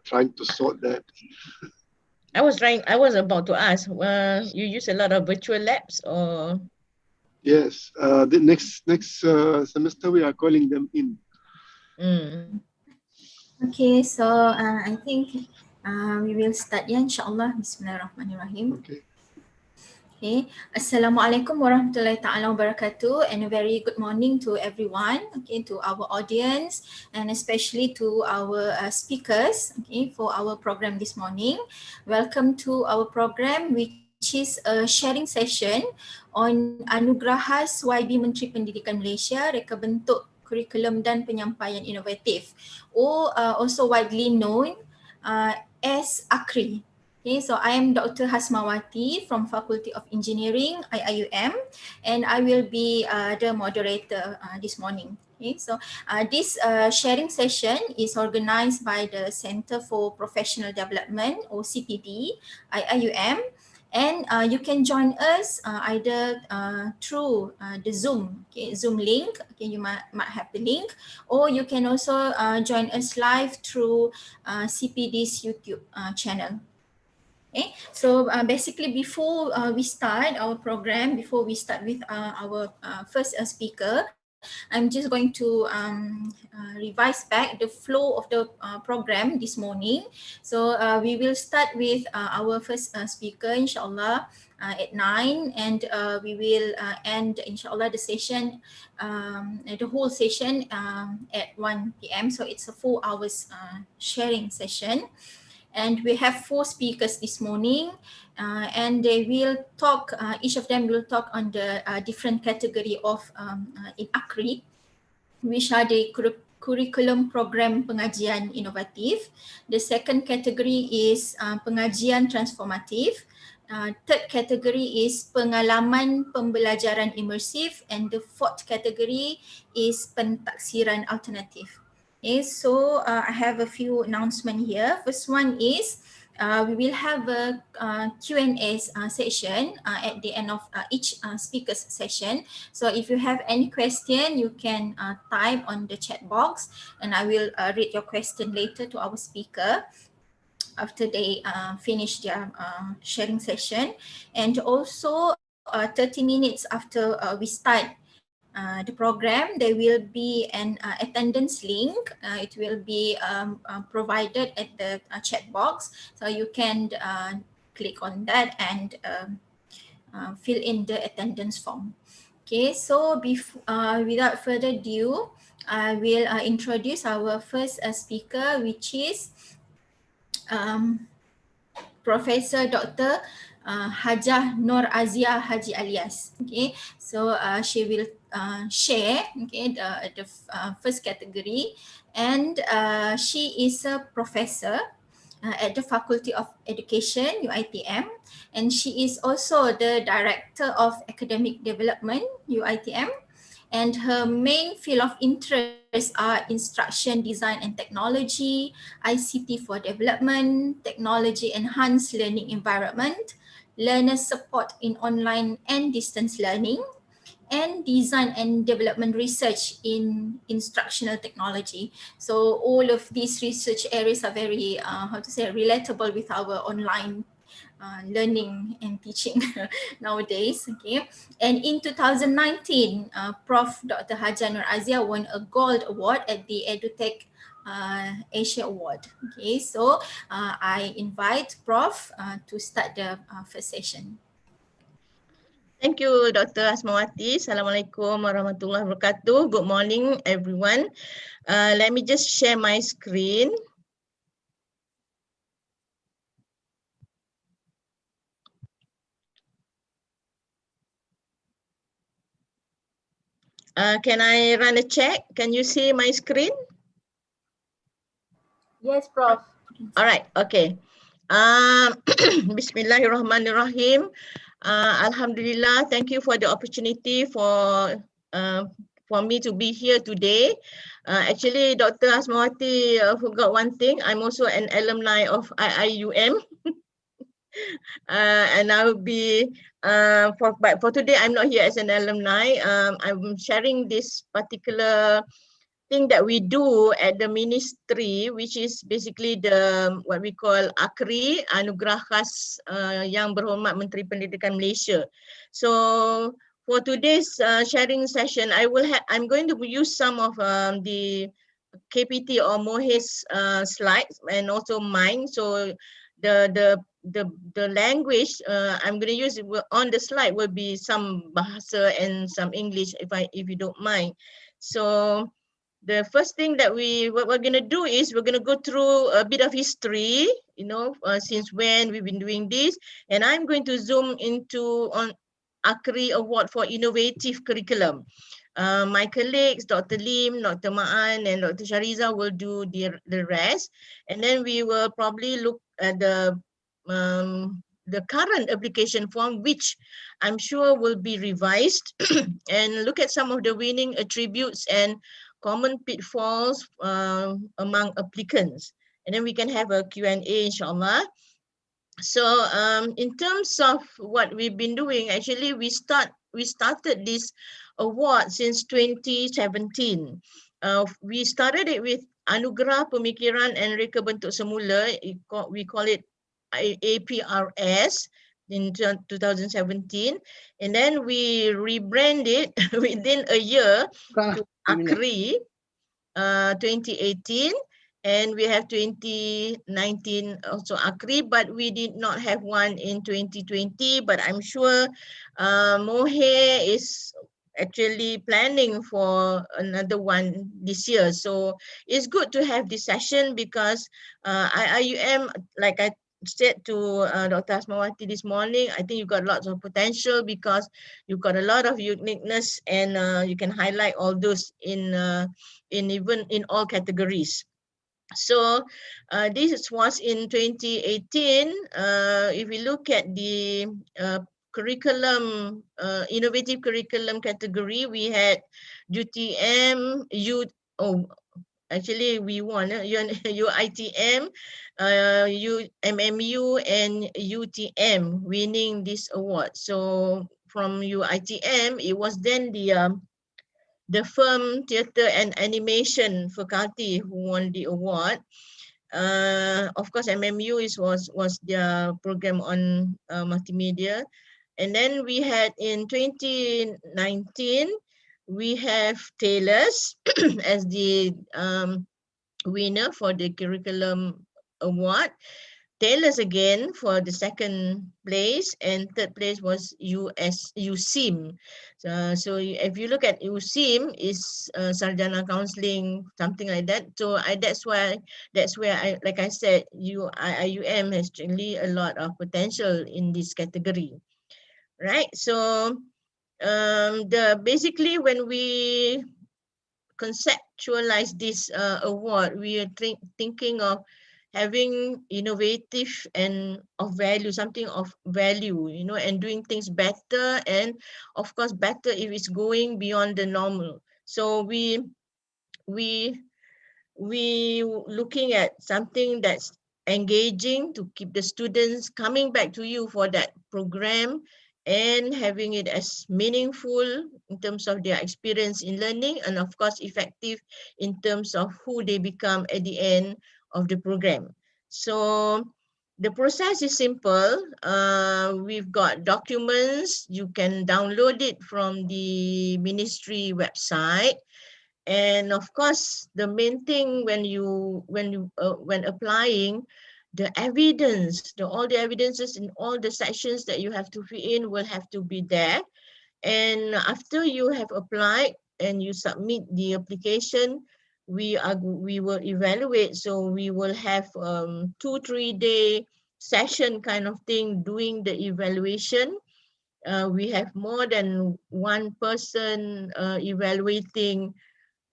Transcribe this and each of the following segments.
trying to sort that. I was about to ask, you use a lot of virtual labs or? Yes, the next semester we are calling them in. Okay, so I think we will start ya, insyaAllah. Bismillahirrahmanirrahim. Okay. Okay, Assalamualaikum warahmatullahi ta'ala wabarakatuh, and a very good morning to everyone, okay, to our audience and especially to our speakers, okay, for our program this morning. Welcome to our program, which is a sharing session on Anugerahas YB Menteri Pendidikan Malaysia, Reka Bentuk Kurikulum dan Penyampaian Inovatif, or also widely known as AKRI. Okay, so I am Dr. Hasmawati from Faculty of Engineering, IIUM, and I will be the moderator this morning. Okay, so this sharing session is organized by the Center for Professional Development, or CPD, IIUM, and you can join us either through the Zoom, okay, Zoom link. Okay, you might have the link, or you can also join us live through CPD's YouTube channel. Okay, so basically before we start our program, before we start with our first speaker, I'm just going to revise back the flow of the program this morning. So we will start with our first speaker, inshallah, at 9, and we will end, inshallah, the session, the whole session at 1 p.m. So it's a 4 hours sharing session. And we have 4 speakers this morning, and they will talk, each of them will talk on the different category of in AKRI, which are the curriculum program pengajian inovatif. The second category is pengajian transformatif. Third category is pengalaman pembelajaran imersif, and the fourth category is pentaksiran alternatif. Okay, so I have a few announcements here. First one is we will have a Q&A session at the end of each speaker's session. So if you have any question, you can type on the chat box, and I will read your question later to our speaker after they finish their sharing session. And also 30 minutes after we start the program, there will be an attendance link. It will be provided at the chat box, so you can click on that and fill in the attendance form. Okay, so without further ado, I will introduce our first speaker, which is Professor Dr. Hajah Nur Azia Haji Alias. Okay, so she will share, okay, the first category, and she is a professor at the Faculty of Education, UITM, and she is also the Director of Academic Development, UITM, and her main field of interest are instruction design and technology, ICT for development, technology enhanced learning environment, learner support in online and distance learning, and design and development research in instructional technology. So all of these research areas are very, relatable with our online learning and teaching nowadays. Okay, and in 2019, Prof. Dr. Hajah Nur Azia won a gold award at the EduTech Asia Award. Okay, so I invite Prof to start the first session. Thank you, Dr. Asmawati. Assalamualaikum warahmatullahi wabarakatuh. Good morning, everyone. Let me just share my screen. Can I run a check? Can you see my screen? Yes, Prof. All right, okay. Bismillahirrahmanirrahim. Alhamdulillah, thank you for the opportunity for me to be here today. Actually, Dr. Asmawati forgot one thing. I'm also an alumni of IIUM. And I will be, but for today, I'm not here as an alumni. I'm sharing this particular thing that we do at the ministry, which is basically the what we call AKRI, Anugerah Khas Yang Berhormat Menteri Pendidikan Malaysia. So for today's sharing session, I'm going to use some of the KPT or Mohe's slides and also mine. So the language I'm going to use on the slide will be some Bahasa and some English if you don't mind. So the first thing that what we're going to do is we're going to go through a bit of history, since when we've been doing this, and I'm going to zoom into on AKRI Award for Innovative Curriculum. My colleagues, Dr. Lim, Dr. Ma'an, and Dr. Shariza will do the rest, and then we will probably look at the current application form, which I'm sure will be revised, and look at some of the winning attributes and common pitfalls among applicants. And then we can have a Q&A, inshallah. So in terms of what we've been doing, actually we started this award since 2017. We started it with Anugerah Pemikiran and Reka Bentuk Semula. We call it APRS in 2017, and then we rebranded within a year to AKRI 2018, and we have 2019 also AKRI, but we did not have one in 2020, but I'm sure Mohe is actually planning for another one this year. So it's good to have this session because IIUM, like I said to Dr. Asmawati this morning, I think you've got lots of potential because you've got a lot of uniqueness, and you can highlight all those in even in all categories. So this was in 2018. If we look at the curriculum, innovative curriculum category, we had UTM, actually we won UITM, UMMU, and UTM winning this award. So from UITM, it was then the Film Theatre and Animation faculty who won the award. Of course, MMU was their program on multimedia. And then we had in 2019, we have Taylor's as the winner for the curriculum award. Taylor's again for the second place, and third place was USIM. So if you look at USIM, is Sarjana Counseling, something like that. So that's where I, like I said, IIUM has really a lot of potential in this category, right? So basically when we conceptualize this award, we are thinking of having innovative and of value, something of value, and doing things better, and of course better if it's going beyond the normal. So we looking at something that's engaging to keep the students coming back to you for that program, and having it as meaningful in terms of their experience in learning, and of course effective in terms of who they become at the end of the program. So the process is simple. We've got documents. You can download it from the ministry website. And of course, the main thing when applying, the evidence, all the evidences in all the sections that you have to fill in will have to be there. And after you have applied and you submit the application, we will evaluate. So we will have 2-3 day session kind of thing doing the evaluation. We have more than one person evaluating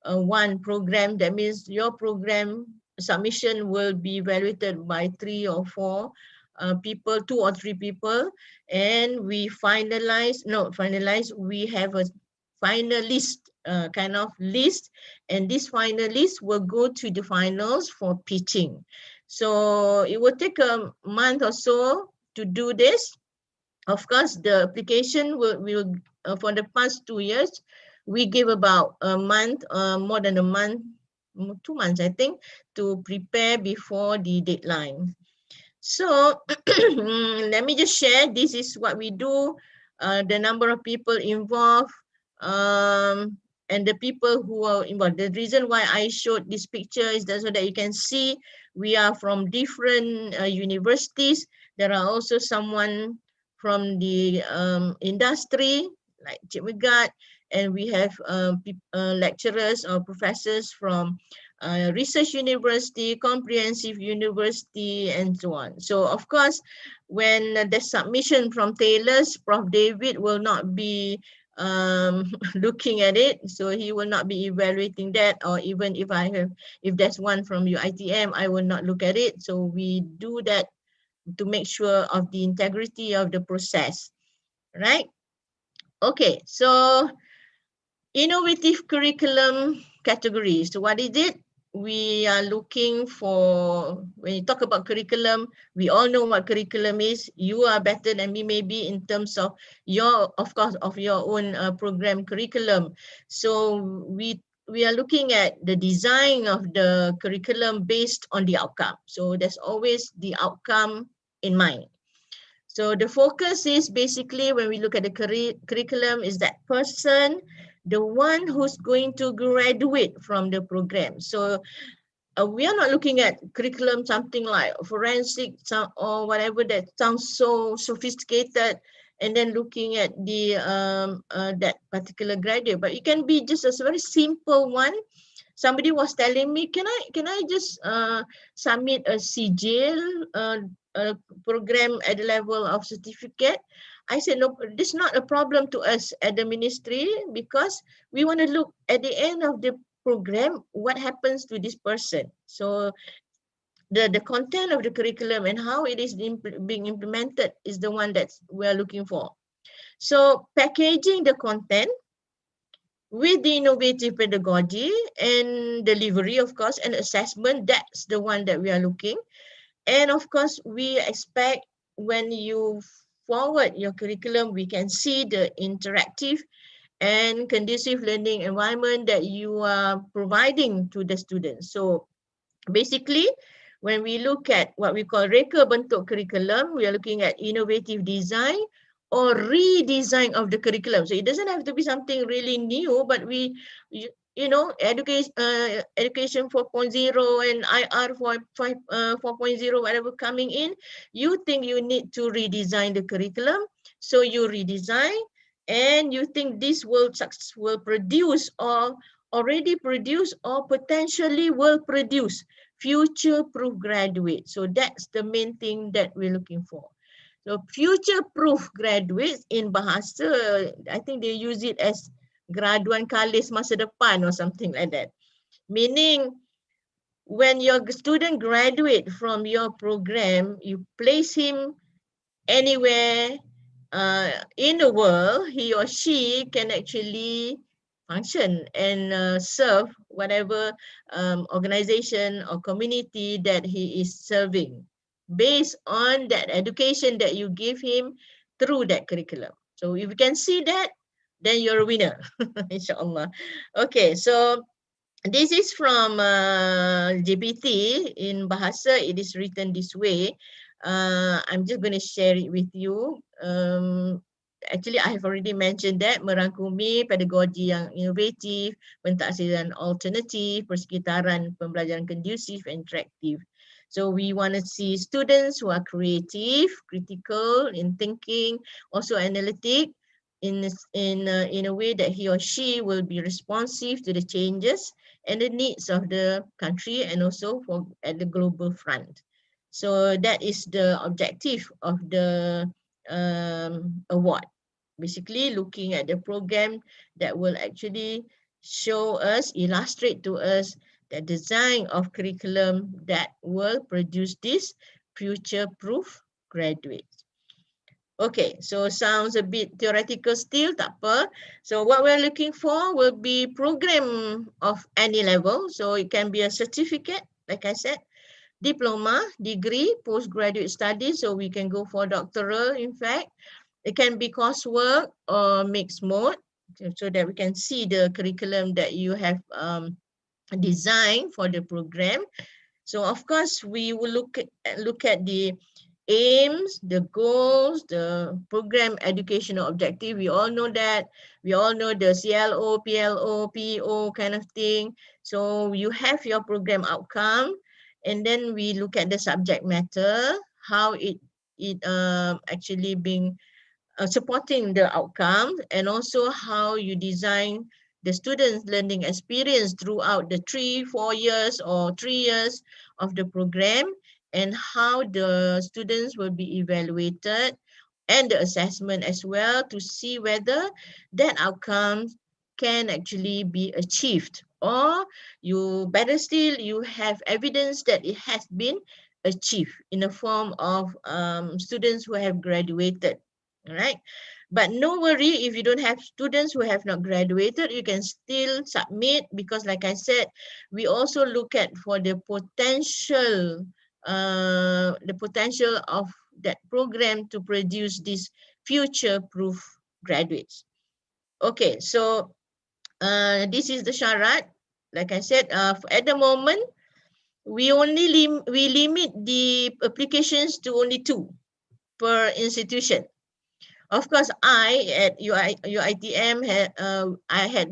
one program. That means your program submission will be evaluated by 3 or 4 people, 2 or 3 people, and we we have a finalist kind of list, and this finalist will go to the finals for pitching. So it will take a month or so to do this. Of course, the application will for the past 2 years, we give about a month, more than a month, 2 months, I think, to prepare before the deadline. So let me just share. This is what we do, the number of people involved, and the people who are involved. The reason why I showed this picture is that so that you can see we are from different universities. There are also someone from the industry, like Cik Megat, and we have lecturers or professors from research university, comprehensive university, and so on. So of course, when the submission from tailors, Prof. David will not be looking at it, so he will not be evaluating that, or even if there's one from UITM, I will not look at it. So we do that to make sure of the integrity of the process, right? Okay, so innovative curriculum categories. So what is it? We are looking for, when you talk about curriculum, we all know what curriculum is. You are better than me maybe in terms of your, of course, of your own program curriculum. So we are looking at the design of the curriculum based on the outcome. So there's always the outcome in mind. So the focus is basically, when we look at the curriculum, is that person, the one who's going to graduate from the program. So we are not looking at curriculum something like forensic or whatever that sounds so sophisticated, and then looking at the that particular graduate. But it can be just a very simple one. Somebody was telling me, can I just submit a CJIL program at the level of certificate? I said, no, this is not a problem to us at the ministry, because we want to look at the end of the program, what happens to this person. So the content of the curriculum and how it is being implemented is the one that we're looking for. So packaging the content with the innovative pedagogy and delivery, of course, and assessment, that's the one that we are looking. And of course, we expect when you forward your curriculum, we can see the interactive and conducive learning environment that you are providing to the students. So basically, when we look at what we call reka bentuk curriculum, we are looking at innovative design or redesign of the curriculum. So it doesn't have to be something really new, but you know, education 4.0 and IR 4.0, whatever coming in, you think you need to redesign the curriculum. So you redesign, and you think this will produce or already produce or potentially will produce future-proof graduates. So that's the main thing that we're looking for. So future-proof graduates in bahasa, I think they use it as graduan kalis masa depan or something like that. Meaning, when your student graduate from your program, you place him anywhere in the world, he or she can actually function and serve whatever organization or community that he is serving, based on that education that you give him through that curriculum. So if you can see that, then you're a winner, inshallah. Okay, so this is from GPT in Bahasa. It is written this way. I'm just going to share it with you. Actually, I have already mentioned that merangkumi pedagogi yang inovatif, pentaksiran alternatif, persekitaran pembelajaran kondusif, interaktif. So we want to see students who are creative, critical in thinking, also analytic, in a way that he or she will be responsive to the changes and the needs of the country, and also at the global front. So that is the objective of the award. Basically, looking at the program that will actually show us, illustrate to us the design of curriculum that will produce this future-proof graduates. Okay, so sounds a bit theoretical still, tak apa. So what we're looking for will be program of any level. So it can be a certificate, like I said, diploma, degree, postgraduate studies. So we can go for doctoral, in fact. It can be coursework or mixed mode, so that we can see the curriculum that you have designed for the program. So of course, we will look at the aims, the goals, the program educational objective. We all know that. We all know the CLO, PLO, PO kind of thing. So you have your program outcome, and then we look at the subject matter, how it actually being supporting the outcome, and also how you design the students' learning experience throughout the 3-4 years or 3 years of the program, and how the students will be evaluated, and the assessment as well, to see whether that outcome can actually be achieved, or you better still, you have evidence that it has been achieved in the form of students who have graduated. All right, but no worry, if you don't have students who have not graduated, you can still submit, because like I said, we also look at for the potential of that program to produce these future-proof graduates. Okay, so this is the syarat. Like I said, at the moment, we only limit the applications to only 2 per institution. Of course, I at UiTM I have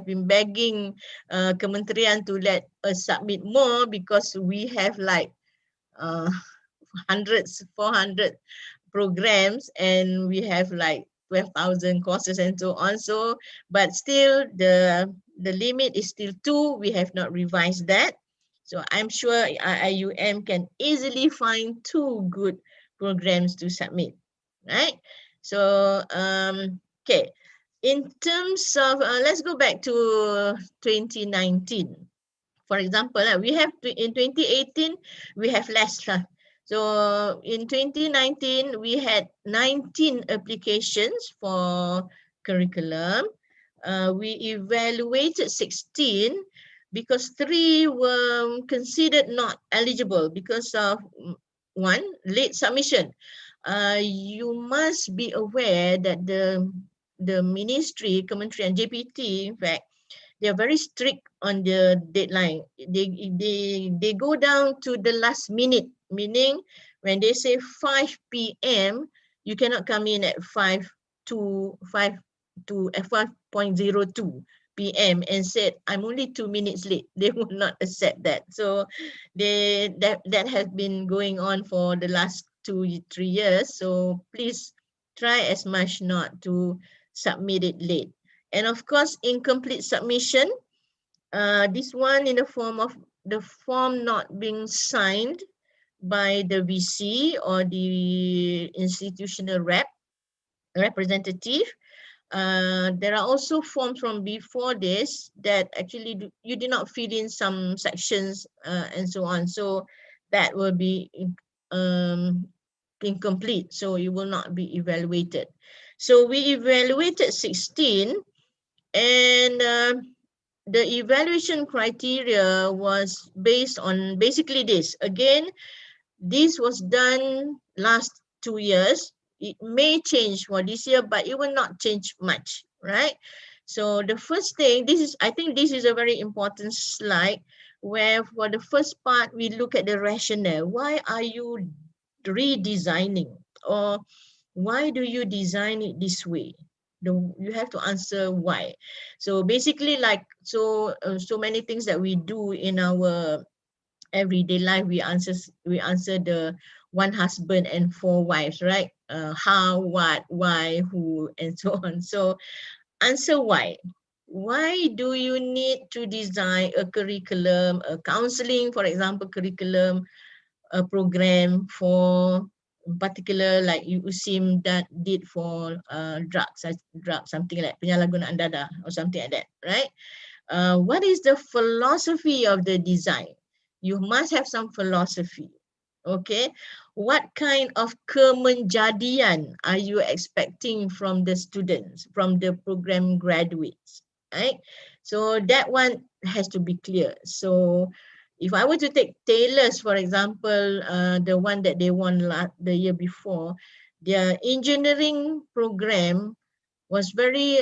been begging Kementerian to let us submit more, because we have like 400 programs, and we have like 12,000 courses and so on. So, but still the limit is still 2. We have not revised that. So I'm sure IIUM can easily find 2 good programs to submit, right? So, okay. In terms of, let's go back to 2019. For example, we have in 2018, we have less. So in 2019, we had 19 applications for curriculum. We evaluated 16 because 3 were considered not eligible because of 1, late submission. You must be aware that the ministry, Kementerian JPT, in fact, they are very strict on the deadline. They go down to the last minute, meaning when they say 5 p.m., you cannot come in at 5:02 p.m. and said, I'm only 2 minutes late. They will not accept that. So that has been going on for the last 2-3 years. So please try as much not to submit it late. And of course, incomplete submission, this one in the form of the form not being signed by the VC or the institutional representative. There are also forms from before this that actually you did not fill in some sections and so on. So that will be incomplete. So you will not be evaluated. So we evaluated 16, and the evaluation criteria was based on basically this. Again, this was done last 2 years. It may change for this year, but it will not change much, right? So the first thing, I think this is a very important slide, where for the first part, we look at the rationale. Why are you redesigning, or why do you design it this way? You have to answer why. So basically, like so many things that we do in our everyday life, we answer the 1 husband and 4 wives, right? How, what, why, who, and so on. So answer why. Why do you need to design a curriculum, a counseling, for example, curriculum, a program for particular, like IIUM that did for drugs, something like penyalahgunaan dadah or something like that, right? What is the philosophy of the design? You must have some philosophy, okay? What kind of kemenjadian are you expecting from the students, from the program graduates, right? So that one has to be clear. So if I were to take Taylor's, for example, the one that they won the year before, their engineering program was very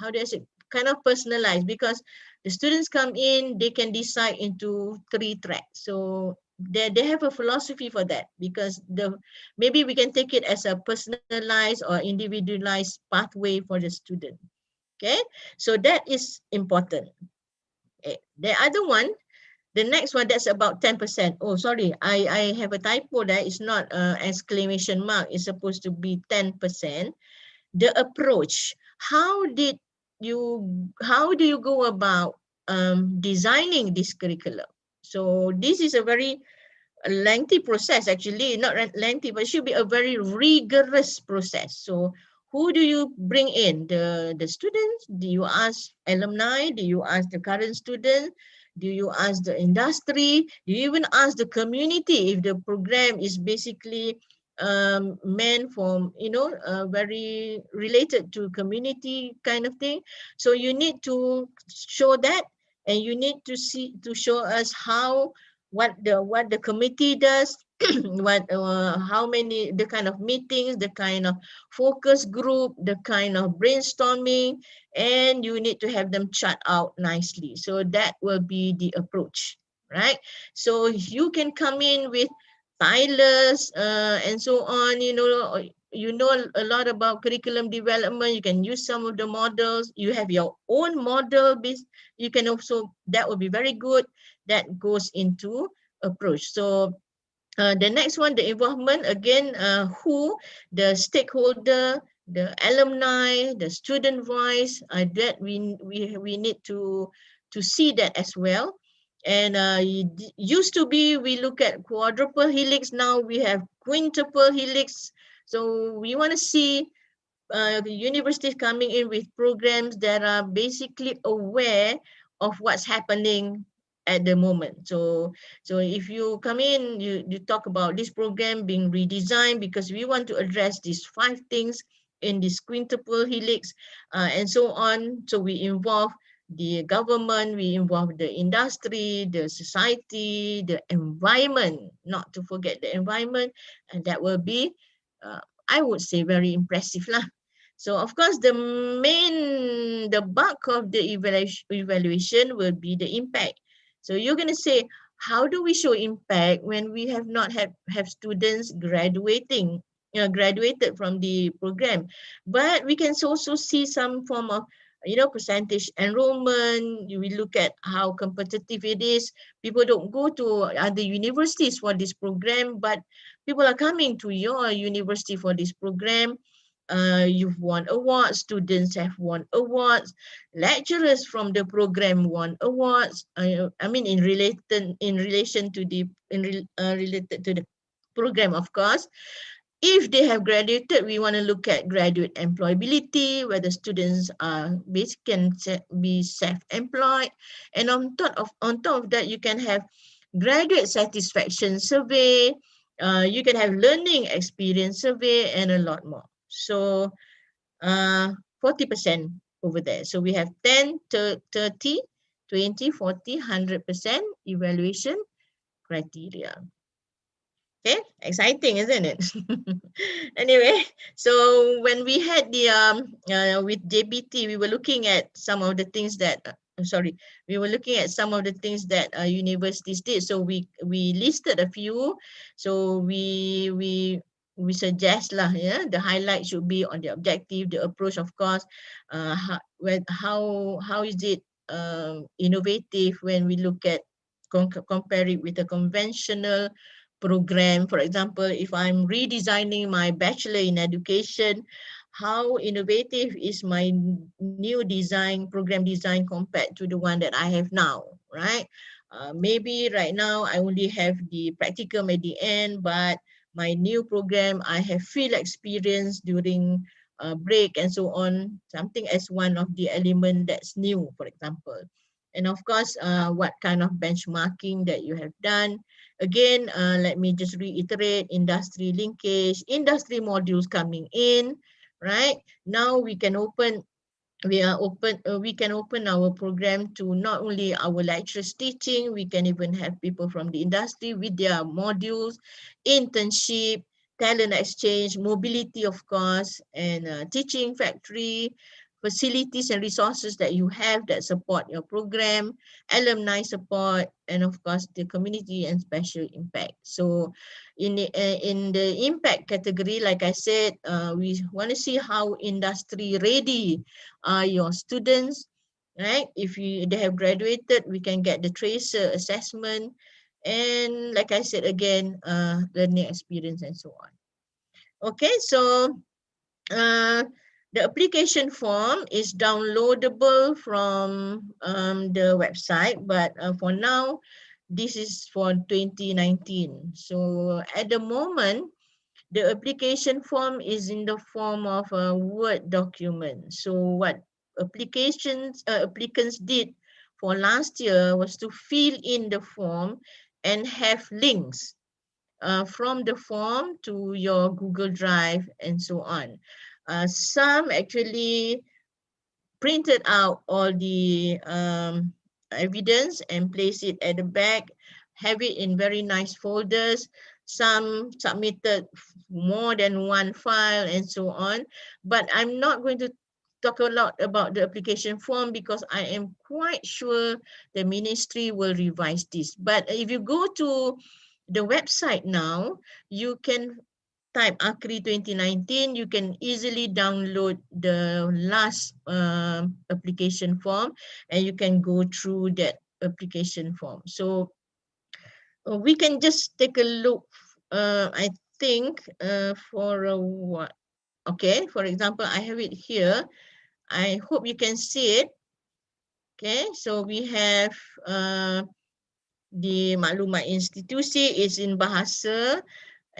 how do I say, kind of personalized, because the students come in, they can decide into 3 tracks. So they have a philosophy for that, because maybe we can take it as a personalized or individualized pathway for the student. Okay, so that is important. Okay. The other one, the next one, that's about 10%. Oh, sorry, I have a typo there. It's not exclamation mark. It's supposed to be 10%. The approach. How do you go about designing this curriculum? So this is a very lengthy process, actually, not lengthy, but it should be a very rigorous process. So who do you bring in? The students? Do you ask alumni? Do you ask the current students? Do you ask the industry? Do you even ask the community if the program is basically meant for, very related to community kind of thing? So you need to show that, and you need to show us what the committee does, how many, the kind of meetings, the kind of focus group, the kind of brainstorming, and you need to have them chart out nicely. So that will be the approach, right? So you can come in with tilers and so on, you know a lot about curriculum development. You can use some of the models. You have your own model base. You can also, that would be very good. That goes into approach. So the next one, the involvement, again, who, the stakeholder, the alumni, the student voice, that we need to see that as well. And used to be, we look at quadruple helix. Now we have quintuple helix. So we want to see the universities coming in with programs that are basically aware of what's happening at the moment. So if you come in, you talk about this program being redesigned because we want to address these 5 things in this quintuple helix and so on. So we involve the government, we involve the industry, the society, the environment, not to forget the environment, and that will be, I would say, very impressive lah. So of course, the bulk of the evaluation will be the impact. So you're going to say, how do we show impact when we have not have students graduated from the program? But we can also see some form of, percentage enrollment. We look at how competitive it is. People don't go to other universities for this program, but people are coming to your university for this program. You've won awards, students have won awards, lecturers from the program won awards. I mean, related to the program, of course. If they have graduated, we want to look at graduate employability, whether students are can be self-employed, and on top of that, you can have graduate satisfaction survey. You can have learning experience survey, and a lot more. So 40% over there. So we have 10, 30, 20, 40, 100% evaluation criteria. Okay, exciting, isn't it? Anyway, so when we had the with JBT, we were looking at some of the things that we were looking at some of the things that universities did. So we listed a few. So we suggest lah, yeah, the highlight should be on the objective, the approach, of course. How is it innovative when we look at compare it with a conventional program? For example, if I'm redesigning my bachelor in education, how innovative is my new program design compared to the one that I have now, right? Maybe right now I only have the practicum at the end, but my new program, I have field experience during break and so on, something as one of the element that's new, for example. And of course, what kind of benchmarking that you have done. Again, let me just reiterate, industry linkage, industry modules coming in, right? Now we can open our program to not only our lecturers teaching, we can even have people from the industry with their modules, internship, talent exchange, mobility, of course, and teaching factory, facilities and resources that you have that support your program, alumni support, and of course the community and special impact. So in the impact category, like I said, we want to see how industry ready are your students, right? If they have graduated, we can get the tracer assessment, and like I said again, learning experience and so on. Okay, so the application form is downloadable from the website, but for now, this is for 2019. So at the moment, the application form is in the form of a Word document. So what applicants did for last year was to fill in the form and have links from the form to your Google Drive and so on. Some actually printed out all the evidence and place it at the back, have it in very nice folders. Some submitted more than one file and so on. But I'm not going to talk a lot about the application form because I am quite sure the ministry will revise this. But if you go to the website now, you can type AKRI 2019, you can easily download the last application form and you can go through that application form. So we can just take a look, I think, for what? Okay, for example, I have it here. I hope you can see it. Okay, so we have the maklumat institusi is in bahasa,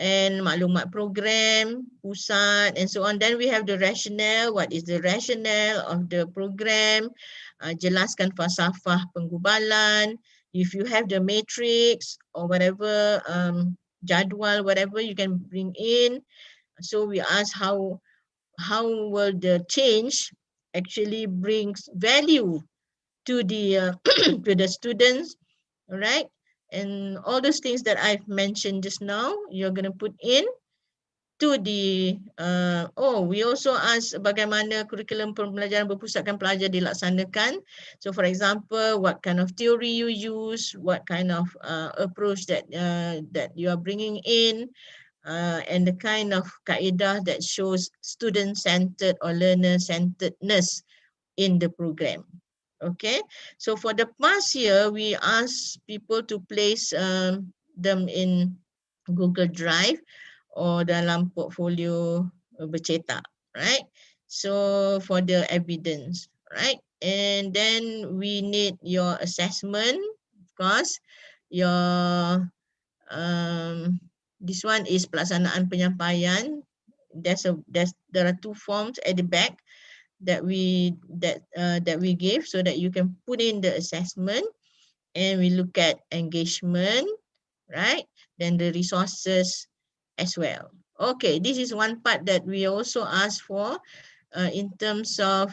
and maklumat program, pusat, and so on. Then we have the rationale. What is the rationale of the program? Jelaskan falsafah penggubalan. If you have the matrix or whatever, jadual, whatever you can bring in. So we ask how will the change actually brings value to the to the students, right? And all those things that I've mentioned just now, you're going to put in to the, we also ask bagaimana kurikulum pembelajaran berpusatkan pelajar dilaksanakan. So for example, what kind of theory you use, what kind of approach that you are bringing in, and the kind of kaedah that shows student-centered or learner-centeredness in the program. Okay, so for the past year, we ask people to place them in Google Drive or dalam portfolio bercetak, right? So for the evidence, right? And then we need your assessment, of course. Your this one is pelaksanaan penyampaian. There are two forms at the back that we give so that you can put in the assessment, and we look at engagement, right? Then the resources as well. Okay, this is one part that we also ask for in terms of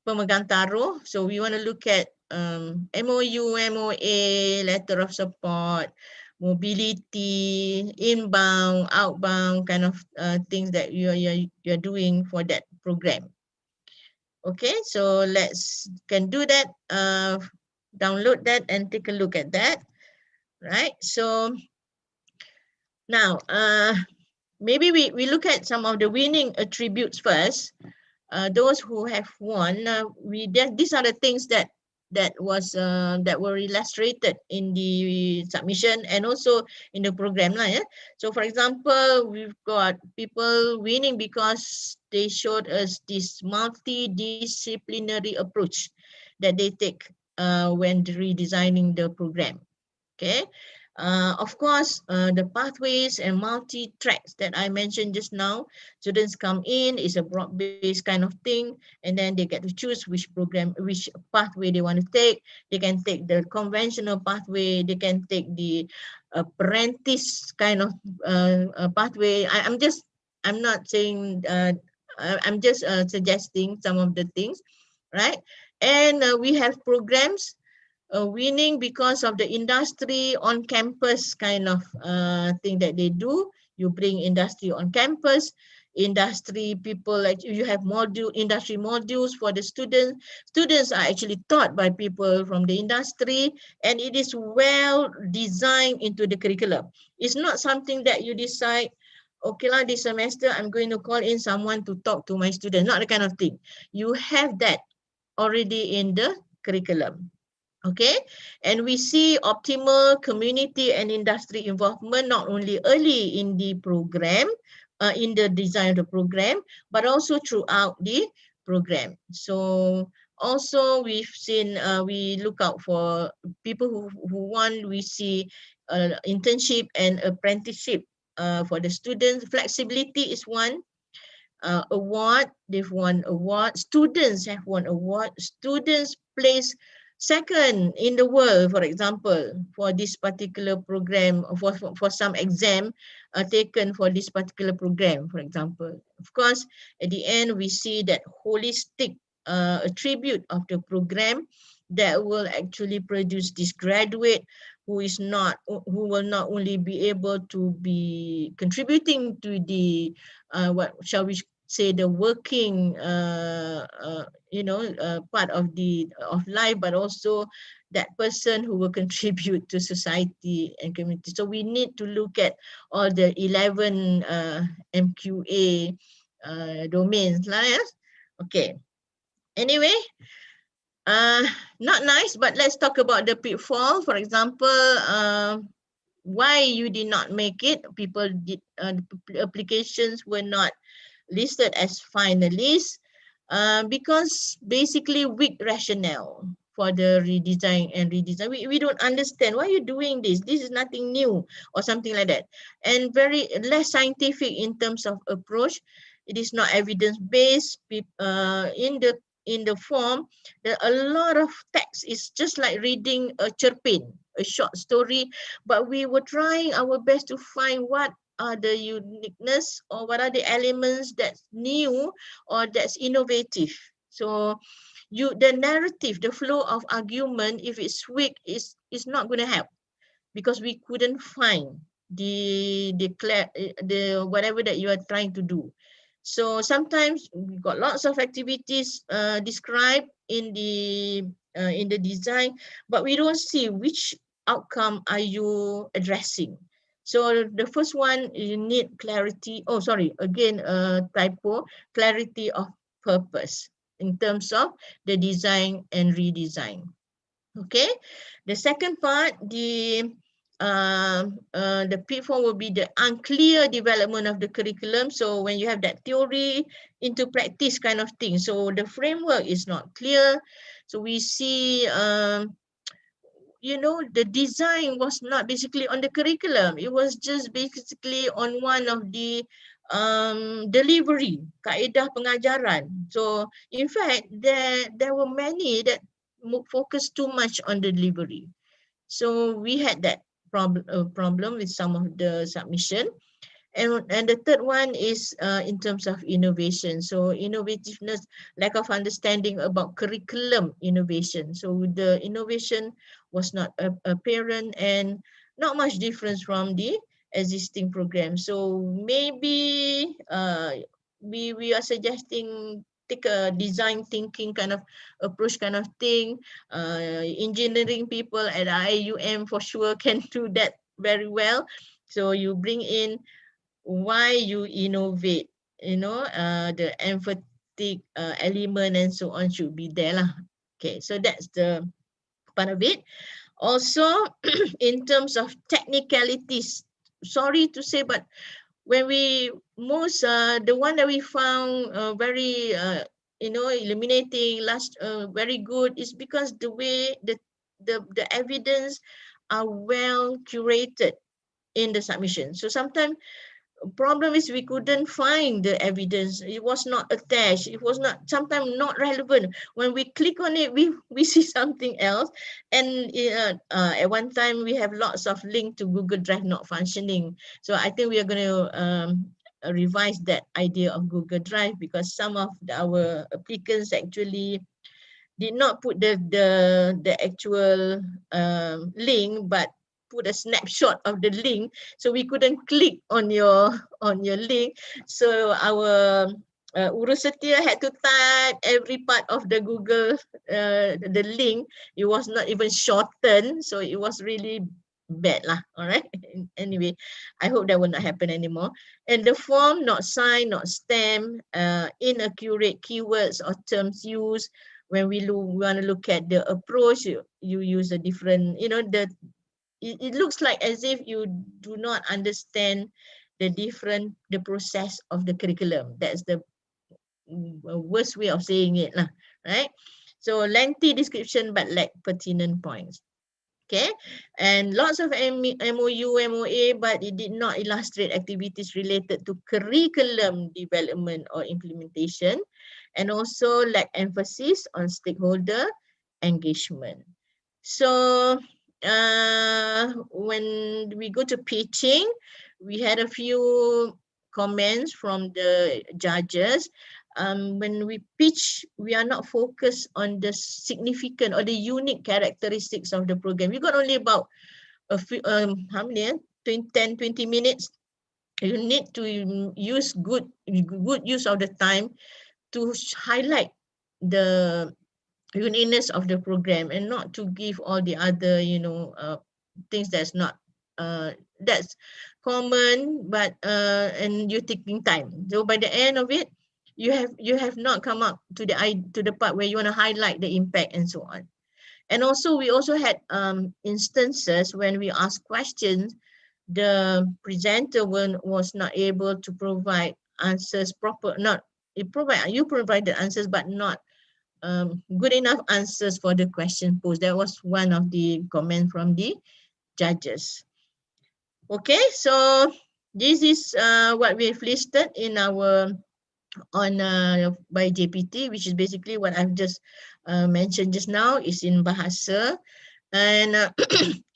pemegang taruh. So we want to look at MOU, MOA, letter of support, mobility, inbound, outbound kind of things that you're doing for that program. Okay, so can do that, download that and take a look at that, right? So now, maybe we look at some of the winning attributes first. Those who have won, these are the things that were illustrated in the submission and also in the program lah, yeah? So for example, we've got people winning because they showed us this multidisciplinary approach that they take when redesigning the program. Okay. Of course, the pathways and multi-tracks that I mentioned just now, students come in, is a broad-based kind of thing, and then they get to choose which pathway they want to take. They can take the conventional pathway, they can take the apprentice kind of pathway. I'm just suggesting some of the things, right? And we have programs winning because of the industry on campus kind of thing that they do. You bring industry on campus. industry people, like you have industry modules for the students. Students are actually taught by people from the industry, and it is well designed into the curriculum. It's not something that you decide, okay lah, this semester I'm going to call in someone to talk to my students. Not the kind of thing. You have that already in the curriculum. Okay, and we see optimal community and industry involvement not only early in the program, in the design of the program, but also throughout the program. So also we've seen, we look out for people who want, we see internship and apprenticeship for the students. Flexibility is one. Award, they've won award. Students have won award. Students place second in the world, for example, for this particular program, for some exam taken for this particular program, for example. Of course, at the end, we see that holistic attribute of the program that will actually produce this graduate who will not only be able to be contributing to the what shall we say, the working part of life, but also that person who will contribute to society and community. So we need to look at all the 11 MQA domains lah, yes? Okay, anyway, not nice, but let's talk about the pitfall. For example, why you did not make it. People did, applications were not listed as finalists because basically weak rationale for the redesign. We don't understand why you're doing this. This is nothing new or something like that. And very less scientific in terms of approach. It is not evidence-based. In the form, there are a lot of text. It's just like reading a cerpen, a short story, but we were trying our best to find what are the uniqueness or what are the elements that's new or that's innovative. So the narrative, the flow of argument, if it's weak, is not going to help, because we couldn't find the whatever that you are trying to do. So sometimes we got lots of activities described in the design, but we don't see which outcome are you addressing. So the first one, you need clarity. Oh, sorry, again, typo, clarity of purpose in terms of the design and redesign. Okay, the second part, the pitfall will be the unclear development of the curriculum. So when you have that theory into practice kind of thing, so the framework is not clear. So we see, the design was not basically on the curriculum. It was just basically on one of the delivery, kaedah pengajaran. So in fact, there were many that focus too much on the delivery. So we had that problem with some of the submission. And the third one is in terms of innovation. So innovativeness, lack of understanding about curriculum innovation. So the innovation was not apparent and not much difference from the existing program. So maybe we are suggesting take a design thinking kind of approach kind of thing. Engineering people at IIUM for sure can do that very well. So you bring in why you innovate, the emphatic element and so on should be there lah. Okay, so that's the part of it. Also, in terms of technicalities, sorry to say, but when we the one that we found very illuminating, very good, is because the way the evidence are well curated in the submission. So sometimes problem is we couldn't find the evidence. It was not attached. It was not, sometimes not relevant. When we click on it, we see something else. And at one time we have lots of link to Google Drive not functioning. So I think we are going to revise that idea of Google Drive, because some of our applicants actually did not put the actual link, but put a snapshot of the link, so we couldn't click on your link. So our Urus Setia had to type every part of the Google the link. It was not even shortened, so it was really bad lah. All right. Anyway, I hope that will not happen anymore. And the form not signed, not stamped, inaccurate keywords or terms used. When we want to look at the approach, you use a different, you know, it looks like as if you do not understand the process of the curriculum. That's the worst way of saying it lah, right? So lengthy description but lack pertinent points. Okay, and lots of MOU, MOA, but it did not illustrate activities related to curriculum development or implementation, and also lack emphasis on stakeholder engagement. So when we go to pitching, we had a few comments from the judges. When we pitch, we are not focused on the significant or the unique characteristics of the program. We got only about a few, how many, 10, 20 minutes. You need to use good use of the time to highlight the uniqueness of the program and not to give all the other, you know, things that's not, that's common, but and you're taking time. So by the end of it, you have not come up to the part where you want to highlight the impact and so on. And also we also had instances when we ask questions, the presenter was not able to provide answers proper. You provided answers, but not good enough answers for the question posed. That was one of the comments from the judges. Okay, so this is what we've listed in our by JPT, which is basically what I've just mentioned just now, is in Bahasa. And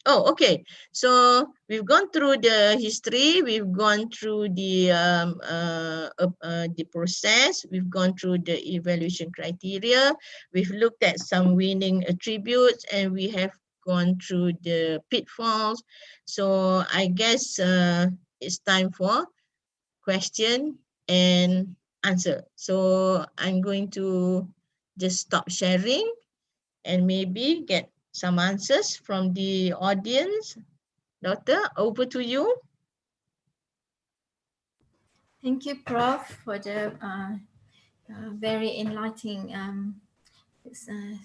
oh, okay. So we've gone through the history, we've gone through the process, we've gone through the evaluation criteria, we've looked at some winning attributes, and we have gone through the pitfalls. So I guess it's time for question and answer. So I'm going to just stop sharing and maybe get some answers from the audience. Doctor, over to you. Thank you, Prof, for the very enlightening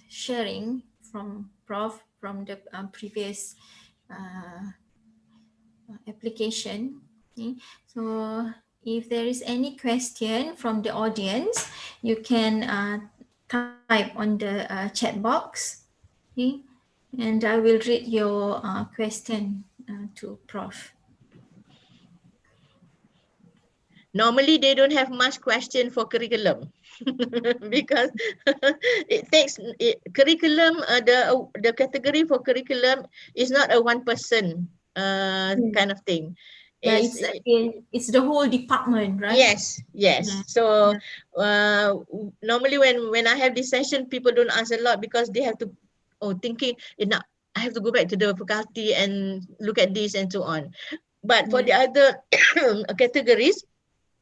sharing from Prof from the previous application. Okay. So if there is any question from the audience, you can type on the chat box. Okay. And I will read your question to Prof. Normally, they don't have much question for curriculum because it takes curriculum. The category for curriculum is not a one person kind of thing. Yeah, it's the whole department, right? Yes, yes. Yeah. So normally when I have this session, people don't ask a lot because they have to thinking, I have to go back to the faculty and look at this and so on. But for the other categories,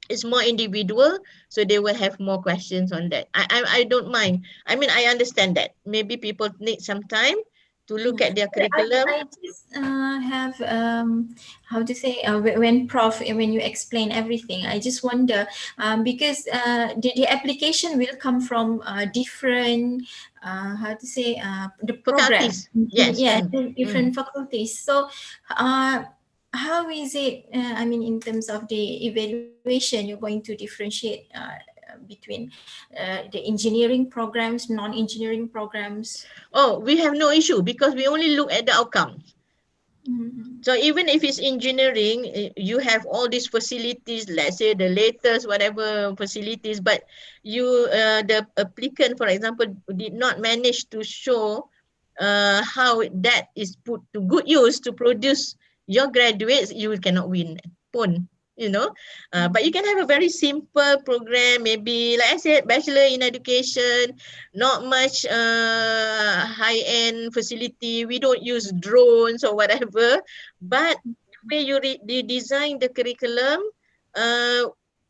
it's more individual, so they will have more questions on that. I don't mind. I mean, I understand that maybe people need some time to look at their curriculum. I just have how to say when you explain everything, I just wonder because the application will come from different how to say the faculties. Yes. Yeah, different faculties. So how is it, I mean, in terms of the evaluation, you're going to differentiate between the engineering programs, non-engineering programs? Oh, we have no issue because we only look at the outcomes. So even if it's engineering, you have all these facilities, let's say the latest whatever facilities, but you the applicant, for example, did not manage to show how that is put to good use to produce your graduates, you cannot win. But you can have a very simple program, maybe like I said, Bachelor in Education, not much high-end facility. We don't use drones or whatever, but the way you design the curriculum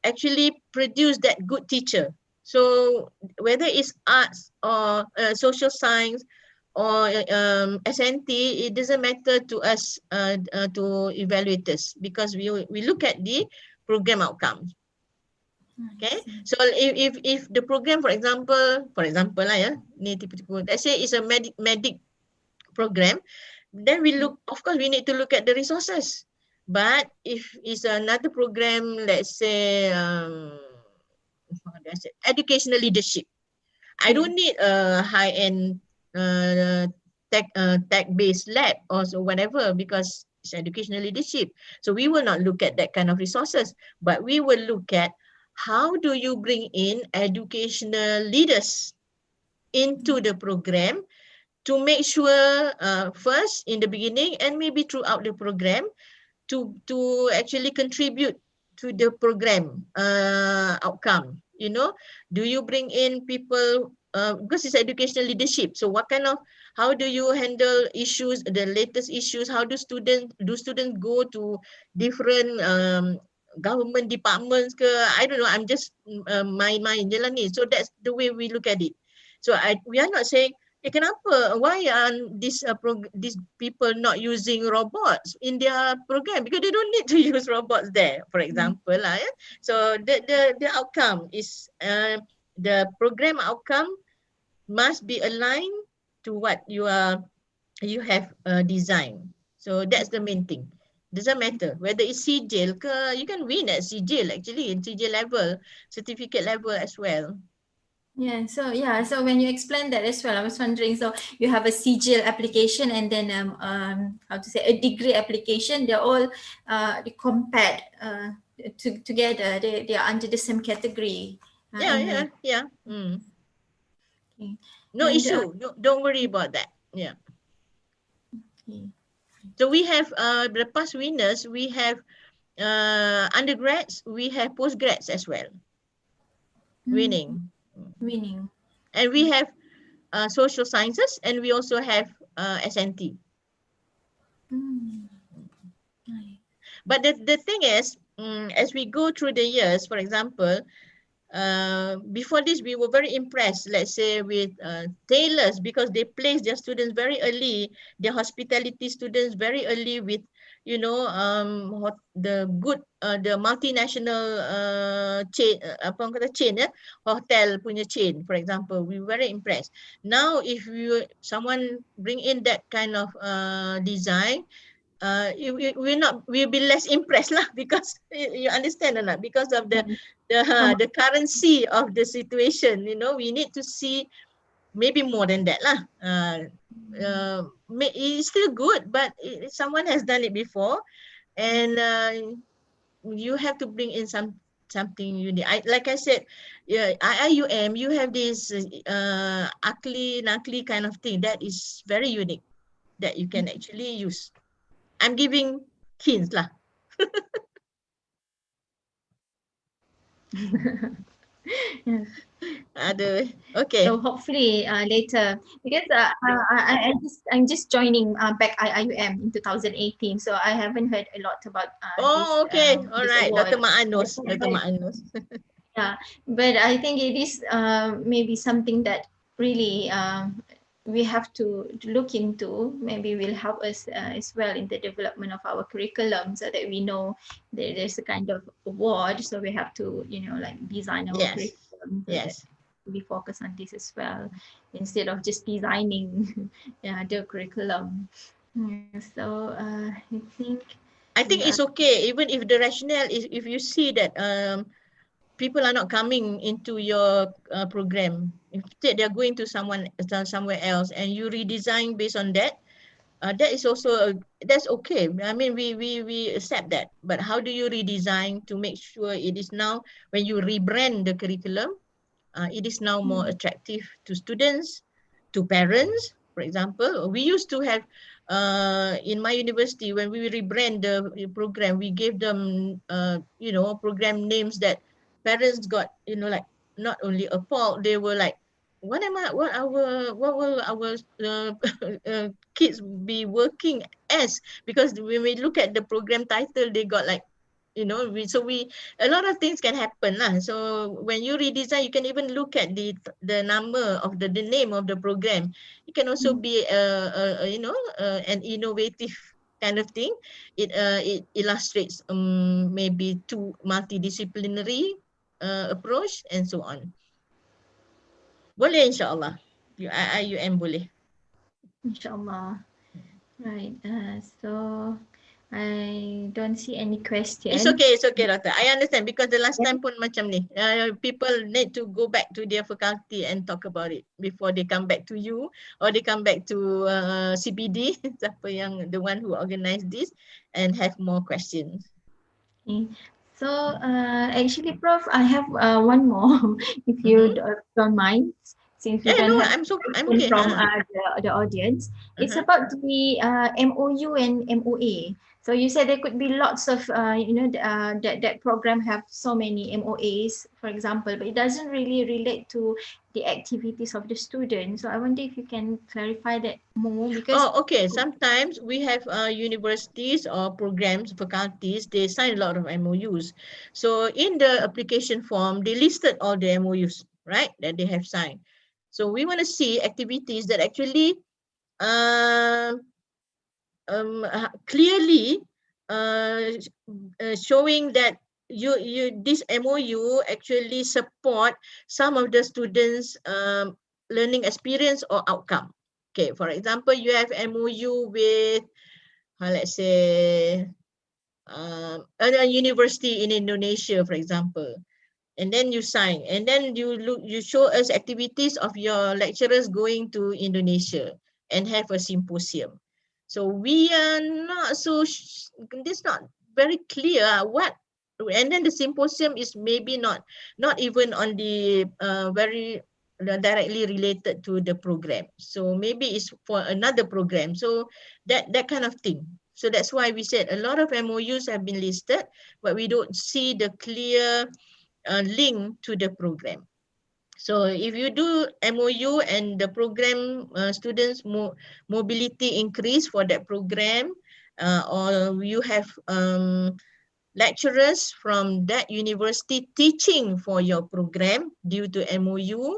actually produce that good teacher. So whether it's arts or social science or SNT, it doesn't matter to us, to evaluators, because we look at the program outcomes. Okay, so if the program, for example lah ya, ni tipu-tipu, let's say it's a medic program, then we look, of course we need to look at the resources. But if it's another program, let's say educational leadership, I don't need a high-end tech-based lab or so whatever, because it's educational leadership. So we will not look at that kind of resources, but we will look at how do you bring in educational leaders into the program to make sure first in the beginning and maybe throughout the program to actually contribute to the program outcome. Do you bring in people, because it's educational leadership, so how do you handle issues, the latest issues? How do students go to different government departments ke? I don't know, I'm just main-main je lah ni. So that's the way we look at it. So we are not saying, kenapa? Why are these people not using robots in their program? Because they don't need to use robots there, for example. So the outcome is, the program outcome must be aligned to what you have designed. So that's the main thing. Doesn't matter whether it's CJL ke, you can win at CJL actually, in CJL level, certificate level as well. So when you explained that as well, I was wondering, so you have a CGL application and then a degree application, they're all compared together, they are under the same category. Yeah. Okay. No issue, don't worry about that. Yeah. Okay. So we have the past winners, we have undergrads, we have postgrads as well, winning. And we have social sciences, and we also have SNT. But the thing is, as we go through the years, for example, before this we were very impressed, let's say, with tailors, because they place their students very early, their hospitality students very early with the good the multinational chain, hotel punya chain, for example. We were very impressed. Now if someone bring in that kind of design, we'll be less impressed lah, because you understand or not, because of the currency of the situation. We need to see maybe more than that lah. It's still good, but someone has done it before, and you have to bring in something unique. Like I said, IIUM, you have this AKRI, NAKRI kind of thing that is very unique, that you can actually use. I'm giving hints lah. Okay. So hopefully later, because I'm just joining back IIUM in 2018, so I haven't heard a lot about okay. All this right, award. Dr. Ma'anus. Yeah, but I think it is maybe something that really we have to look into. Maybe will help us as well in the development of our curriculum, so that we know that there's a kind of award, so we have to design our curriculum. Yes. We focus on this as well, instead of just designing the curriculum. So I think it's okay, even if the rationale is, if you see that people are not coming into your program, instead they're going to somewhere else, and you redesign based on that, that is also that's okay. I mean, we accept that. But how do you redesign to make sure it is now, when you rebrand the curriculum, it is now more attractive to students, to parents? For example, we used to have in my university, when we rebrand the program, we gave them, you know, program names that parents got, you know, like not only appalled, they were like, what will our kids be working as? Because when we look at the program title, they got like, you know, a lot of things can happen lah. So when you redesign, you can even look at the number of the name of the program. It can also be you know, an innovative kind of thing. It illustrates maybe two multidisciplinary approach and so on. Boleh insyaAllah. IIUM boleh. InsyaAllah. Right. So I don't see any question. It's okay, Doctor. I understand because the last time pun macam ni. People need to go back to their faculty and talk about it before they come back to you or they come back to CPD, siapa yang the one who organised this, and have more questions. Okay. So actually, Prof, I have one more, if you don't mind, since we don't have I'm okay. from the audience. It's about the MOU and MOA. So you said there could be lots of, you know, that program have so many MOAs, for example, but it doesn't really relate to the activities of the students. So I wonder if you can clarify that more, because okay. Sometimes we have universities or programs, faculties, they sign a lot of MOUs. So in the application form, they listed all the MOUs, right, that they have signed. So we want to see activities that actually clearly showing that this MOU actually support some of the students' learning experience or outcome. Okay, for example, you have MOU with, let's say, a university in Indonesia, for example, and then you sign, and then you show us activities of your lecturers going to Indonesia and have a symposium. So we are not so, this not very clear what, and then the symposium is maybe not even on the very directly related to the program. So maybe it's for another program. So that kind of thing. So that's why we said a lot of MOUs have been listed, but we don't see the clear link to the program. So if you do MOU and the program students mobility increase for that program, or you have lecturers from that university teaching for your program due to MOU,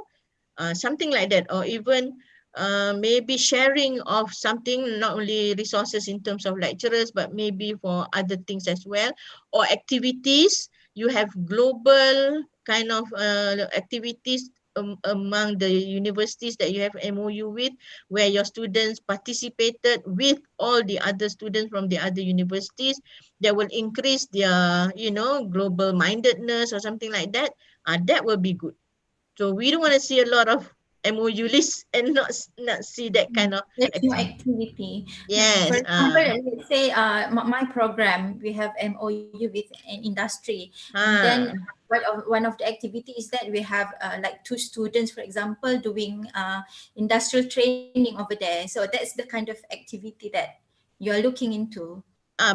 something like that, or even maybe sharing of something, not only resources in terms of lecturers, but maybe for other things as well, or activities. You have global kind of activities among the universities that you have MOU with, where your students participated with all the other students from the other universities, that will increase their, you know, global mindedness or something like that. That will be good. So we don't want to see a lot of MOU lists and not see that kind of activity. Yes. For example, let's say my program, we have MOU with an industry, and then one of the activities that we have like 2 students, for example, doing industrial training over there. So that's the kind of activity that you are looking into.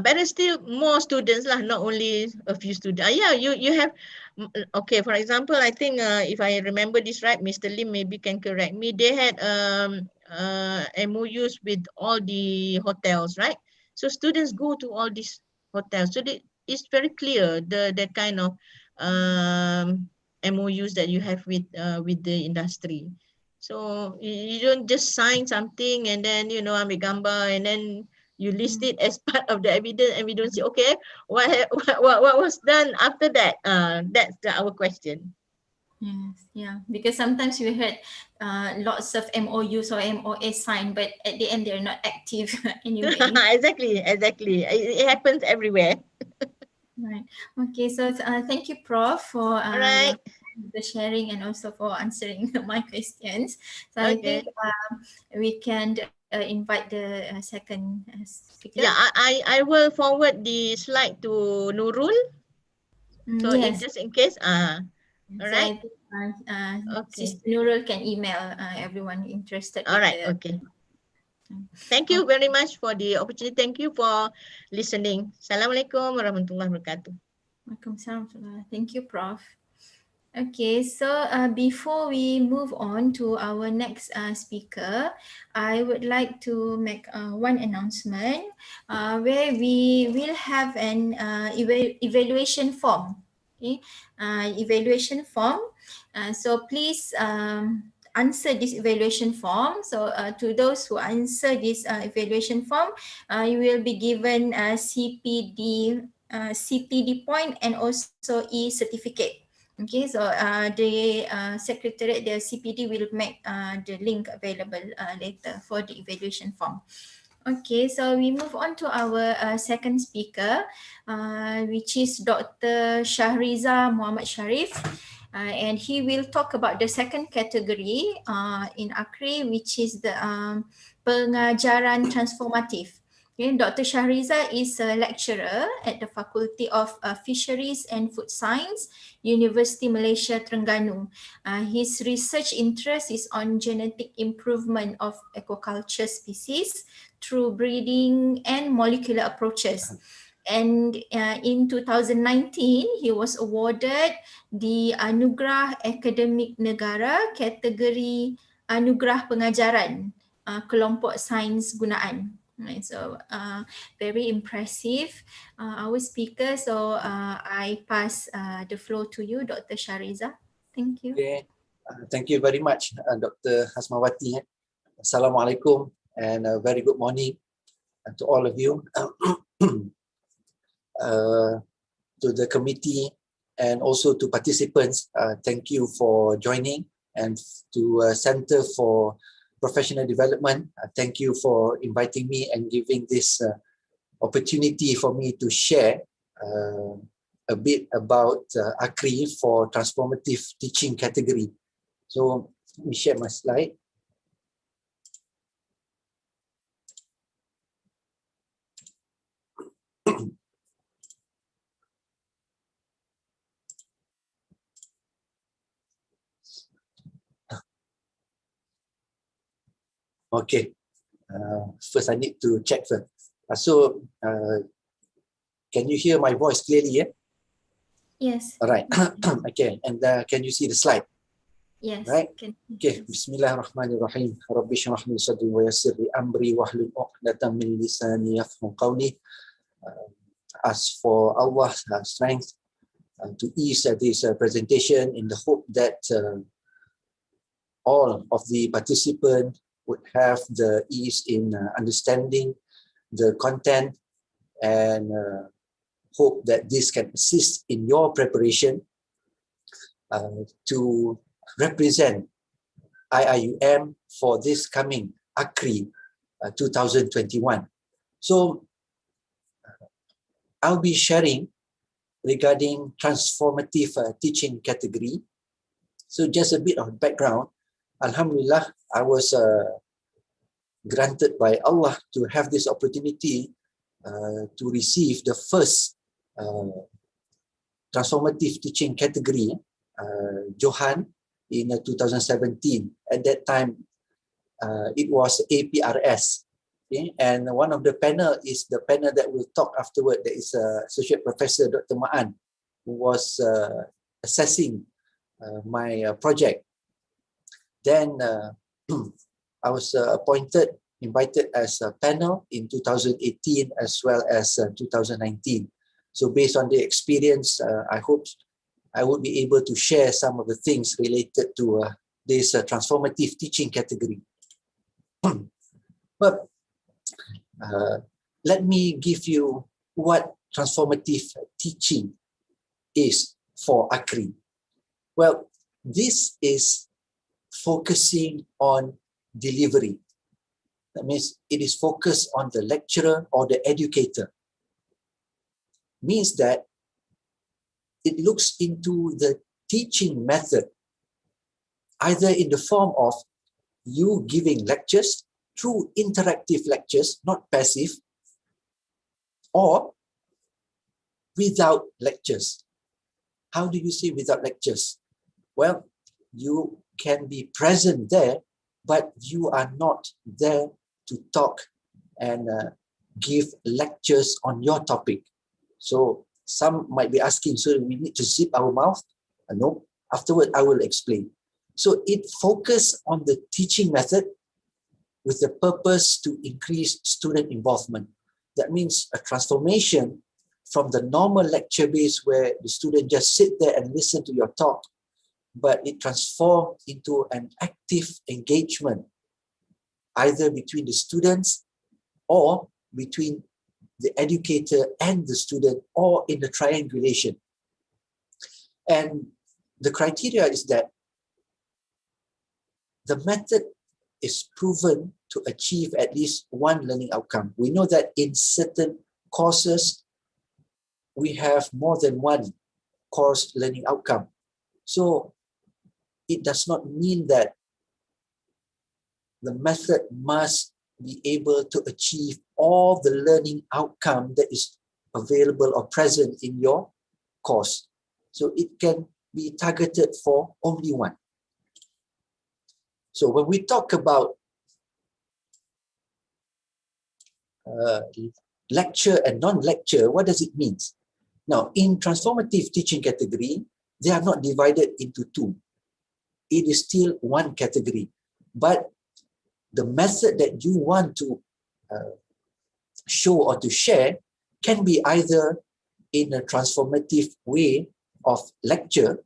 Better still more students lah, not only a few students. Yeah, you have, okay, for example, I think if I remember this right, Mr. Lim maybe can correct me, they had MOUs with all the hotels, right? So students go to all these hotels. So it's very clear the kind of MOUs that you have with the industry. So you don't just sign something and then, you know, ambil gambar and then you list it as part of the evidence, and we don't see, okay, what was done after that? That's our question. Yes, yeah, because sometimes we heard lots of MOUs or MOA signed, but at the end they're not active anyway. Exactly. It happens everywhere. Right. Okay, so thank you, Prof, for the sharing and also for answering my questions. So I think we can invite the second speaker. Yeah, I will forward the slide to Nurul. So yes. just in case, all right. Sister Nurul can email everyone interested. All right. Okay. Thank you very much for the opportunity. Thank you for listening. Assalamualaikum warahmatullahi wabarakatuh. Waalaikumsalam. Thank you, Prof. Okay, so before we move on to our next speaker, I would like to make one announcement where we will have an evaluation form. Okay, evaluation form. So please answer this evaluation form. So to those who answer this evaluation form, you will be given a CPD point and also e-certificate. Okay, so the secretariat, the CPD will make the link available later for the evaluation form. Okay, so we move on to our second speaker, which is Dr. Shahriza Muhammad Sharif. And he will talk about the second category in AKRI, which is the pengajaran transformatif. Okay, Dr. Shahriza is a lecturer at the Faculty of Fisheries and Food Science, University Malaysia Terengganu. His research interest is on genetic improvement of aquaculture species through breeding and molecular approaches. And in 2019, he was awarded the Anugerah Akademik Negara kategori Anugerah Pengajaran Kelompok Sains Gunaan. Right, so very impressive, our speaker. So I pass the floor to you, Dr. Shahriza. Thank you. Okay. Thank you very much, Dr. Hasmawati. Assalamualaikum and a very good morning to all of you, to the committee and also to participants. Thank you for joining, and to Center for Professional Development. Thank you for inviting me and giving this opportunity for me to share a bit about AKRI for Transformative Teaching category. So let me share my slide. Okay, first I need to check first. Can you hear my voice clearly? Yeah? Yes. All right. Okay, and can you see the slide? Yes. Right. Okay. Bismillahirrahmanirrahim. Rabbi shrah li sadri wa yassir li amri wahlul 'uqdatam min lisani yafqahu qawli. Ask for Allah's strength to ease this presentation, in the hope that all of the participants would have the ease in understanding the content, and hope that this can assist in your preparation to represent IIUM for this coming AKRI 2021. So I'll be sharing regarding transformative teaching category. So just a bit of background. Alhamdulillah, I was granted by Allah to have this opportunity to receive the first transformative teaching category, Johan, in 2017. At that time, it was APRS. Okay? And one of the panel is the panel that we'll talk afterward. That is Associate Professor Dr. Ma'an, who was assessing my project. Then I was invited as a panel in 2018 as well as 2019. So based on the experience, I hope I would be able to share some of the things related to this transformative teaching category. But let me give you what transformative teaching is for AKRI. Well, this is focusing on delivery. That means it is focused on the lecturer or the educator. Means that it looks into the teaching method, either in the form of you giving lectures through interactive lectures, not passive, or without lectures. How do you say without lectures? Well, you can be present there, but you are not there to talk and give lectures on your topic. So some might be asking, so we need to zip our mouth? No, afterward I will explain. So it focuses on the teaching method with the purpose to increase student involvement. That means a transformation from the normal lecture base where the student just sit there and listen to your talk, but it transforms into an active engagement, either between the students or between the educator and the student, or in the triangulation. And the criteria is that the method is proven to achieve at least one learning outcome. We know that in certain courses, we have more than one course learning outcome. So it does not mean that the method must be able to achieve all the learning outcome that is available or present in your course. So it can be targeted for only one. So when we talk about lecture and non-lecture, what does it mean? Now, in transformative teaching category, they are not divided into two. It is still one category, but the method that you want to show or to share can be either in a transformative way of lecture,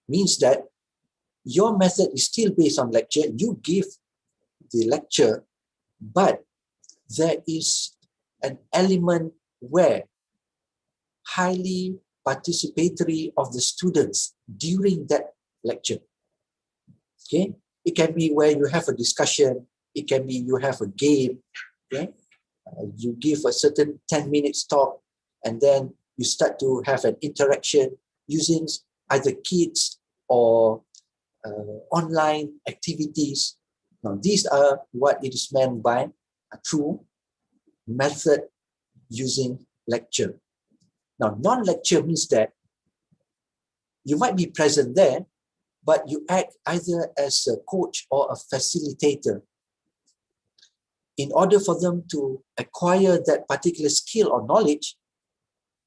means that your method is still based on lecture, you give the lecture, but there is an element where highly participatory of the students during that lecture. Okay, it can be where you have a discussion, it can be you have a game, okay? You give a certain 10 minutes talk, and then you start to have an interaction using either kids or online activities. Now, these are what it is meant by a true method using lecture. Now, non-lecture means that you might be present there, but you act either as a coach or a facilitator. In order for them to acquire that particular skill or knowledge,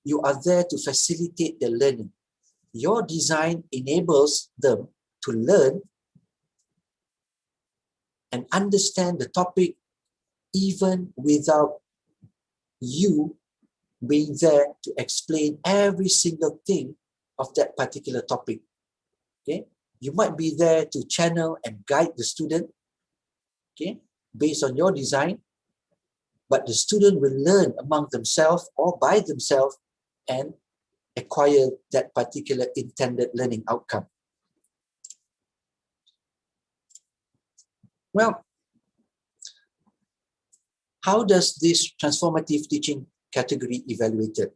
you are there to facilitate the learning. Your design enables them to learn and understand the topic even without you being there to explain every single thing of that particular topic. Okay, you might be there to channel and guide the student, okay, based on your design, but the student will learn among themselves or by themselves and acquire that particular intended learning outcome. Well, how does this transformative teaching category evaluated?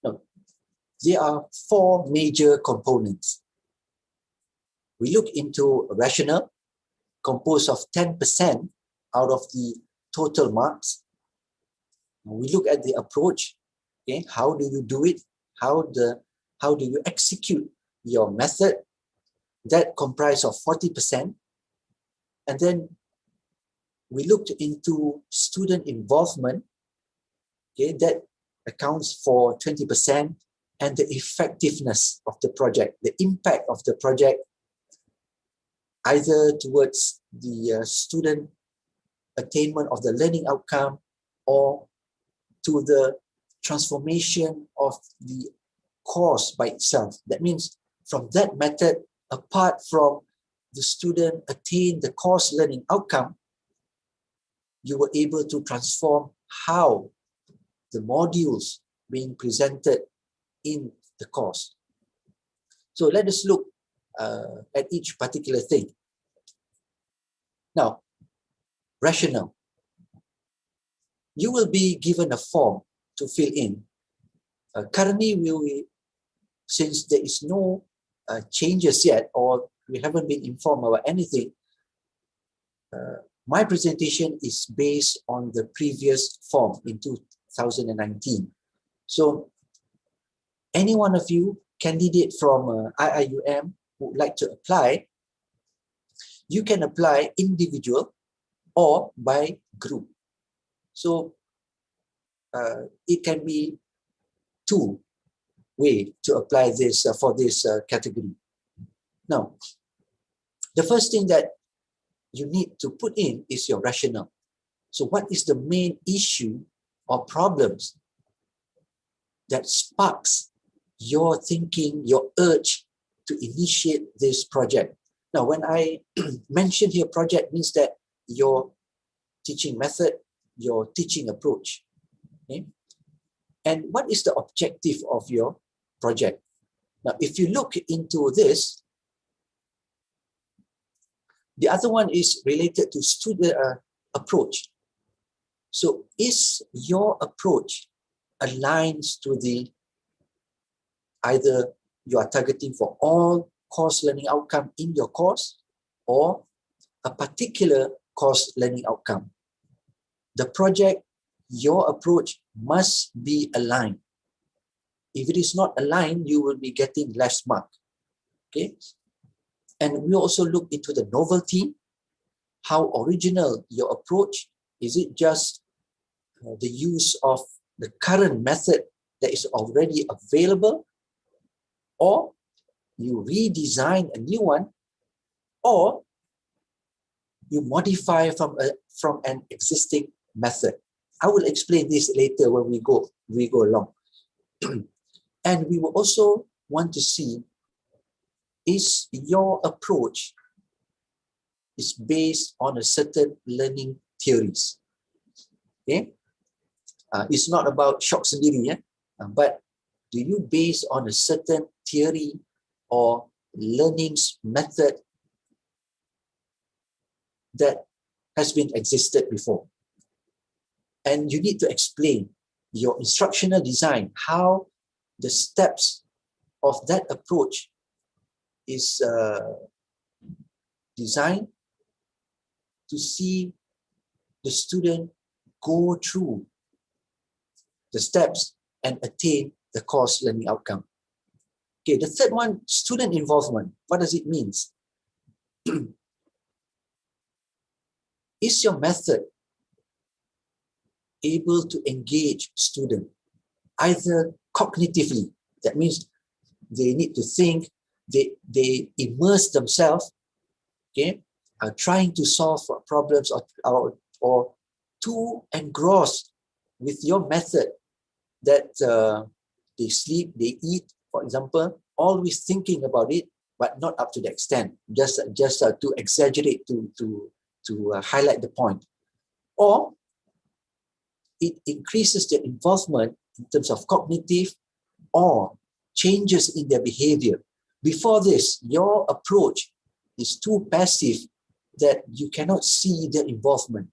Now, there are four major components. We look into rational, composed of 10% out of the total marks. We look at the approach. Okay, how do you do it? How do you execute your method? That comprises of 40%. And then we looked into student involvement. Okay, that accounts for 20%, and the effectiveness of the project, the impact of the project, either towards the student attainment of the learning outcome or to the transformation of the course by itself. That means from that method, apart from the student attain the course learning outcome, you were able to transform how the modules being presented in the course. So let us look at each particular thing. Now, rational. You will be given a form to fill in. Currently, since there is no changes yet, or we haven't been informed about anything, my presentation is based on the previous form in 2019. So any one of you candidate from IIUM who would like to apply, you can apply individual or by group. So it can be two ways to apply this for this category. Now, the first thing that you need to put in is your rationale. So what is the main issue or problems that sparks your thinking, your urge to initiate this project? Now, when I mention here project, means that your teaching method, your teaching approach. Okay? And what is the objective of your project? Now, if you look into this, the other one is related to student approach. So is your approach aligned to the, either you are targeting for all course learning outcome in your course or a particular course learning outcome? The project, your approach must be aligned. If it is not aligned, you will be getting less mark. Okay? And we also look into the novelty, how original your approach. Is it just the use of the current method that is already available, or you redesign a new one, or you modify from an existing method? I will explain this later when we go along. And we will also want to see, is your approach is based on a certain learning theories. Okay, it's not about shock sendiri, but do you base on a certain theory or learning method that has been existed before? And you need to explain your instructional design, how the steps of that approach is designed to see the student go through the steps and attain the course learning outcome. Okay, the third one, student involvement. What does it mean? Is your method able to engage student either cognitively? That means they need to think, they immerse themselves, okay, trying to solve problems or too engrossed with your method that they sleep, they eat, for example, always thinking about it, but not up to the extent, just to exaggerate, to highlight the point. Or it increases their involvement in terms of cognitive or changes in their behavior. Before this, your approach is too passive that you cannot see their involvement.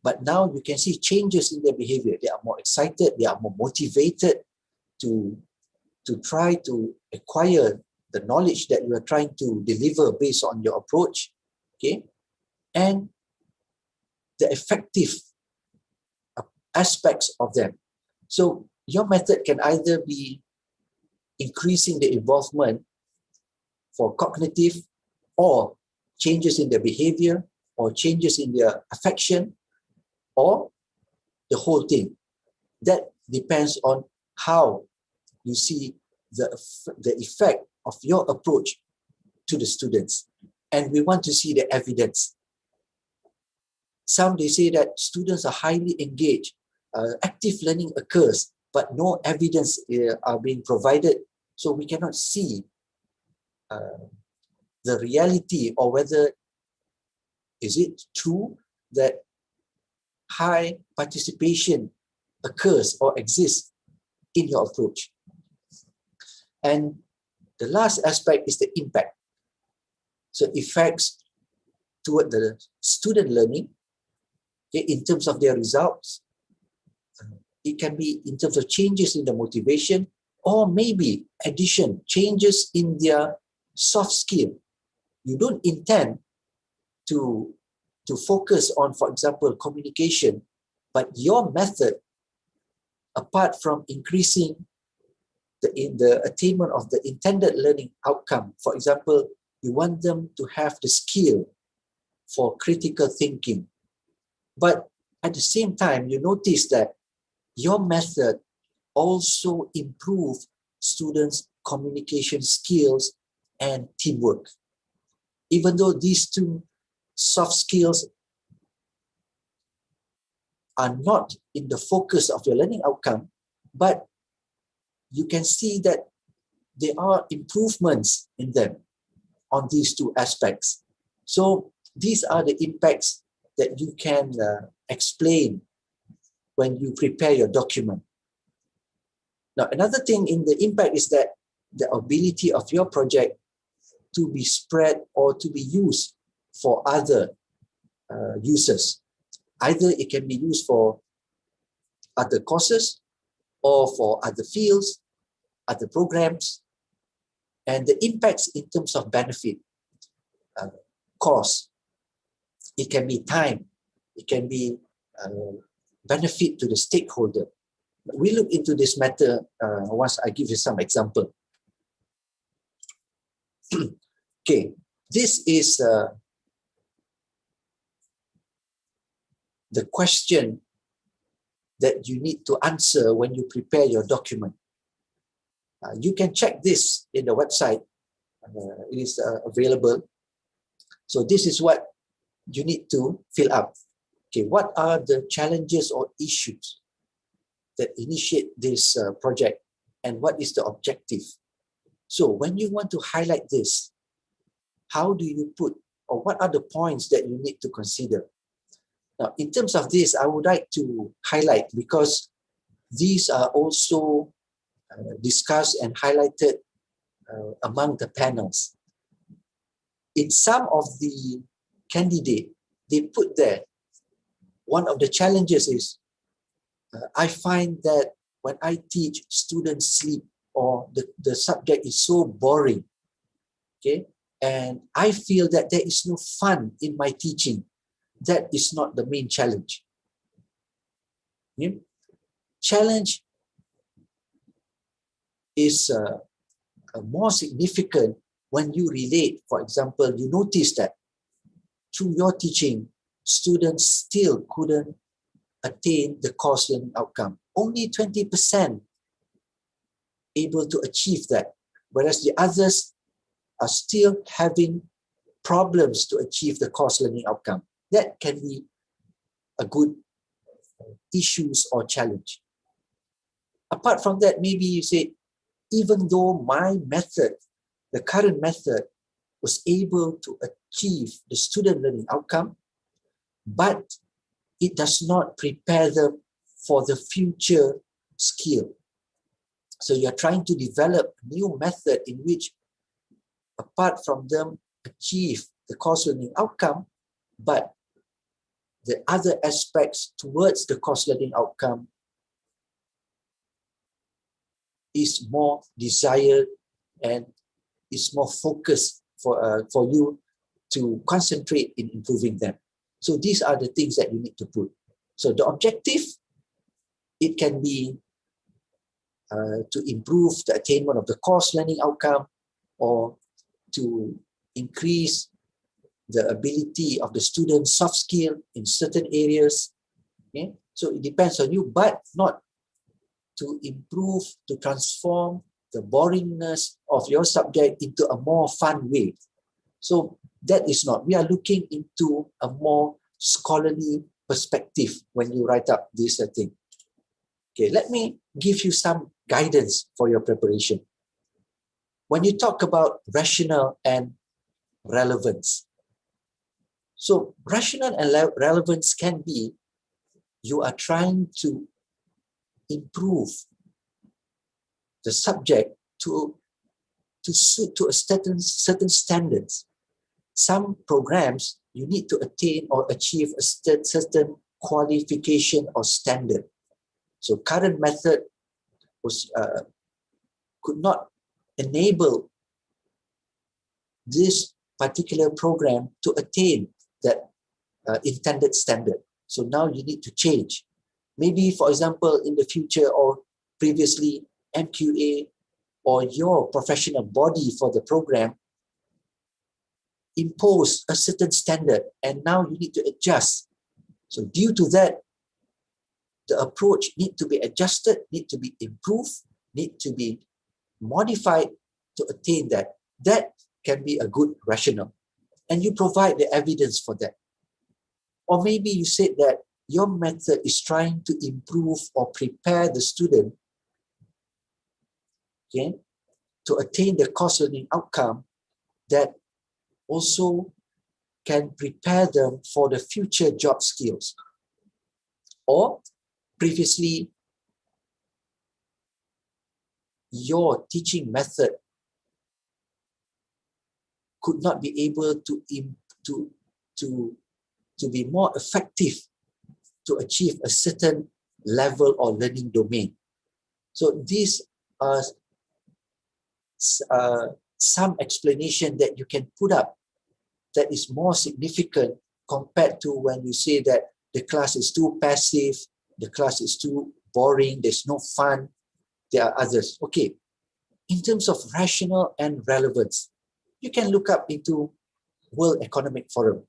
But now you can see changes in their behavior. They are more excited, they are more motivated to try to acquire the knowledge that you are trying to deliver based on your approach. Okay? And the effective aspects of them. So your method can either be increasing the involvement for cognitive, or changes in their behavior, or changes in their affection, or the whole thing. That depends on how you see the effect of your approach to the students. And we want to see the evidence. Some, they say that students are highly engaged, active learning occurs, but no evidence are being provided. So we cannot see the reality, or whether is it true that high participation occurs or exists in your approach. And the last aspect is the impact. So effects toward the student learning, okay, in terms of their results. It can be in terms of changes in the motivation, or maybe addition, changes in their soft skill. You don't intend to focus on, for example, communication, but your method, apart from increasing the attainment of the intended learning outcome, for example, you want them to have the skill for critical thinking, But at the same time, you notice that your method also improve students' communication skills and teamwork. Even though these two soft skills are not in the focus of your learning outcome, but you can see that there are improvements in them on these two aspects. So these are the impacts that you can explain when you prepare your document. Now, another thing in the impact is that the ability of your project to be spread or to be used for other users. Either it can be used for other courses or for other fields, other programs, and the impacts in terms of benefit, cost. It can be time, it can be benefit to the stakeholder. We look into this matter once I give you some example. Okay, this is the question that you need to answer when you prepare your document. You can check this in the website. It is available. So this is what you need to fill up. Okay, what are the challenges or issues that initiate this project, and what is the objective? So when you want to highlight this, how do you put, or what are the points that you need to consider? Now, in terms of this, I would like to highlight, because these are also discussed and highlighted among the panels. In some of the candidates, they put there, one of the challenges is, I find that when I teach, students sleep, or the subject is so boring, okay? And I feel that there is no fun in my teaching. That is not the main challenge. Okay? Challenge is more significant when you relate. For example, you notice that through your teaching, students still couldn't attain the course learning outcome. Only 20% able to achieve that, whereas the others are still having problems to achieve the course learning outcome. That can be a good issues or challenge. Apart from that, maybe you say, even though my method, the current method, was able to achieve the student learning outcome, but it does not prepare them for the future skill. So you're trying to develop a new method in which, apart from them achieve the course learning outcome, but the other aspects towards the course learning outcome is more desired and is more focused for you to concentrate in improving them. So these are the things that you need to put. So the objective, it can be to improve the attainment of the course learning outcome, or to increase the ability of the student's soft skill in certain areas. Okay? So it depends on you, but not to improve, to transform the boringness of your subject into a more fun way. So that is not. We are looking into a more scholarly perspective when you write up this thing. Okay, let me give you some guidance for your preparation. When you talk about rationale and relevance, so rationale and relevance can be, you are trying to improve the subject to suit to a certain standards. Some programs, you need to attain or achieve a certain qualification or standard. So current method was could not enable this particular program to attain that intended standard. So now you need to change. Maybe, for example, in the future or previously, MQA or your professional body for the program impose a certain standard, and now you need to adjust. So due to that, the approach need to be adjusted, need to be improved, need to be modified to attain that. That can be a good rationale. And you provide the evidence for that. Or maybe you said that your method is trying to improve or prepare the student, okay, to attain the course learning outcome that also can prepare them for the future job skills. Or previously, your teaching method could not be able to be more effective to achieve a certain level or learning domain. So these are some explanation that you can put up that is more significant compared to when you say that the class is too passive, the class is too boring, there's no fun, there are others. Okay, in terms of rationale and relevance, you can look up into World Economic Forum.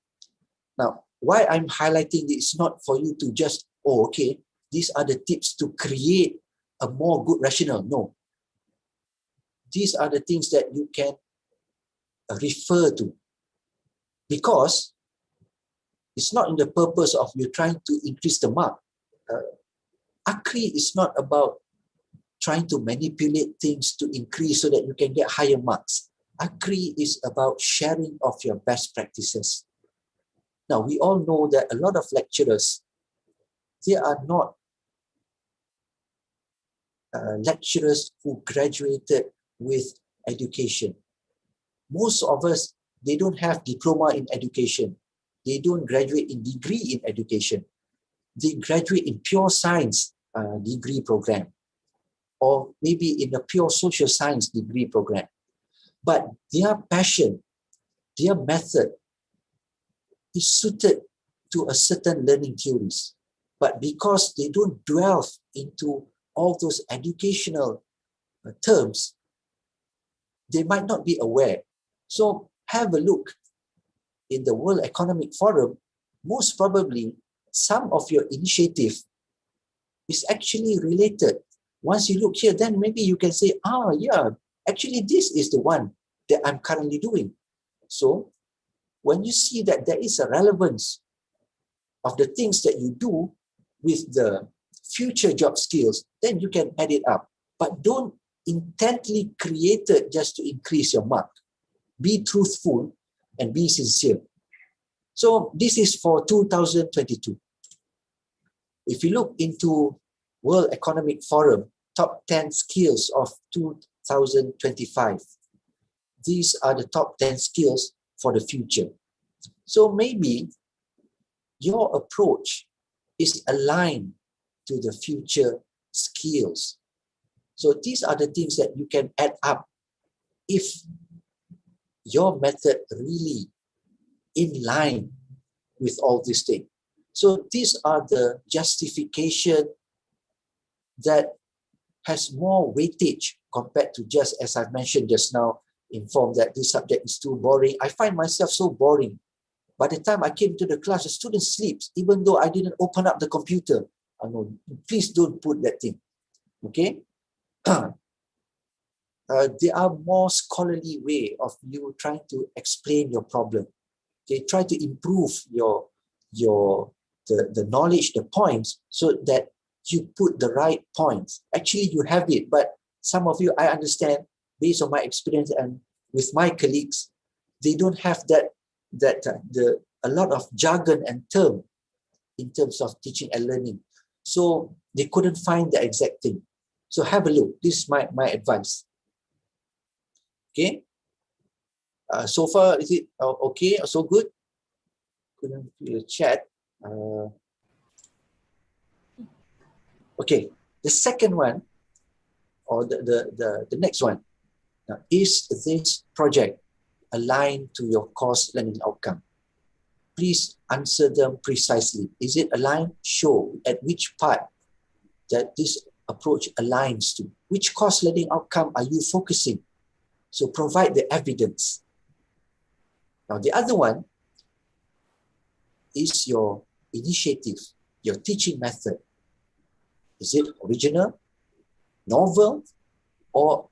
Now, why I'm highlighting this is not for you to just, oh, okay, these are the tips to create a more good rationale. No. These are the things that you can refer to, because it's not in the purpose of you trying to increase the mark. AKRI is not about trying to manipulate things to increase so that you can get higher marks. AKRI is about sharing of your best practices. Now, we all know that a lot of lecturers, they are not lecturers who graduated with education. Most of us, they don't have diploma in education. They don't graduate in degree in education. They graduate in pure science degree program, or maybe in a pure social science degree program. But their passion, their method is suited to a certain learning theories. But because they don't dwell into all those educational terms, they might not be aware. So have a look in the World Economic Forum. Most probably, some of your initiative is actually related. Once you look here, then maybe you can say, yeah, actually this is the one that I'm currently doing. So when you see that there is a relevance of the things that you do with the future job skills, then you can add it up. But don't intently create it just to increase your mark. Be truthful and be sincere. So this is for 2022. If you look into World Economic Forum, top 10 skills of 2025, these are the top 10 skills for the future. So maybe your approach is aligned to the future skills. So these are the things that you can add up if your method really in line with all these things. So these are the justification that has more weightage compared to just, as I mentioned just now, informed that this subject is too boring. I find myself so boring. By the time I came to the class, the student sleeps, even though I didn't open up the computer. No, please don't put that thing. Okay? There are more scholarly way of you trying to explain your problem. Okay, try to improve the knowledge, the points, so that you put the right points. Actually, you have it, but some of you, I understand, based on my experience and with my colleagues, they don't have a lot of jargon and term in terms of teaching and learning. So they couldn't find the exact thing. So have a look. This is my advice. Okay. So far, is it okay? So good? Couldn't feel the chat. Okay. The second one, or the next one, is this project aligned to your course learning outcome? Please answer them precisely. Is it aligned? Show at which part that this approach aligns to. Which course learning outcome are you focusing? So provide the evidence. Now the other one is your initiative, your teaching method, is it original, novel, or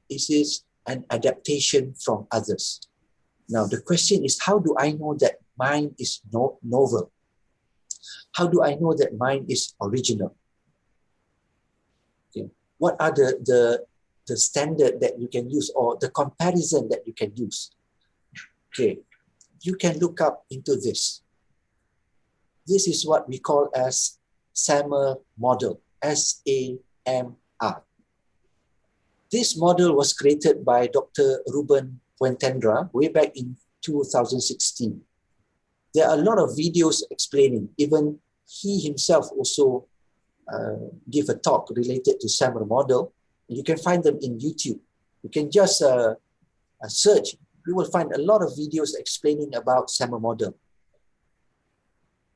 is it an adaptation from others? Now, the question is, how do I know that mine is novel? How do I know that mine is original? Okay. What are the standard that you can use, or the comparison that you can use? Okay, you can look up into this. This is what we call as SAMR model, S-A-M-R. This model was created by Dr. Ruben Puentendra way back in 2016. There are a lot of videos explaining. Even he himself also gave a talk related to SAMR model. You can find them in YouTube. You can just search. You will find a lot of videos explaining about SAMR model.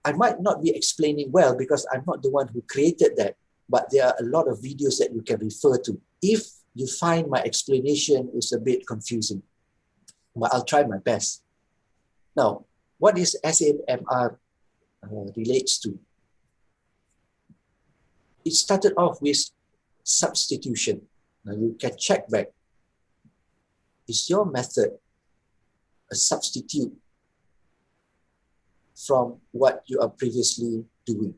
I might not be explaining well because I'm not the one who created that, but there are a lot of videos that you can refer to if you find my explanation is a bit confusing. But I'll try my best. Now, what is SAMR relates to? It started off with substitution. Now you can check back. Is your method a substitute from what you are previously doing?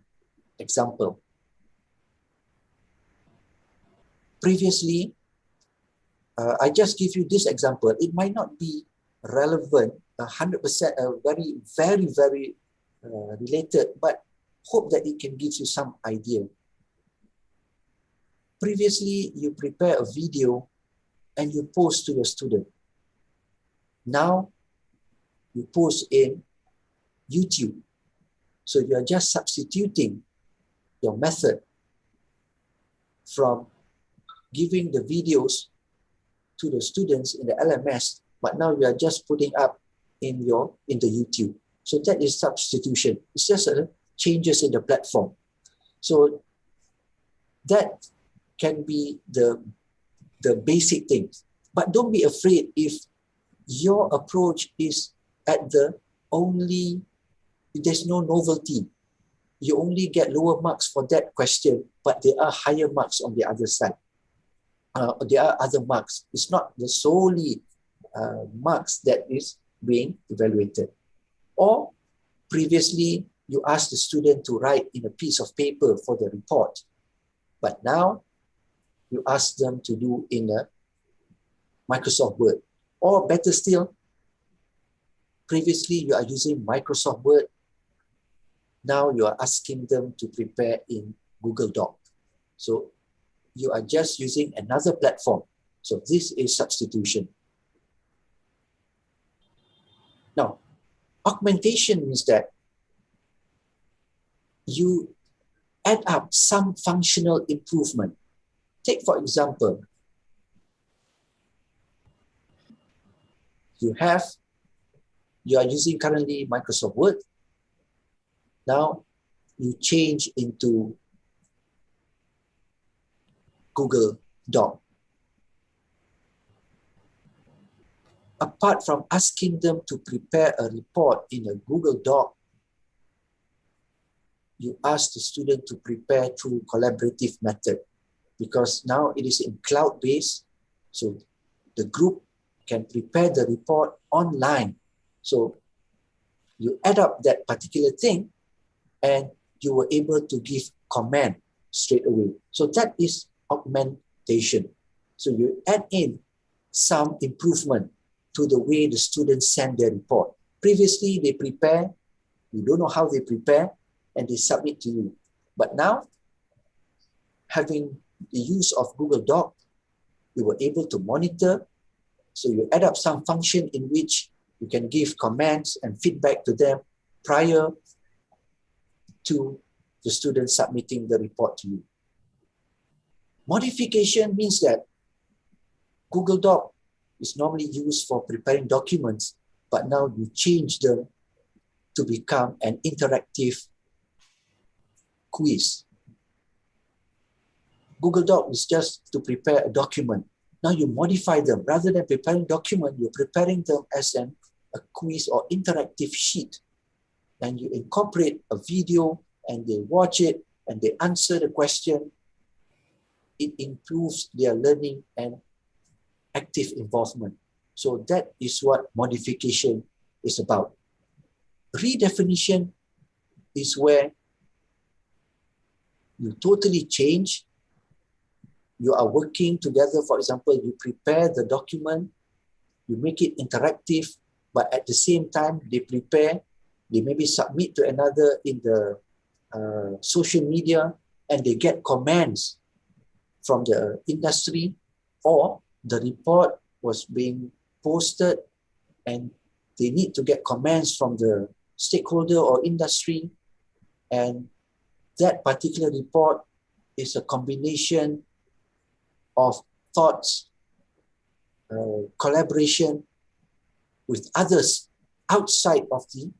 Example. Previously, I just give you this example. It might not be relevant 100%, very related, but hope that it can give you some idea. Previously, you prepare a video and you post to your student. Now, you post in YouTube. So you are just substituting your method from giving the videos to the students in the LMS, but now you are just putting up in the YouTube. So that is substitution. It's just changes in the platform. So that can be the basic things. But don't be afraid if your approach is at the only, there's no novelty. You only get lower marks for that question, but there are higher marks on the other side. There are other marks. It's not the solely marks that is being evaluated. Or previously, you asked the student to write in a piece of paper for the report, but now you ask them to do in a Microsoft Word. Or better still, previously you are using Microsoft Word, now you are asking them to prepare in Google Doc. So you are just using another platform. So this is substitution. Now, augmentation means that you add up some functional improvement. Take, for example, you are using currently Microsoft Word. Now you change into Google Doc. Apart from asking them to prepare a report in a Google Doc, you ask the student to prepare through collaborative method, because now it is in cloud-based, so the group can prepare the report online. So you add up that particular thing and you were able to give comment straight away. So that is augmentation. So you add in some improvement to the way the students send their report. Previously, they prepare, you don't know how they prepare, and they submit to you. But now, having the use of Google Doc, you were able to monitor. So you add up some function in which you can give comments and feedback to them prior to the student submitting the report to you. Modification means that Google Doc is normally used for preparing documents, but now you change them to become an interactive quiz. Google Doc is just to prepare a document. Now you modify them. Rather than preparing document, you're preparing them as a quiz or interactive sheet. and you incorporate a video and they watch it and they answer the question, it improves their learning and active involvement. So that is what modification is about. Redefinition is where you totally change. You are working together. For example, you prepare the document, you make it interactive, but at the same time, they prepare, they maybe submit to another in the social media, and they get comments from the industry, or the report was being posted and they need to get comments from the stakeholder or industry, and that particular report is a combination of thoughts, collaboration with others outside of the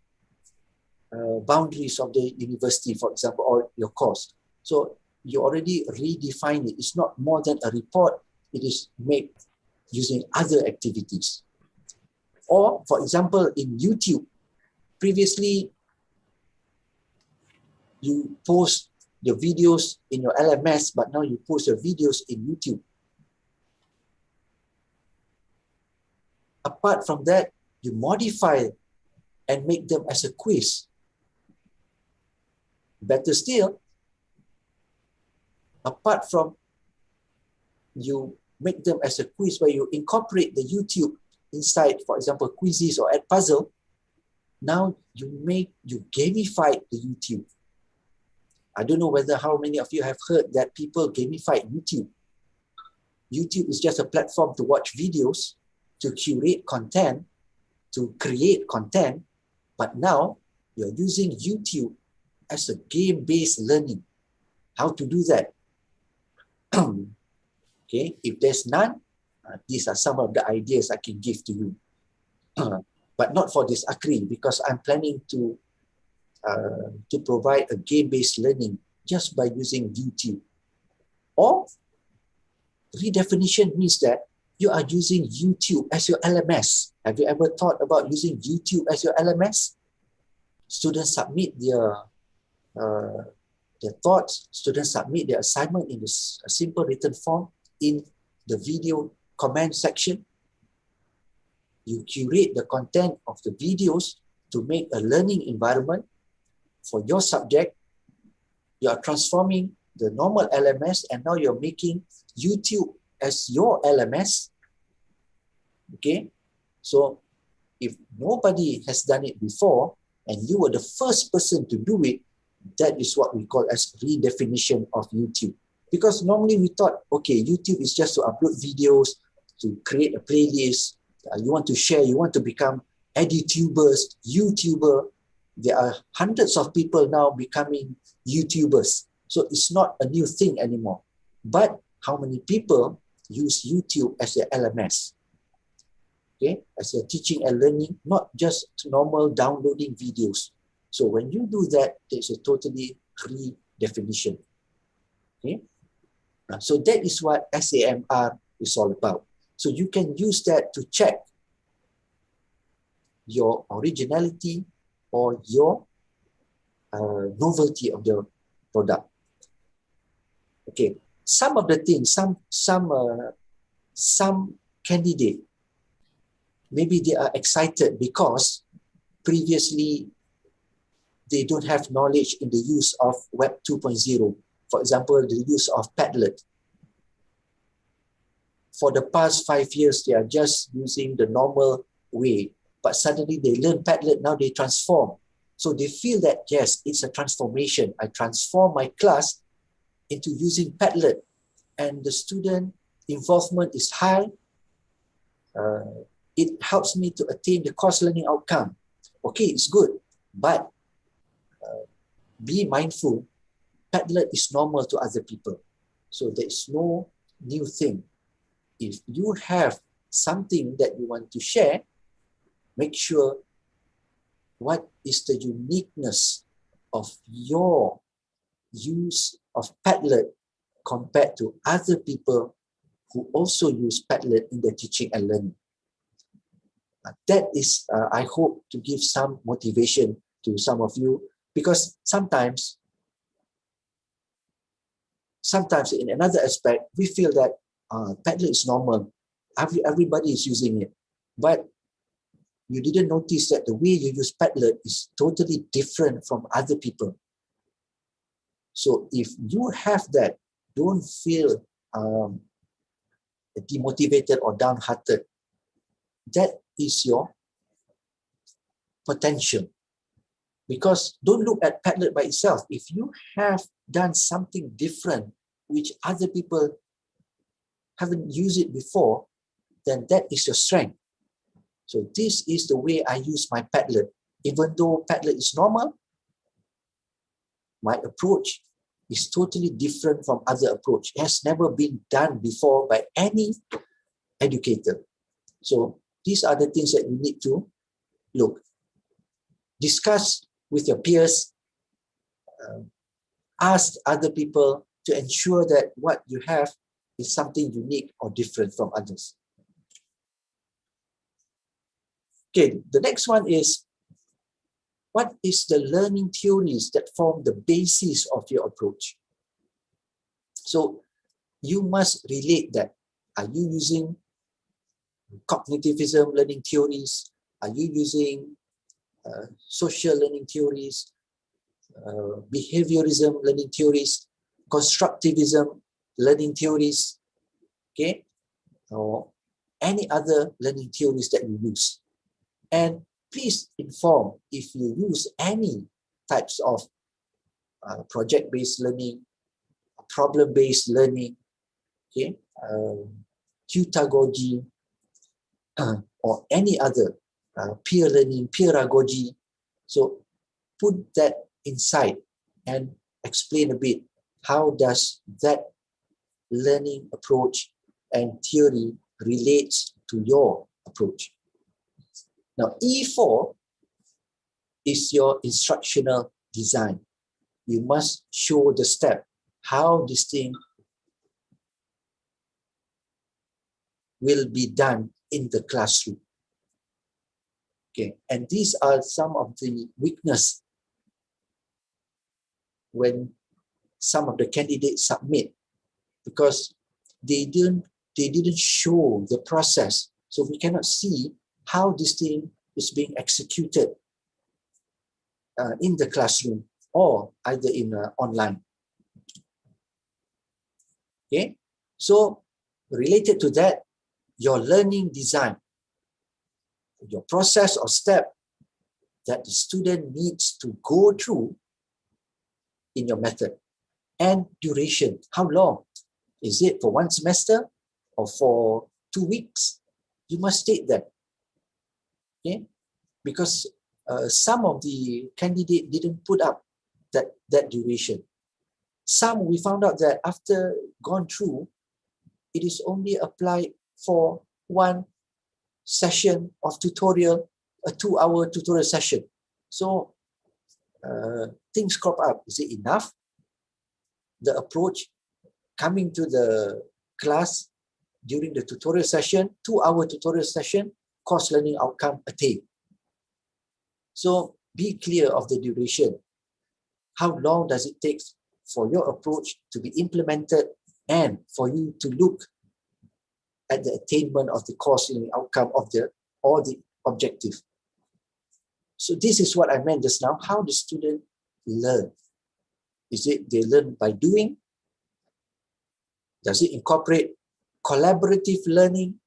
boundaries of the university, for example, or your course. So you already redefine it. It's not more than a report. It is made using other activities. Or, for example, in YouTube, previously, you post your videos in your LMS, but now you post your videos in YouTube. Apart from that, you modify and make them as a quiz. Better still, apart from you make them as a quiz where you incorporate the YouTube inside, for example, quizzes or Edpuzzle, now you gamify the YouTube. I don't know whether how many of you have heard that people gamify YouTube. YouTube is just a platform to watch videos, to curate content, to create content, but now you're using YouTube as a game-based learning. How to do that? Okay, if there's none, these are some of the ideas I can give to you. But not for this AKRI, because I'm planning to provide a game-based learning just by using YouTube. Or redefinition means that you are using YouTube as your LMS. Have you ever thought about using YouTube as your LMS? Students submit their thoughts, students submit their assignment in a simple written form in the video comment section. You curate the content of the videos to make a learning environment for your subject. You are transforming the normal LMS, and now you're making YouTube as your LMS. Okay, so if nobody has done it before and you were the first person to do it, that is what we call as redefinition of YouTube. Because normally we thought, okay, YouTube is just to upload videos, to create a playlist, you want to share, you want to become edutubers, YouTuber. There are hundreds of people now becoming YouTubers. So it's not a new thing anymore. But how many people use YouTube as their LMS? Okay, as a teaching and learning, not just normal downloading videos. So when you do that, there's a totally redefinition. Okay, so that is what SAMR is all about. So you can use that to check your originality or your novelty of the product. Okay, some of the things, some candidate, maybe they are excited because previously they don't have knowledge in the use of Web 2.0. For example, the use of Padlet. For the past 5 years, they are just using the normal way, but suddenly they learn Padlet, now they transform. So they feel that, yes, it's a transformation. I transform my class into using Padlet, and the student involvement is high. It helps me to attain the course learning outcome. Okay, it's good, but be mindful, Padlet is normal to other people. So there's no new thing. If you have something that you want to share, make sure what is the uniqueness of your use of Padlet compared to other people who also use Padlet in their teaching and learning. That is, I hope, to give some motivation to some of you, because sometimes in another aspect, we feel that Padlet is normal. Everybody is using it. But you didn't notice that the way you use Padlet is totally different from other people. So if you have that, don't feel demotivated or downhearted. That is your potential. Because don't look at Padlet by itself. If you have done something different which other people haven't used it before, then that is your strength. So this is the way I use my Padlet. Even though Padlet is normal, my approach is totally different from other approach. It has never been done before by any educator. So these are the things that you need to look. Discuss with your peers, ask other people to ensure that what you have is something unique or different from others. Okay, the next one is, what is the learning theories that form the basis of your approach? So you must relate that. Are you using cognitivism learning theories? Are you using social learning theories, behaviorism learning theories, constructivism learning theories, okay, or any other learning theories that you use? And please inform if you use any types of project-based learning, problem-based learning, okay, pedagogy, or any other peer learning, pedagogy. So put that inside and explain a bit, how does that learning approach and theory relates to your approach. Now, E4 is your instructional design. You must show the step, how this thing will be done in the classroom. Okay, and these are some of the weaknesses when some of the candidates submit, because they didn't show the process. So we cannot see how this thing is being executed in the classroom or either in online. Okay, so related to that, your learning design, your process or step that the student needs to go through in your method, and duration. How long? Is it for one semester or for 2 weeks? You must state that. Okay, because some of the candidate didn't put up that duration. Some we found out that after gone through, it is only applied for one session of tutorial, a 2-hour tutorial session. So things crop up. Is it enough? The approach coming to the class during the tutorial session, 2-hour tutorial session, course learning outcome attained. So be clear of the duration. How long does it take for your approach to be implemented and for you to look at the attainment of the course learning outcome of the objective? So this is what I meant just now. How the student learn? Is it they learn by doing? Does it incorporate collaborative learning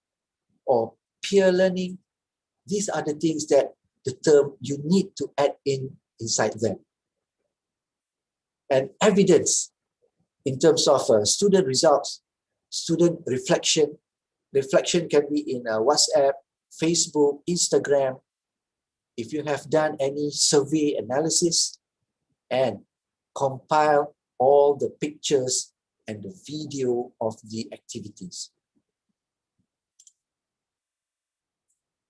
or peer learning? These are the things that the term you need to add inside them. And evidence in terms of student results, student reflection. Reflection can be in WhatsApp, Facebook, Instagram. If you have done any survey analysis, and compile all the pictures and the video of the activities.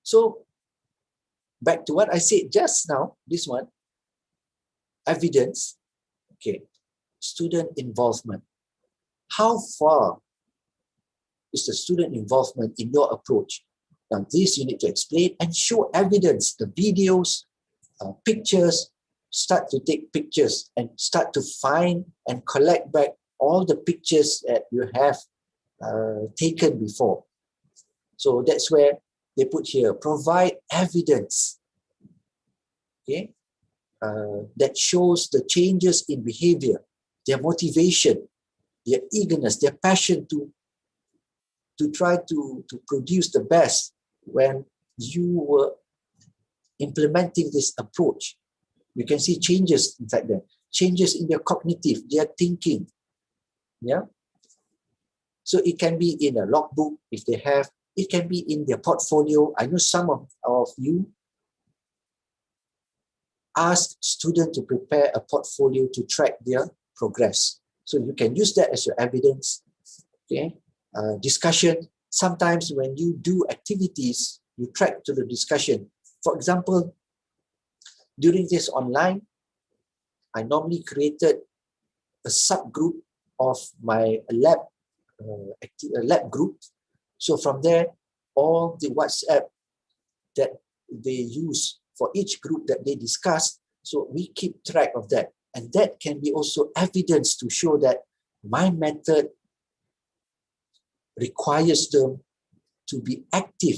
So back to what I said just now, this one, evidence, okay, student involvement. How far is the student involvement in your approach? Now this you need to explain and show evidence, the videos, pictures, start to take pictures and start to find and collect back all the pictures that you have taken before. So that's where they put here, provide evidence, okay, that shows the changes in behavior, their motivation, their eagerness, their passion to try to produce the best when you were implementing this approach. You can see changes inside them, changes in their cognitive, their thinking. Yeah. So it can be in a logbook if they have, it can be in their portfolio. I know some of you ask students to prepare a portfolio to track their progress. So you can use that as your evidence. Okay. Discussion. Sometimes when you do activities, you track to the discussion. For example, during this online, I normally created a subgroup of my lab group. So from there, all the WhatsApp that they use for each group that they discuss, so we keep track of that. And that can be also evidence to show that my method requires them to be active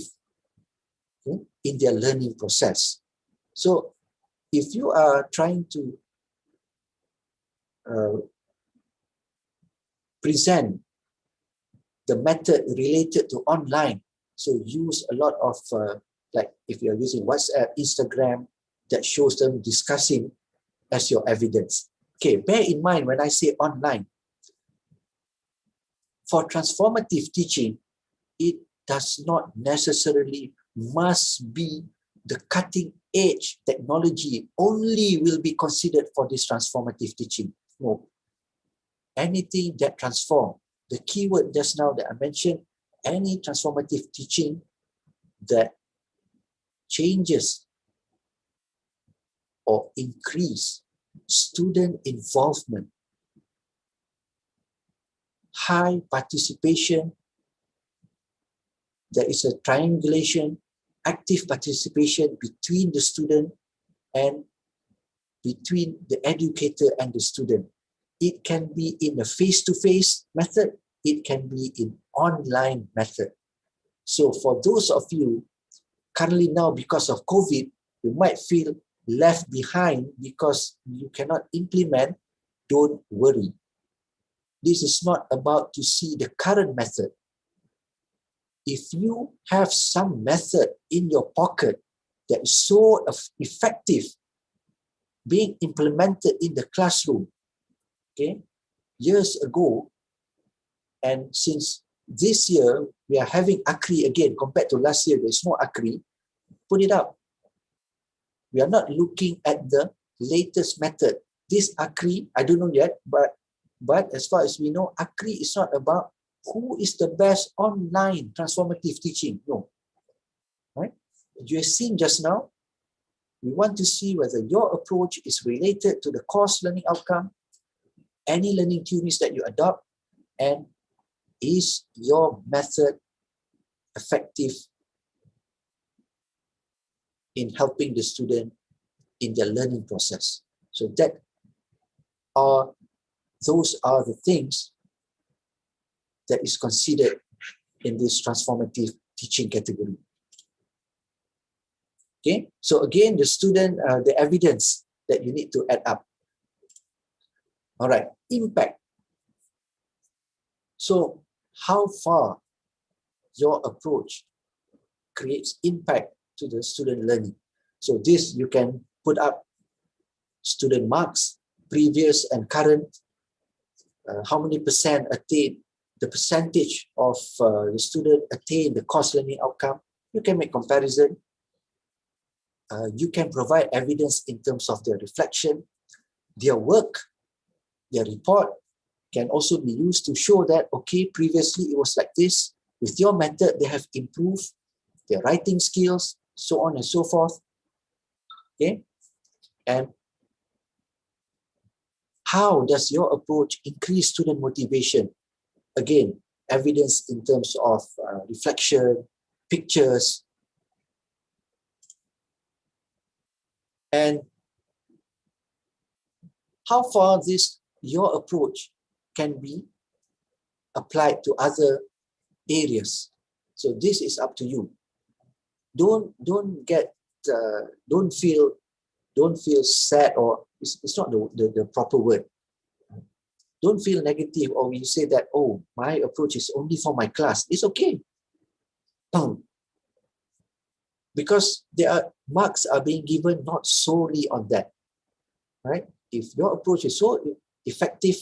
in their learning process. So if you are trying to present the method related to online, so use a lot of, like if you're using WhatsApp, Instagram, that shows them discussing as your evidence. Okay, bear in mind when I say online, for transformative teaching, it does not necessarily must be the cutting edge technology only will be considered for this transformative teaching. No. Anything that transforms, the keyword just now that I mentioned, any transformative teaching that changes or increase student involvement, high participation, there is a triangulation, active participation between the student and between the educator and the student. It can be in a face-to-face method, it can be in online method. So for those of you currently now because of COVID, you might feel left behind because you cannot implement, don't worry. This is not about to see the current method. If you have some method in your pocket that is so effective being implemented in the classroom, okay, years ago, and since this year we are having AKRI again compared to last year, there's no AKRI, put it up. We are not looking at the latest method. This AKRI, I don't know yet, but as far as we know, AKRI is not about who is the best online transformative teaching. No. Right? You have seen just now, we want to see whether your approach is related to the course learning outcome, any learning theories that you adopt, and is your method effective in helping the student in their learning process. So those are the things that is considered in this transformative teaching category. Okay, so again, the student, the evidence that you need to add up. All right, impact. So how far your approach creates impact to the student learning. So this you can put up student marks, previous and current, how many percent attain, the percentage of the student attain the course learning outcome. You can make comparison. You can provide evidence in terms of their reflection, their work, their report can also be used to show that, okay, previously it was like this. With your method, they have improved their writing skills, so on and so forth. Okay, and how does your approach increase student motivation? Again, evidence in terms of reflection, pictures, and how far your approach can be applied to other areas. So this is up to you. Don't feel sad, or it's not the proper word. Don't feel negative, or you say that, oh, my approach is only for my class. It's okay. Because marks are being given not solely on that, right? If your approach is so effective,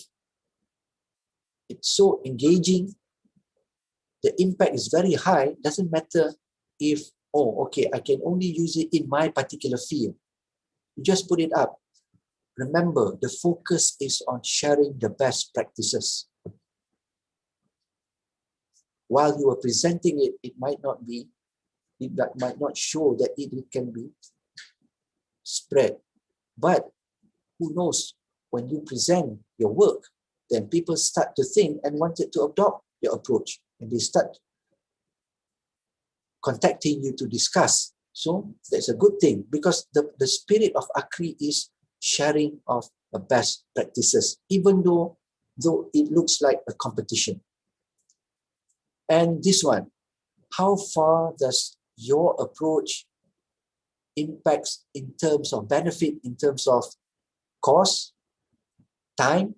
it's so engaging, the impact is very high, doesn't matter if, oh, okay, I can only use it in my particular field. You just put it up. Remember, the focus is on sharing the best practices. While you are presenting it, it might not show that it can be spread. But who knows, when you present your work, then people start to think and wanted to adopt your approach, and they start contacting you to discuss. So that's a good thing, because the spirit of AKRI is sharing of the best practices, even though it looks like a competition. And this one, how far does your approach impacts in terms of benefit, in terms of cost, time,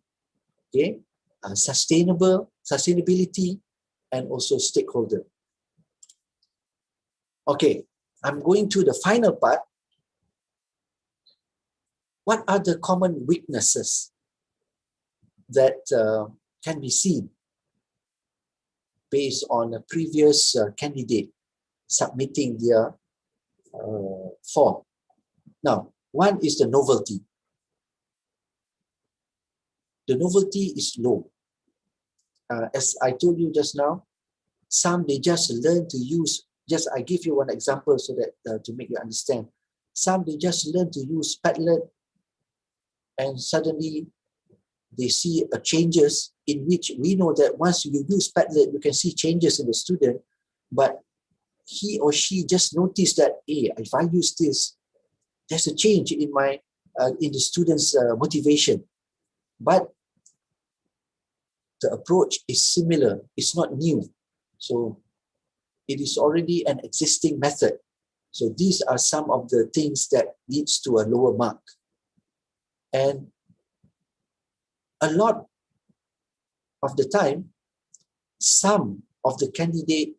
okay, sustainability, and also stakeholder. Okay, I'm going to the final part. What are the common weaknesses that can be seen based on a previous candidate submitting their form? Now, one is the novelty. The novelty is low. As I told you just now, some they just learn to use, I give you one example so that to make you understand. Some they just learn to use Padlet, and suddenly they see changes, in which we know that once you use Padlet, you can see changes in the student, but he or she just noticed that, hey, if I use this, there's a change in the student's motivation. But the approach is similar, it's not new. So it is already an existing method. So these are some of the things that leads to a lower mark. And a lot of the time, some of the candidates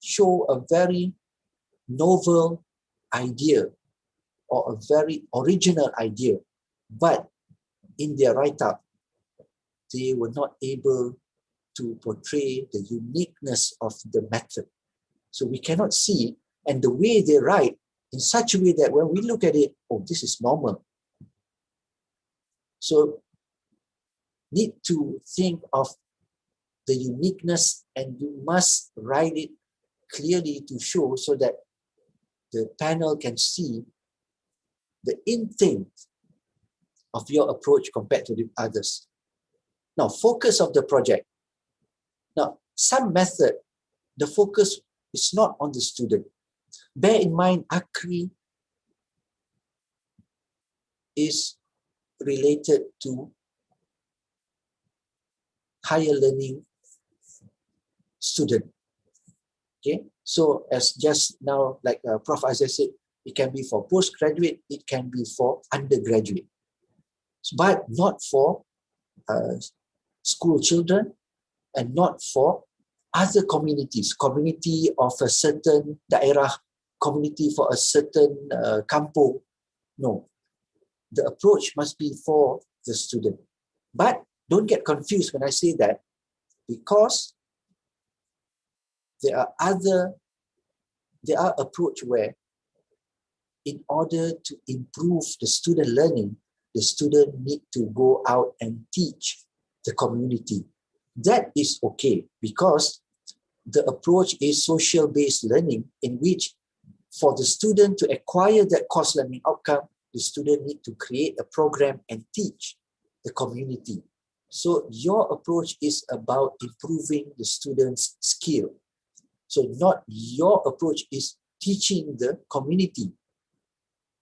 show a very novel idea or a very original idea, but in their write-up, they were not able to portray the uniqueness of the method. So we cannot see, and the way they write in such a way that when we look at it, oh, this is normal. So need to think of the uniqueness, and you must write it clearly to show so that the panel can see the instinct of your approach compared to the others. Now, focus of the project. Now, some method, the focus is not on the student. Bear in mind, AKRI is related to higher learning student. Okay, so as just now, like Prof. Azhar said, it can be for postgraduate, it can be for undergraduate, but not for school children, and not for other communities, community of a certain daerah, community for a certain kampung. No, the approach must be for the student. But don't get confused when I say that, because there are approach where, in order to improve the student learning, the student need to go out and teach the community. That is okay, because the approach is social-based learning, in which for the student to acquire that course learning outcome, the student need to create a program and teach the community. So your approach is about improving the student's skill. So not your approach is teaching the community.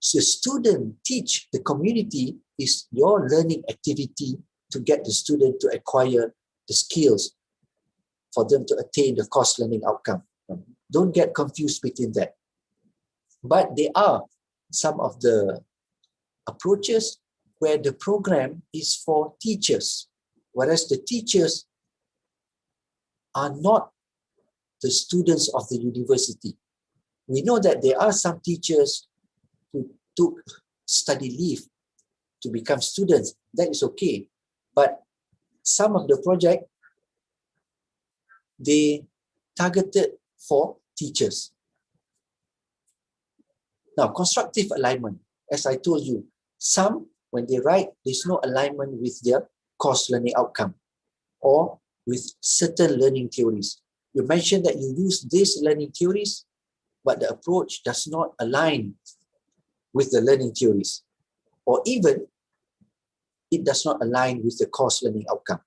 So student teach the community is your learning activity to get the student to acquire the skills for them to attain the course learning outcome. Don't get confused between that. But there are some of the approaches where the program is for teachers, whereas the teachers are not the students of the university. We know that there are some teachers who took study leave to become students. That is okay. But some of the project, they targeted for teachers. Now, constructive alignment, as I told you, some, when they write, there's no alignment with their course learning outcome or with certain learning theories. You mentioned that you use these learning theories, but the approach does not align with the learning theories, or even it does not align with the course learning outcome.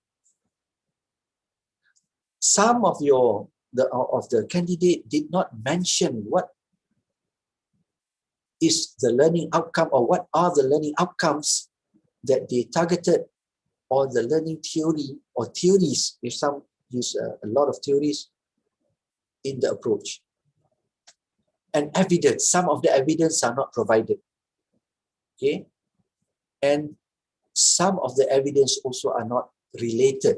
Some of the candidate did not mention what is the learning outcome or what are the learning outcomes that they targeted, or the learning theory or theories, if some use a lot of theories in the approach. And evidence, some of the evidence are not provided. Okay? And some of the evidence also are not related.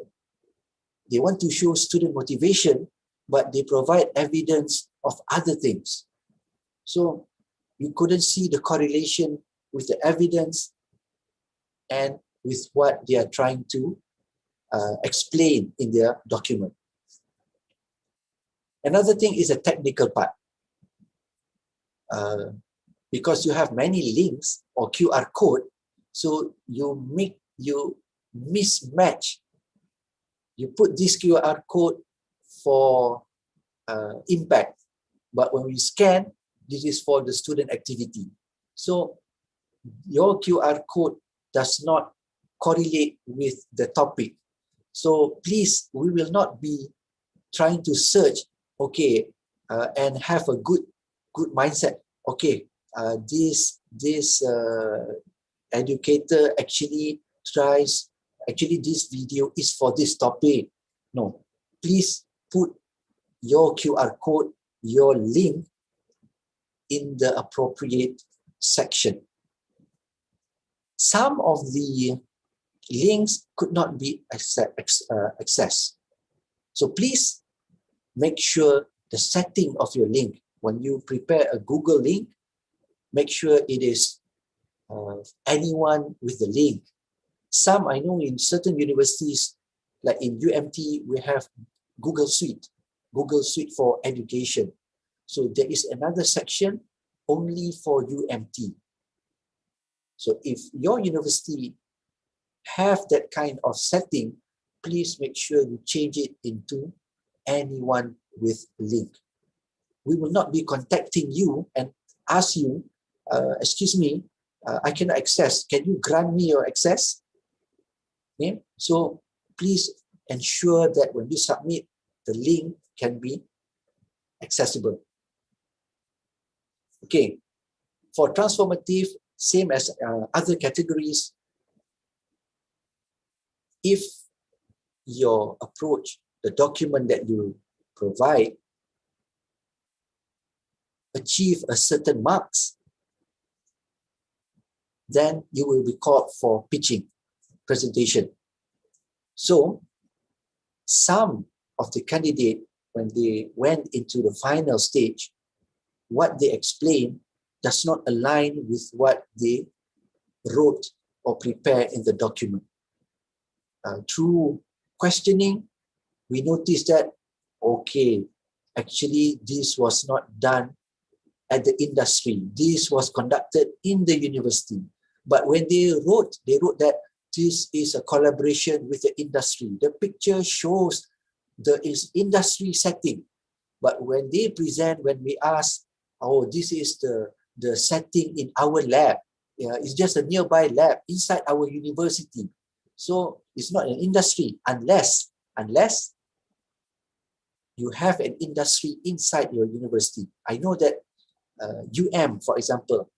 They want to show student motivation, but they provide evidence of other things. So you couldn't see the correlation with the evidence and with what they are trying to explain in their document. Another thing is a technical part. Because you have many links or QR code, so you mismatch. You put this QR code for impact, but when we scan, this is for the student activity. So your QR code does not correlate with the topic. So please, we will not be trying to search, okay, and have a good mindset. Okay, this educator actually tries, actually this video is for this topic. No, please put your QR code, your link in the appropriate section. Some of the links could not be accessed. So please make sure the setting of your link, when you prepare a Google link, make sure it is anyone with the link. Some, I know in certain universities, like in UMT, we have Google Suite for education. So there is another section only for UMT. So if your university have that kind of setting, please make sure you change it into anyone with link. We will not be contacting you and ask you, excuse me, I cannot access. Can you grant me your access? Okay? So please ensure that when you submit, the link can be accessible. Okay, for transformative, same as other categories, if your approach, the document that you provide, achieve a certain marks, then you will be called for pitching presentation. So some of the candidate, when they went into the final stage, what they explain does not align with what they wrote or prepared in the document. Through questioning, we noticed that, okay, actually this was not done at the industry. This was conducted in the university. But when they wrote that this is a collaboration with the industry. The picture shows the industry setting. But when they present, when we ask, oh, this is the setting in our lab. It's just a nearby lab inside our university. So it's not an industry unless you have an industry inside your university. I know that UM, for example,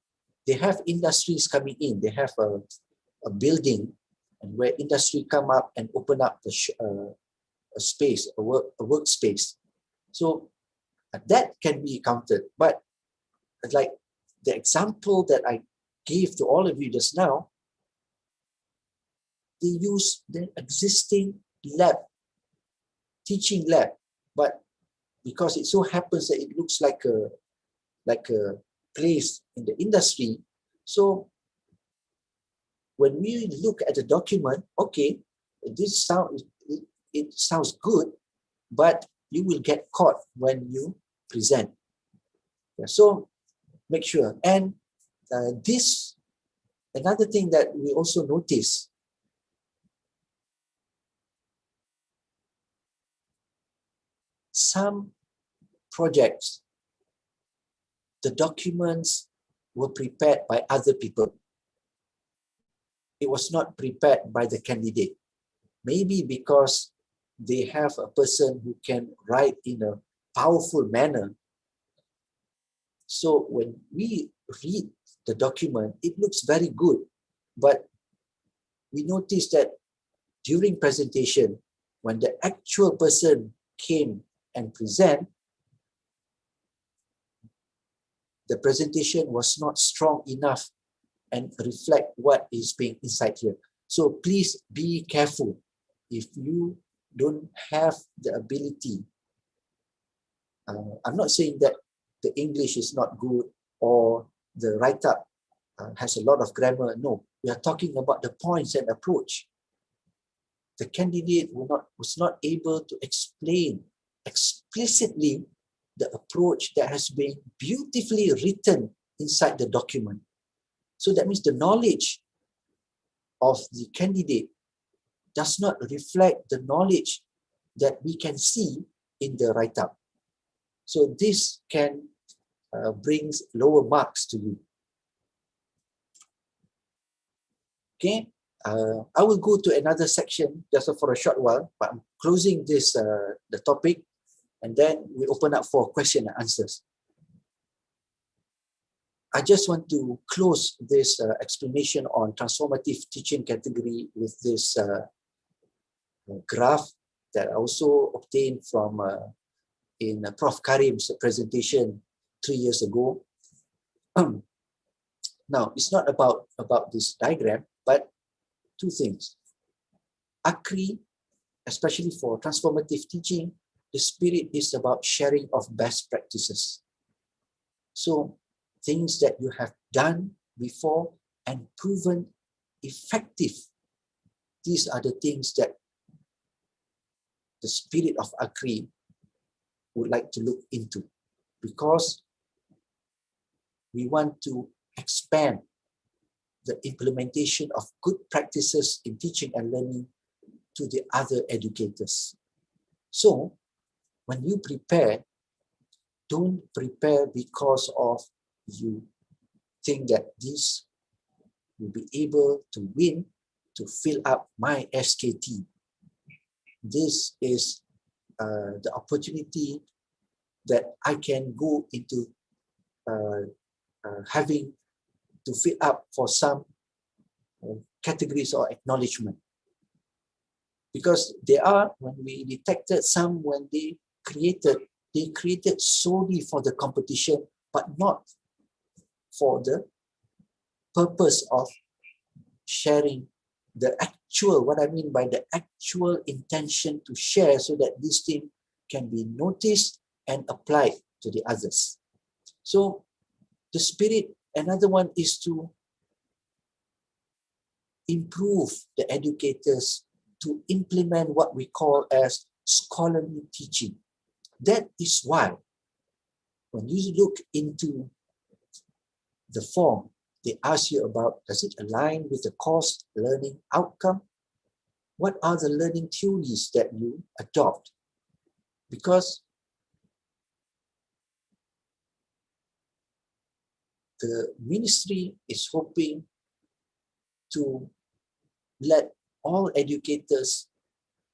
they have industries coming in. They have a building, and where industry come up and open up a space, a workspace. So that can be counted. But like the example that I gave to all of you just now, they use the existing lab, teaching lab, but because it so happens that it looks like a place in the industry. So when we look at the document, okay, this it sounds good, but you will get caught when you present. Yeah, so make sure. And this, another thing that we also notice, some projects, the documents were prepared by other people. It was not prepared by the candidate. Maybe because they have a person who can write in a powerful manner. So when we read the document, it looks very good, but we notice that during presentation, when the actual person came and present, the presentation was not strong enough and reflect what is being inside here. So please be careful. If you don't have the ability, I'm not saying that the English is not good or the write-up has a lot of grammar. No, we are talking about the points and approach. The candidate was not able to explain explicitly the approach that has been beautifully written inside the document. So that means the knowledge of the candidate does not reflect the knowledge that we can see in the write-up. So this can bring lower marks to you. Okay, I will go to another section just for a short while, but I'm closing this the topic, and then we open up for question and answers. I just want to close this explanation on transformative teaching category with this graph that I also obtained from in Prof. Karim's presentation 3 years ago. Now, it's not about this diagram, but two things. AKRI, especially for transformative teaching, the spirit is about sharing of best practices. So things that you have done before and proven effective, these are the things that the spirit of AKRI would like to look into, because we want to expand the implementation of good practices in teaching and learning to the other educators. So when you prepare, don't prepare because of you think that this will be able to win to fill up my SKT. This is the opportunity that I can go into having to fill up for some categories or acknowledgement. Because there are, when we detected some, when they created solely for the competition, but not for the purpose of sharing the actual, what I mean by the actual intention to share, so that this thing can be noticed and applied to the others. So the spirit, another one is to improve the educators to implement what we call as scholarly teaching. That is why when you look into the form, they ask you about, does it align with the course learning outcome? What are the learning theories that you adopt? Because the ministry is hoping to let all educators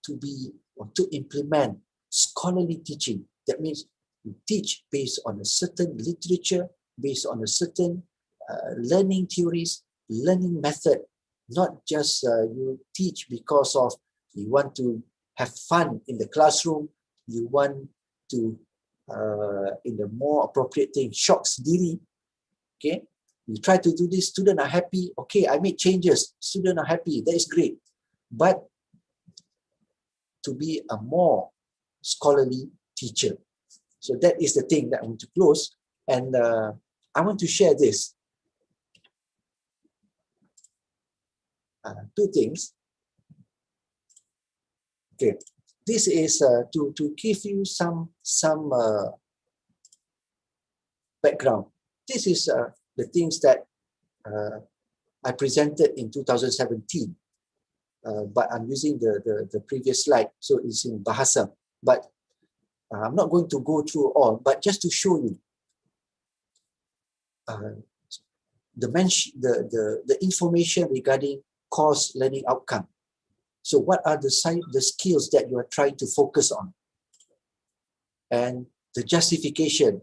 to be or to implement scholarly teaching. That means you teach based on a certain literature, based on a certain learning theories, learning method, not just you teach because of you want to have fun in the classroom, you want to, in the more appropriate thing, shocks diri. Okay, you try to do this, students are happy. Okay, I made changes, students are happy, that is great. But to be a more scholarly teacher. So that is the thing that I want to close. And I want to share this. Two things. Okay, this is to give you some background. This is the things that I presented in 2017, but I'm using the previous slide, so it's in Bahasa. But I'm not going to go through all, but just to show you the information regarding course learning outcome. So what are the skills that you are trying to focus on? And the justification.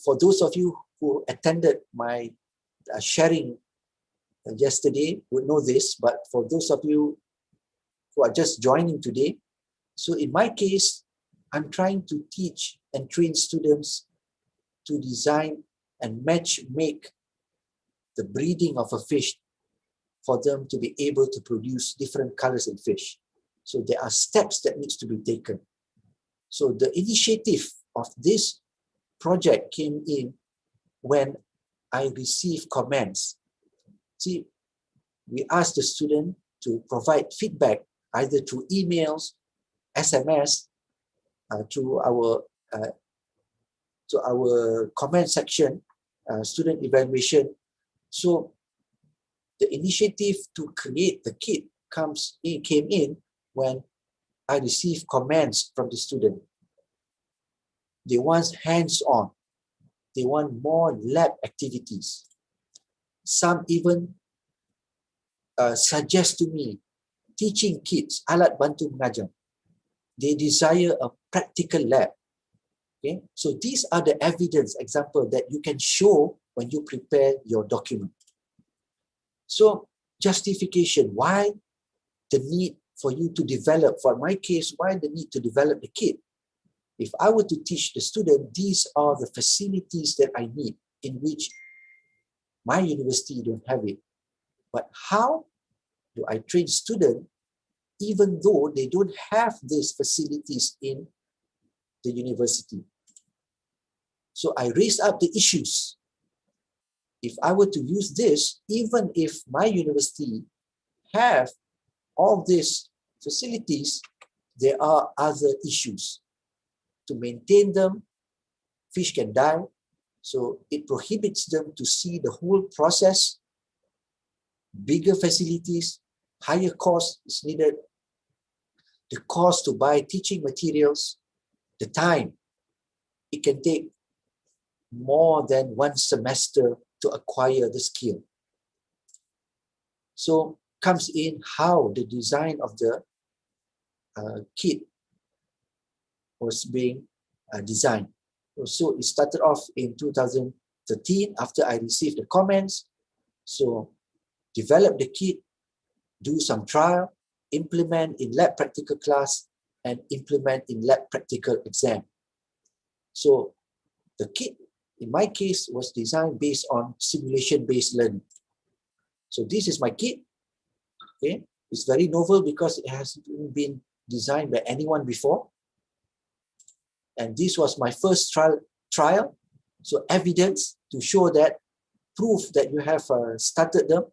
For those of you who attended my sharing yesterday would know this, but for those of you who are just joining today, so in my case, I'm trying to teach and train students to design and make the breeding of a fish for them to be able to produce different colors in fish. So there are steps that needs to be taken. So the initiative of this project came in when I received comments. See, we asked the student to provide feedback either through emails, SMS, through our comment section, student evaluation. So the initiative to create the kit came in when I received comments from the student. They want hands-on. They want more lab activities. Some even suggest to me teaching kids alat bantu mengajar. They desire a practical lab. Okay, so these are the evidence example that you can show when you prepare your document. So justification, why the need for you to develop, for my case, why the need to develop the kit? If I were to teach the student, these are the facilities that I need in which my university don't have it. But how do I train students even though they don't have these facilities in the university? So I raised up the issues. If I were to use this, even if my university have all these facilities, there are other issues. To maintain them, fish can die. So it prohibits them to see the whole process. Bigger facilities, higher cost is needed. The cost to buy teaching materials, the time, it can take more than one semester to acquire the skill. So comes in how the design of the kit was being designed. So it started off in 2013 after I received the comments. So develop the kit, do some trial, implement in lab practical class, and implement in lab practical exam. So the kit, in my case, was designed based on simulation-based learning. So this is my kit. Okay, it's very novel because it hasn't been designed by anyone before. And this was my first trial. So evidence to show that, proof that you have started them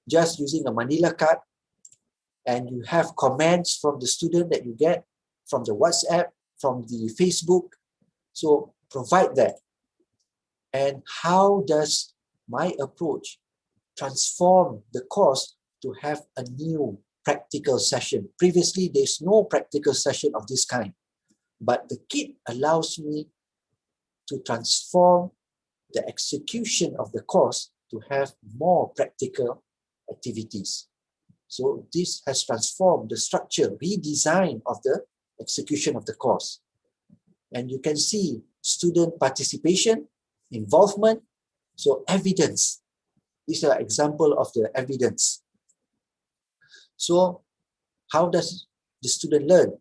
just using a Manila card, and you have comments from the student that you get from the WhatsApp, from the Facebook. So provide that. And how does my approach transform the course to have a new practical session? Previously, there's no practical session of this kind, but the kit allows me to transform the execution of the course to have more practical activities. So this has transformed the structure, redesign of the execution of the course. And you can see student participation, involvement, so evidence These are example of the evidence. So how does the student learn?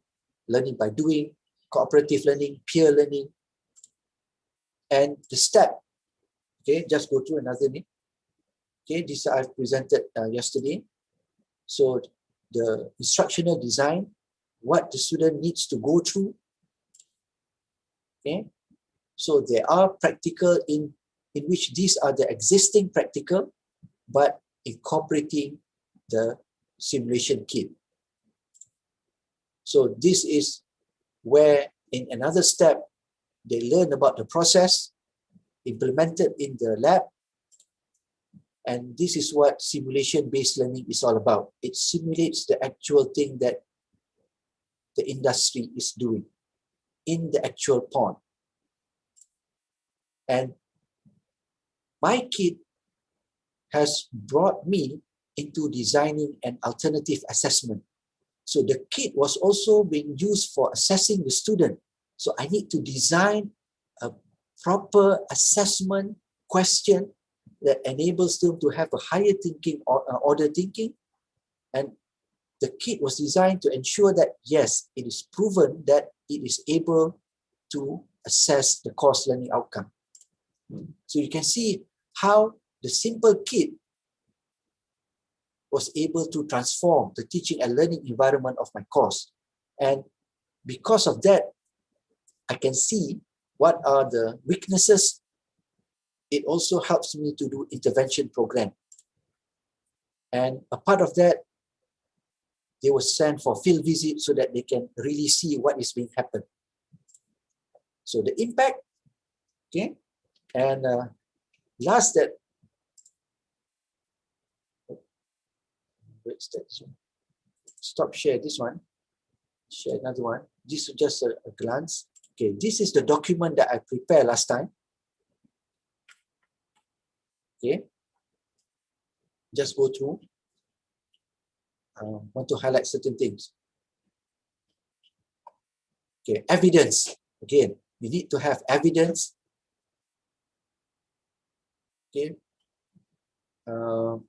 Learning by doing, cooperative learning, peer learning, and the step. Okay, just go through another name. Okay, this I've presented yesterday. So the instructional design, what the student needs to go through. Okay, so there are practical in which these are the existing practical, but incorporating the simulation kit. So this is where in another step, they learn about the process implemented in the lab. And this is what simulation-based learning is all about. It simulates the actual thing that the industry is doing in the actual pond. And my kit has brought me into designing an alternative assessment. So the kit was also being used for assessing the student. So I need to design a proper assessment question that enables them to have a higher thinking or order thinking. And the kit was designed to ensure that, yes, it is proven that it is able to assess the course learning outcome. So you can see how the simple kit was able to transform the teaching and learning environment of my course. And because of that, I can see what are the weaknesses. It also helps me to do intervention program. And a part of that, they were sent for field visit so that they can really see what is being happened. So the impact, okay, and last that, where's that? Stop share this one, share another one. This is just a glance. Okay, this is the document that I prepared last time. Okay, just go through. Want to highlight certain things. Okay, evidence. Again, you need to have evidence. Okay, the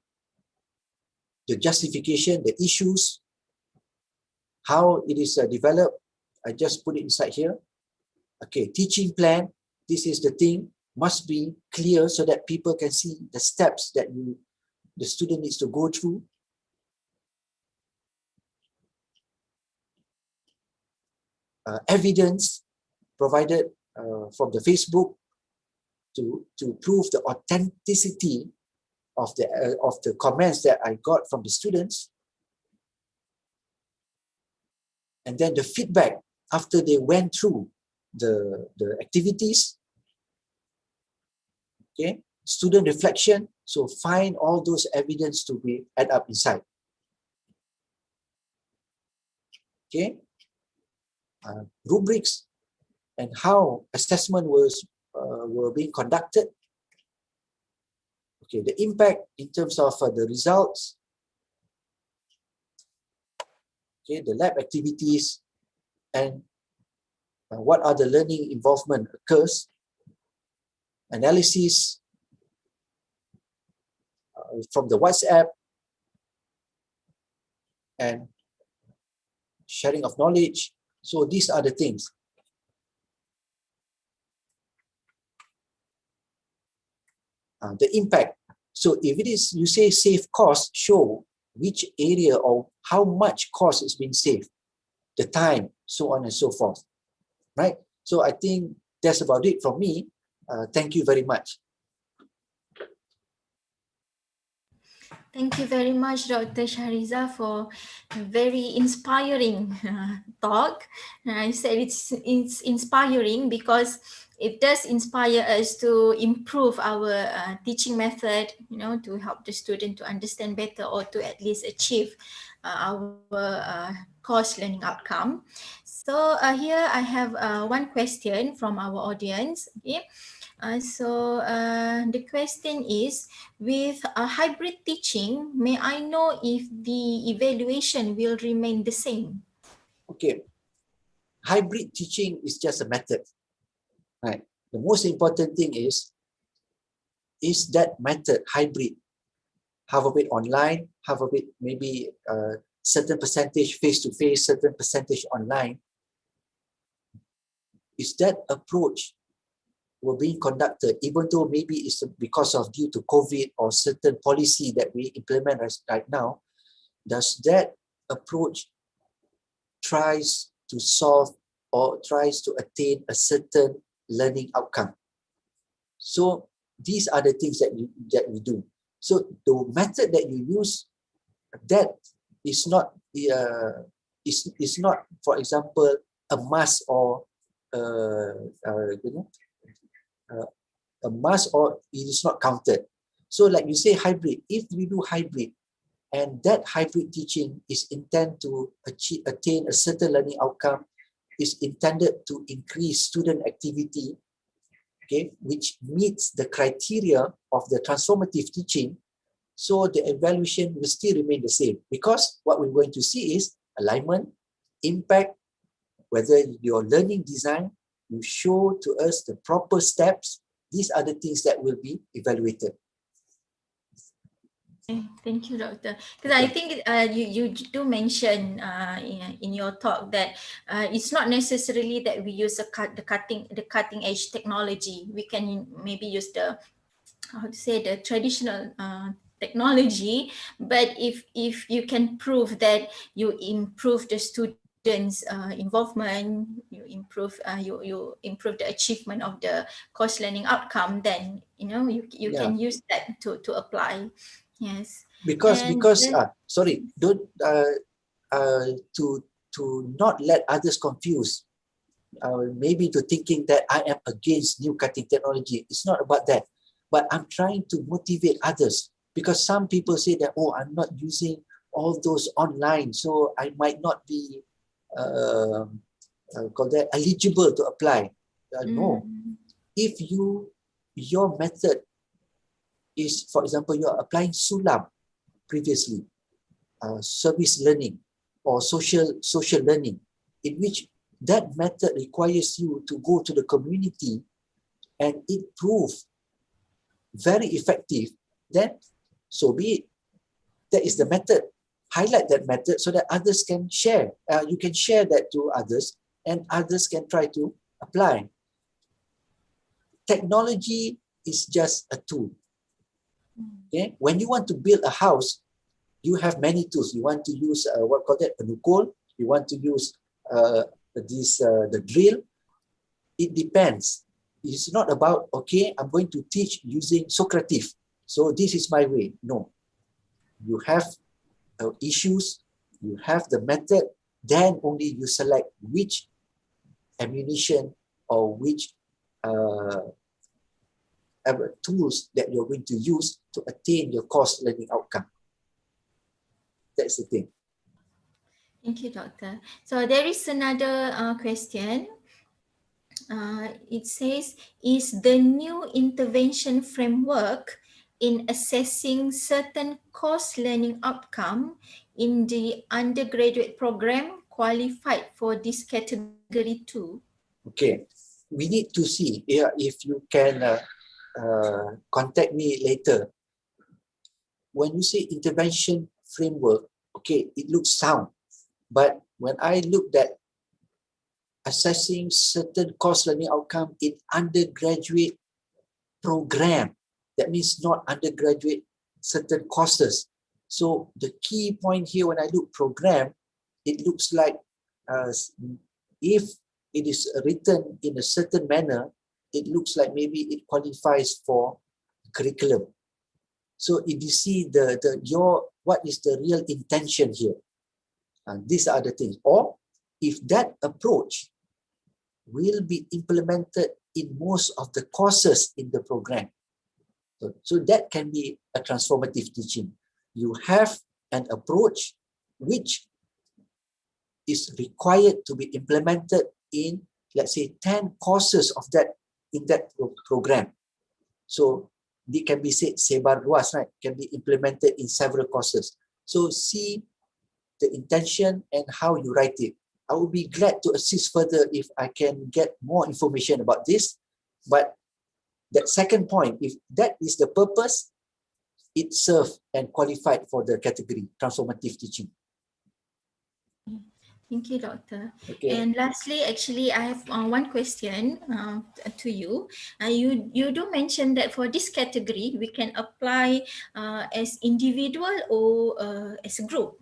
justification, the issues, how it is developed. I just put it inside here. Okay, teaching plan. This is the thing, must be clear so that people can see the steps that the student needs to go through. Evidence provided from the Facebook to prove the authenticity of the comments that I got from the students. And then the feedback after they went through the activities. Okay, student reflection. So find all those evidence to be add up inside. Okay, rubrics and how assessment were being conducted. Okay, the impact in terms of the results. Okay, the lab activities and what are the learning involvement occurs. Analysis from the WhatsApp and sharing of knowledge. So these are the things. The impact. So if it is, you say save cost, show which area or how much cost is being saved, the time, so on and so forth, right? So I think that's about it from me. Thank you very much. Thank you very much, Dr. Shahriza, for a very inspiring talk. I said it's inspiring because it does inspire us to improve our teaching method, you know, to help the student to understand better or to at least achieve our course learning outcome. So here I have one question from our audience. Okay. The question is, with a hybrid teaching, may I know if the evaluation will remain the same? Okay, hybrid teaching is just a method, right? The most important thing is that method hybrid half of it online, half of it maybe certain percentage face-to-face, certain percentage online. Is that approach were being conducted, even though maybe it's because of due to COVID or certain policy that we implement right now, does that approach tries to solve or tries to attain a certain learning outcome? So these are the things that we do. So the method that you use, that is not is not, for example, a must or a must, or it is not counted. So like you say hybrid, if we do hybrid and that hybrid teaching is intended to attain a certain learning outcome, is intended to increase student activity, okay, which meets the criteria of the transformative teaching, so the evaluation will still remain the same, because what we're going to see is alignment, impact, whether your learning design, you show to us the proper steps. These are the things that will be evaluated. Thank you, Doctor. Because I think you do mention in your talk that it's not necessarily that we use the cutting edge technology. We can maybe use the the traditional technology, but if you can prove that you improve the students' involvement, you improve the achievement of the course learning outcome, then you can use that to apply. Yes. Because sorry, don't to not let others confuse. Maybe to thinking that I am against new cutting technology. It's not about that. But I'm trying to motivate others, because some people say that, oh, I'm not using all those online, so I might not be eligible to apply. No. If your method is, for example, you are applying Sulam previously, service learning or social learning, in which that method requires you to go to the community and it proves very effective, then so be it. That is the method. Highlight that method so that others can share. You can share that to others and others can try to apply. Technology is just a tool. Okay? When you want to build a house, you have many tools. You want to use penukul. You want to use the drill. It depends. It's not about, okay, I'm going to teach using Socrative, so this is my way. No. You have issues, you have the method, then only you select which ammunition or which tools that you're going to use to attain your course learning outcome. That's the thing. Thank you, Doctor. So there is another question. It says, is the new intervention framework in assessing certain course learning outcome in the undergraduate program qualified for this category too? Okay, we need to see if you can contact me later. When you say intervention framework, okay, it looks sound, but when I looked at assessing certain course learning outcome in undergraduate program, that means not undergraduate certain courses. So the key point here, when I look program, it looks like if it is written in a certain manner, it looks like maybe it qualifies for curriculum. So if you see what is the real intention here, and these are the things. Or if that approach will be implemented in most of the courses in the program. So that can be a transformative teaching. You have an approach which is required to be implemented in, let's say, 10 courses of that in that program. So it can be said sebar luas, right? Can be implemented in several courses. So see the intention and how you write it. I would be glad to assist further if I can get more information about this. But that second point, if that is the purpose, it served and qualified for the category transformative teaching. Thank you, Doctor. Okay. And lastly, actually, I have one question to you. You do mention that for this category, we can apply as individual or as a group.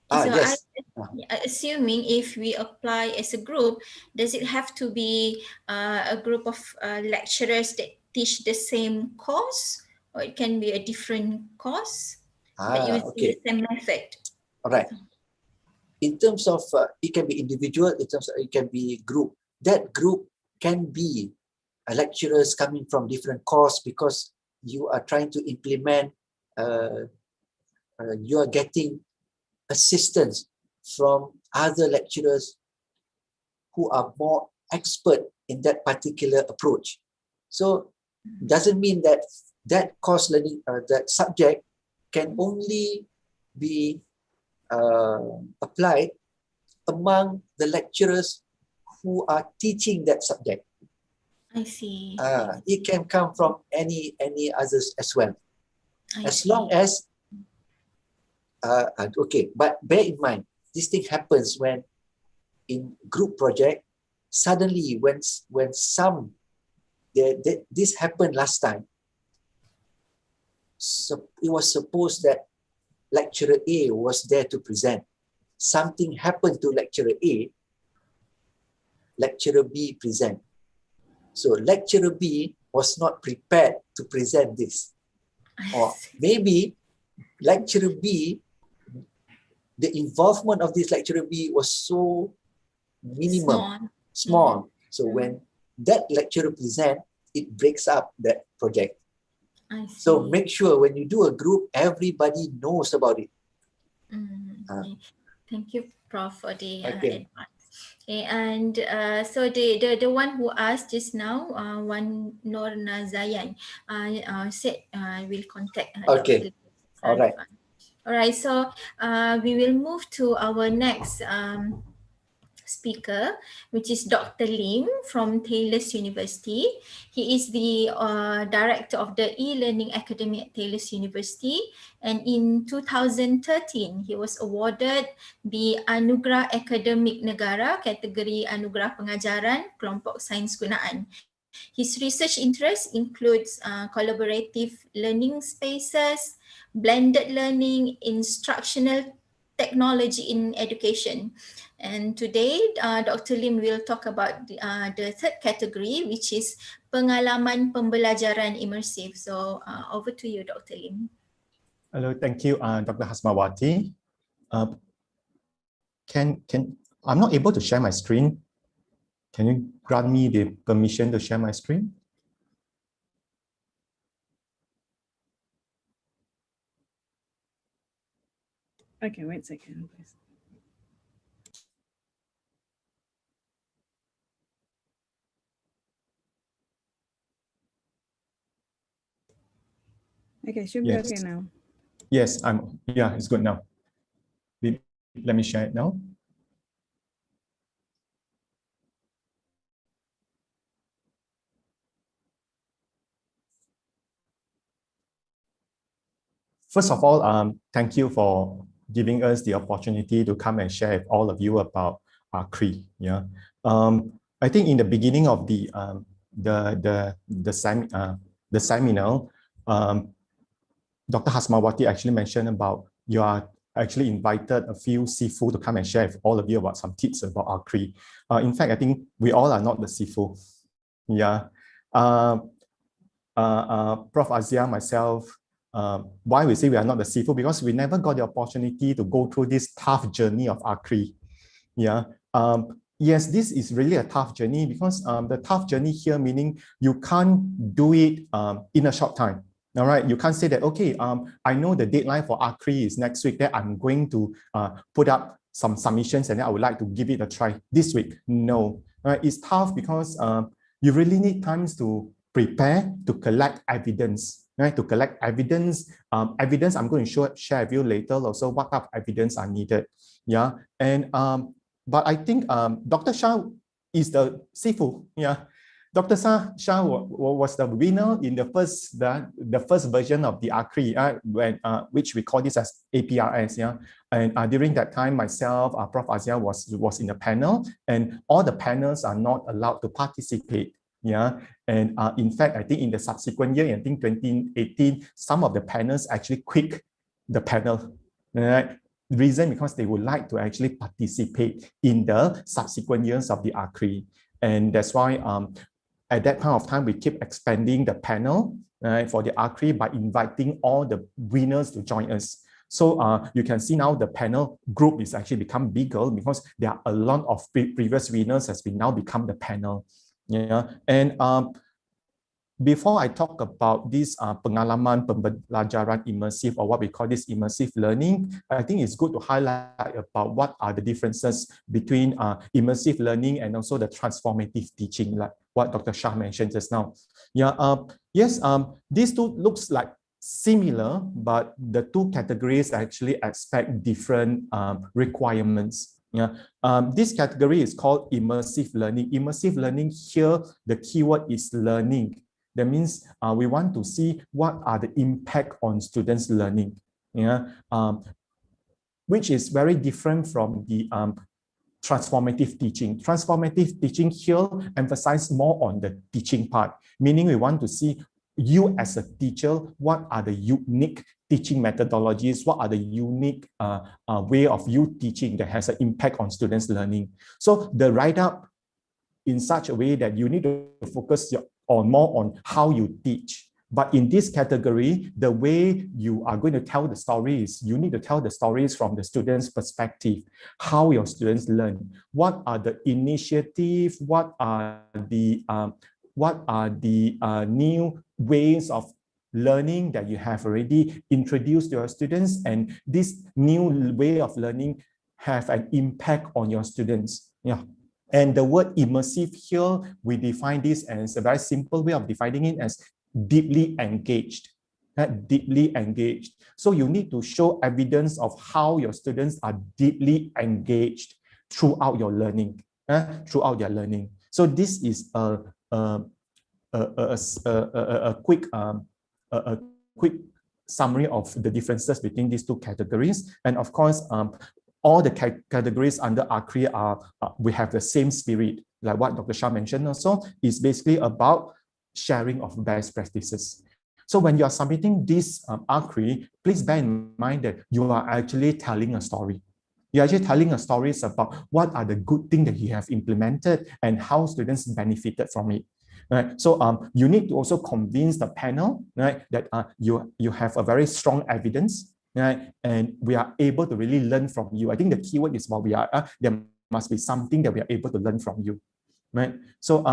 So Yes. I'm assuming if we apply as a group, does it have to be a group of lecturers that teach the same course, or it can be a different course but using the same method? All right. In terms of, it can be individual, in terms of, it can be group. That group can be lecturers coming from different courses because you are trying to implement, you are getting assistance from other lecturers who are more expert in that particular approach. So doesn't mean that that course learning, that subject can only be applied among the lecturers who are teaching that subject. I see. It can come from any others as well. As long as okay, but bear in mind, this thing happens when in group project, suddenly when some this happened last time. So it was supposed that lecturer A was there to present. Something happened to lecturer A, lecturer B present. So lecturer B was not prepared to present this. Or maybe lecturer B, the involvement of this lecturer B was so minimum, small. So when that lecturer present, it breaks up that project. So make sure when you do a group, everybody knows about it. Thank you, Prof, for the advice. Okay, and so the one who asked just now, one Norna Zayan, said will contact. Okay. All right. All right. So we will move to our next speaker, which is Dr. Lim from Taylor's University. He is the director of the e-learning academy at Taylor's University, and in 2013 he was awarded the Anugerah Akademik Negara kategori Anugerah Pengajaran Kelompok Sains Gunaan. His research interests includes collaborative learning spaces, blended learning, instructional technology in education. And today, Dr. Lim will talk about the third category, which is pengalaman pembelajaran immersive. So over to you, Dr. Lim. Hello, thank you, Dr. Hasmawati. I'm not able to share my screen. Can you grant me the permission to share my screen? Okay, wait a second, please. Okay, should be okay now. Yes, yeah, it's good now. Let me share it now. First of all, thank you for giving us the opportunity to come and share with all of you about AKRI. Yeah, I think in the beginning of the seminar, Dr. Hasmawati actually mentioned about you are actually invited a few Sifu to come and share with all of you about some tips about AKRI. In fact, I think we all are not the Sifu. Yeah, Prof. Azia, myself. Why we say we are not the Sifu? Because we never got the opportunity to go through this tough journey of AKRI. Yeah. Yes, this is really a tough journey because the tough journey here meaning you can't do it in a short time. All right, you can't say that, okay, I know the deadline for AKRI is next week, that I'm going to put up some submissions and then I would like to give it a try this week. No, it's tough because you really need times to prepare, to collect evidence. Right, to collect evidence. Evidence I'm going to share with you later also what type of evidence are needed. Yeah, and but I think Dr. Shah is the Sifu. Yeah, Dr. Shah was the winner in the first version of the AKRI, which we call this as APRS. Yeah, and during that time, myself, Prof. Azia was in the panel, and all the panels are not allowed to participate. Yeah, and in fact, I think in the subsequent year, I think 2018, some of the panels actually quit the panel. Right? Reason because they would like to actually participate in the subsequent years of the AKRI, and that's why at that point of time, we keep expanding the panel for the AKRI by inviting all the winners to join us. So you can see now the panel group is actually become bigger because there are a lot of previous winners has been now become the panel. Yeah, and before I talk about this pengalaman pembelajaran immersive, or what we call this immersive learning, I think it's good to highlight about what are the differences between immersive learning and also the transformative teaching, like what Dr. Shah mentioned just now. Yeah, yes, these two looks like similar, but the two categories actually expect different requirements. Yeah, this category is called immersive learning. Immersive learning here, the keyword is learning. That means we want to see what are the impact on students' learning, yeah, which is very different from the transformative teaching. Transformative teaching here emphasizes more on the teaching part, meaning we want to see you as a teacher, what are the unique teaching methodologies, what are the unique way of you teaching that has an impact on students' learning. So the write-up in such a way that you need to focus more on how you teach. But in this category, the way you are going to tell the stories, you need to tell the stories from the student's perspective, how your students learn, what are the initiatives, what are the new ways of learning that you have already introduced to your students, and this new way of learning have an impact on your students. Yeah. And the word immersive here, we define this as a very simple way of defining it as deeply engaged. Deeply engaged. So you need to show evidence of how your students are deeply engaged throughout your learning. Throughout their learning. So this is a quick summary of the differences between these two categories. And of course, all the categories under AKRI we have the same spirit, like what Dr. Shah mentioned also, is basically about sharing of best practices. So when you are submitting this AKRI, please bear in mind that you are actually telling a story. You're actually telling a stories about what are the good things that you have implemented and how students benefited from it. Right. So you need to also convince the panel, right, that you have a very strong evidence, right, and we are able to really learn from you. I think the keyword is what we are. There must be something that we are able to learn from you, right? So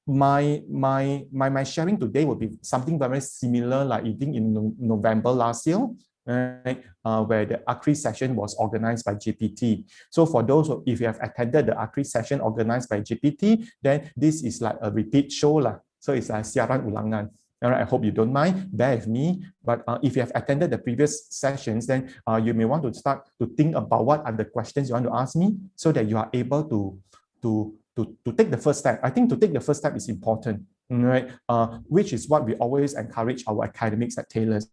my sharing today will be something very similar, like I think in November last year, right, where the AKRI session was organized by GPT. So for those, if you have attended the AKRI session organized by GPT, then this is like a repeat show lah. So it's like siaran ulangan. All right, I hope you don't mind, bear with me. But if you have attended the previous sessions, then you may want to start to think about what are the questions you want to ask me, so that you are able to take the first step. I think to take the first step is important, right? Which is what we always encourage our academics at Taylor's.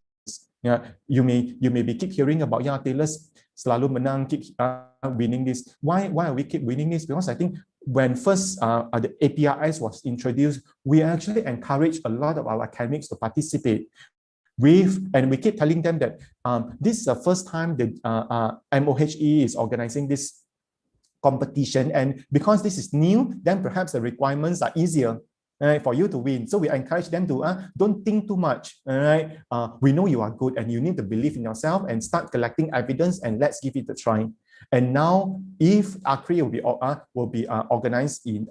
Yeah, you may be keep hearing about Taylor's selalu menang, keep winning this. Why are we keep winning this? Because I think when first the APRS was introduced, we actually encouraged a lot of our academics to participate with, and we keep telling them that this is the first time that MOHE is organizing this competition, and because this is new, then perhaps the requirements are easier, right, for you to win. So we encourage them to don't think too much. All right, we know you are good, and you need to believe in yourself and start collecting evidence, and let's give it a try. And now, if AKRI will be organized in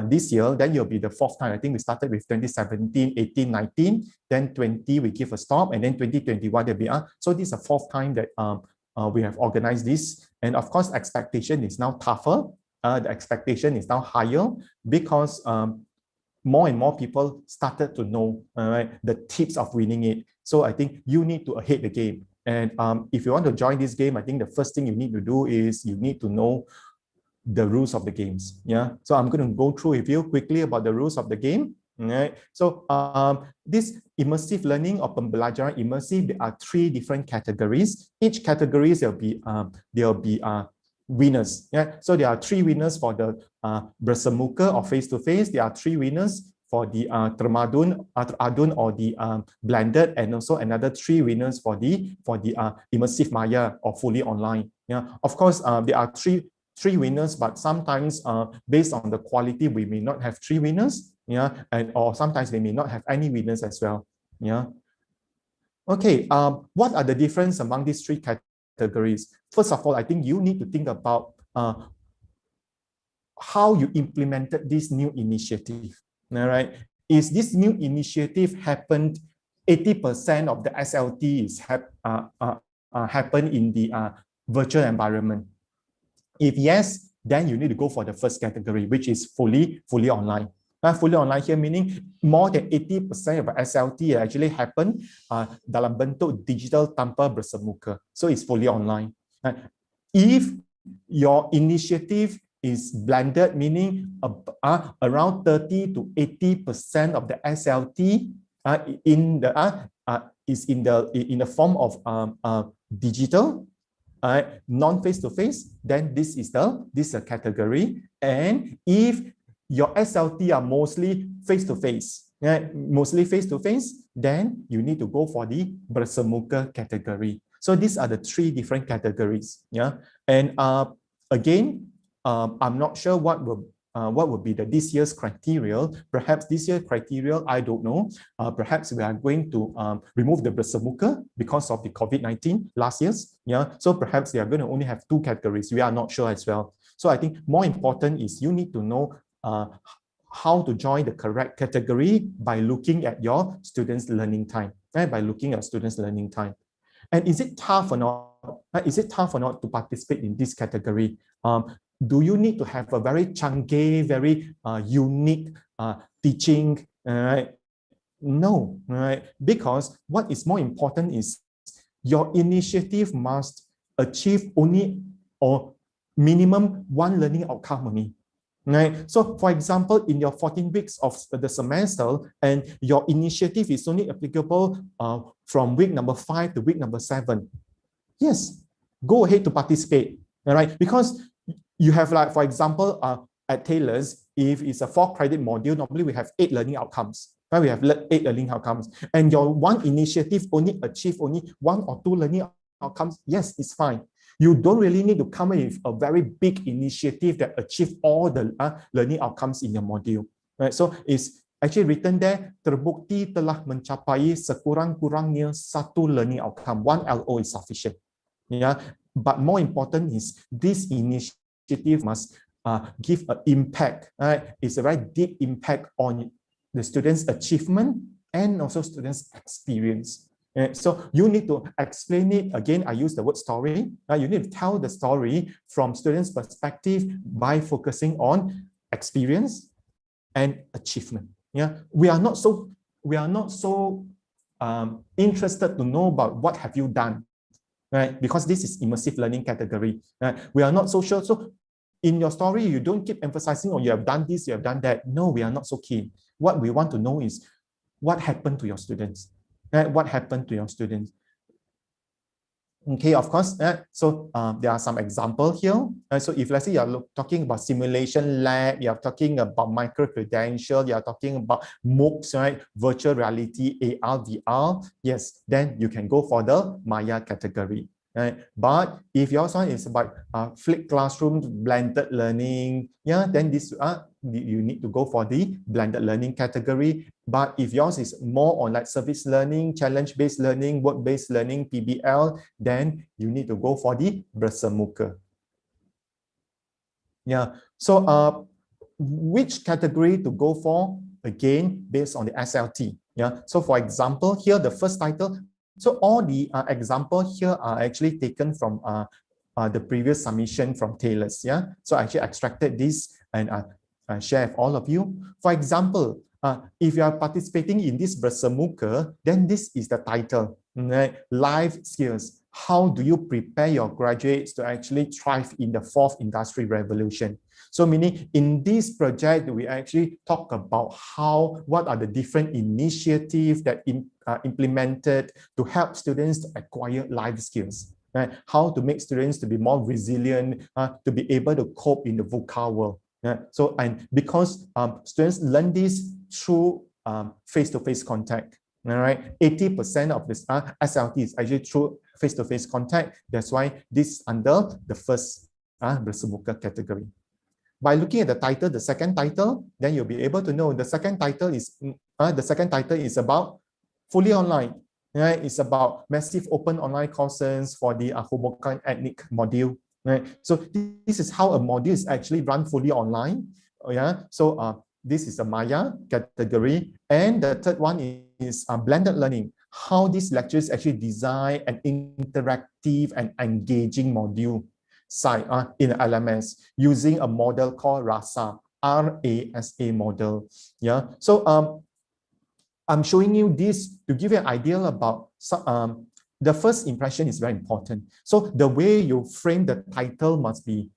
this year, then you'll be the fourth time. I think we started with 2017, 18, 19, then 20 we give a stop, and then 2021 there'll be so this is the fourth time that we have organized this. And of course, expectation is now tougher. The expectation is now higher because more and more people started to know the tips of winning it. So I think you need to ahead the game. And if you want to join this game, I think the first thing you need to do is you need to know the rules of the games. Yeah, so I'm going to go through with you quickly about the rules of the game. Right. So this immersive learning or pembelajaran immersive, there are 3 different categories. Each category there'll be winners. Yeah. So there are 3 winners for the bersemuka or face-to-face. There are 3 winners for the teradun or the blended, and also another 3 winners for the immersive maya or fully online. Yeah. Of course, there are three winners, but sometimes based on the quality, we may not have 3 winners. Yeah, and or sometimes they may not have any winners as well. Yeah. Okay. What are the difference among these 3 categories? First of all, I think you need to think about how you implemented this new initiative. All right. Is this new initiative happened 80% of the SLT is happen in the virtual environment? If yes, then you need to go for the first category, which is fully online. Fully online here meaning more than 80% of SLT actually happen dalam bentuk digital tanpa bersemuka. So it's fully online. If your initiative is blended, meaning around 30 to 80% of the SLT is in the form of digital, non-face-to-face, then this is a category. And if your SLT are mostly face-to-face, mostly face-to-face, then you need to go for the bersemuka category. So these are the 3 different categories. Yeah, and again, I'm not sure what would be this year's criteria. Perhaps this year's criteria, I don't know. Perhaps we are going to remove the bersemuka because of the COVID-19 last year's. Yeah, so perhaps they are going to only have 2 categories. We are not sure as well. So I think more important is you need to know how to join the correct category by looking at your students' learning time. Right? By looking at students' learning time. And is it tough or not? Is it tough or not to participate in this category? Do you need to have a very chunky, very unique teaching? No, right? Because what is more important is your initiative must achieve only or minimum 1 learning outcome only. Right? So for example, in your 14 weeks of the semester, and your initiative is only applicable from week number 5 to week number 7. Yes, go ahead to participate. All right? Because you have, like, for example, at Taylor's, if it's a 4-credit module, normally we have 8 learning outcomes. Right? We have 8 learning outcomes. And your one initiative only achieve only 1 or 2 learning outcomes. Yes, it's fine. You don't really need to come in with a very big initiative that achieve all the learning outcomes in your module. Right? So it's actually written there, terbukti telah mencapai sekurang-kurangnya 1 learning outcome. 1 LO is sufficient. Yeah. But more important is this initiative must give an impact. Right? It's a very deep impact on the students' achievement and also students' experience. So you need to explain it. Again, I use the word story. You need to tell the story from students' perspective by focusing on experience and achievement. Yeah, we are not so interested to know about what have you done, right? Because this is immersive learning category. Right? We are not so sure. So in your story, you don't keep emphasizing on you have done this, you have done that. No, we are not so keen. What we want to know is what happened to your students. What happened to your students? Okay, of course. So there are some examples here. So if let's say you're talking about simulation lab, you're talking about micro-credential, you're talking about MOOCs, right? Virtual reality, AR, VR. Yes, then you can go for the Maya category. Right? But if yours one is about flipped classroom, blended learning, yeah, then this you need to go for the blended learning category. But if yours is more on like service learning, challenge-based learning, work-based learning, PBL, then you need to go for the bersemuka. Yeah. So which category to go for? Again, based on the SLT. Yeah. So for example, here the first title. So all the examples here are actually taken from the previous submission from Taylor's. Yeah. So I actually extracted this and share with all of you. For example, if you are participating in this bersemuka, then this is the title, right? Life skills. how do you prepare your graduates to actually thrive in the fourth industry revolution? So meaning in this project, we actually talk about what are the different initiatives that are implemented to help students to acquire life skills, right? How to make students to be more resilient, to be able to cope in the VUCA world. So, and because students learn this through face-to-face contact, all right, 80% of this SLT is actually through face-to-face contact. That's why this is under the first bersemuka category. By looking at the title, the second title, then you'll be able to know the second title is about fully online. Right? It's about massive open online courses for the Hoboken ethnic module. Right? So this is how a module is actually run fully online. Yeah. So this is a Maya category, and the third one is blended learning. How these lectures actually design an interactive and engaging module site in LMS using a model called RASA, RASA model. Yeah. So I'm showing you this to give you an idea about the first impression is very important. So the way you frame the title must be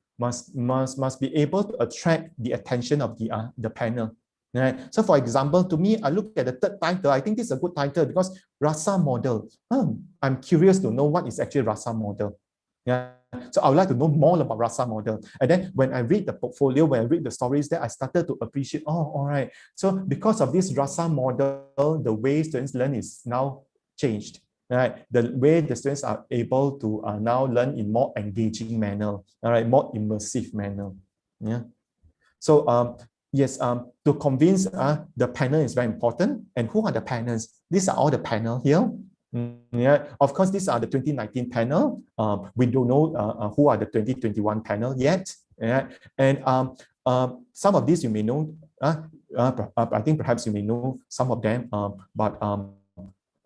able to attract the attention of the panel. Right? So for example, to me, I look at the third title. I think this is a good title because RASA model. I'm curious to know what is actually RASA model. Yeah. So I would like to know more about RASA model. And then when I read the portfolio, when I read the stories there, I started to appreciate, oh, all right. So because of this RASA model, the way students learn is now changed. Right? The way the students are able to now learn in more engaging manner, all right, more immersive manner. Yeah. So yes, to convince the panel is very important. And who are the panels? These are all the panel here. Yeah, of course, these are the 2019 panel. We don't know who are the 2021 panel yet. Yeah, and some of these you may know. I think perhaps you may know some of them. But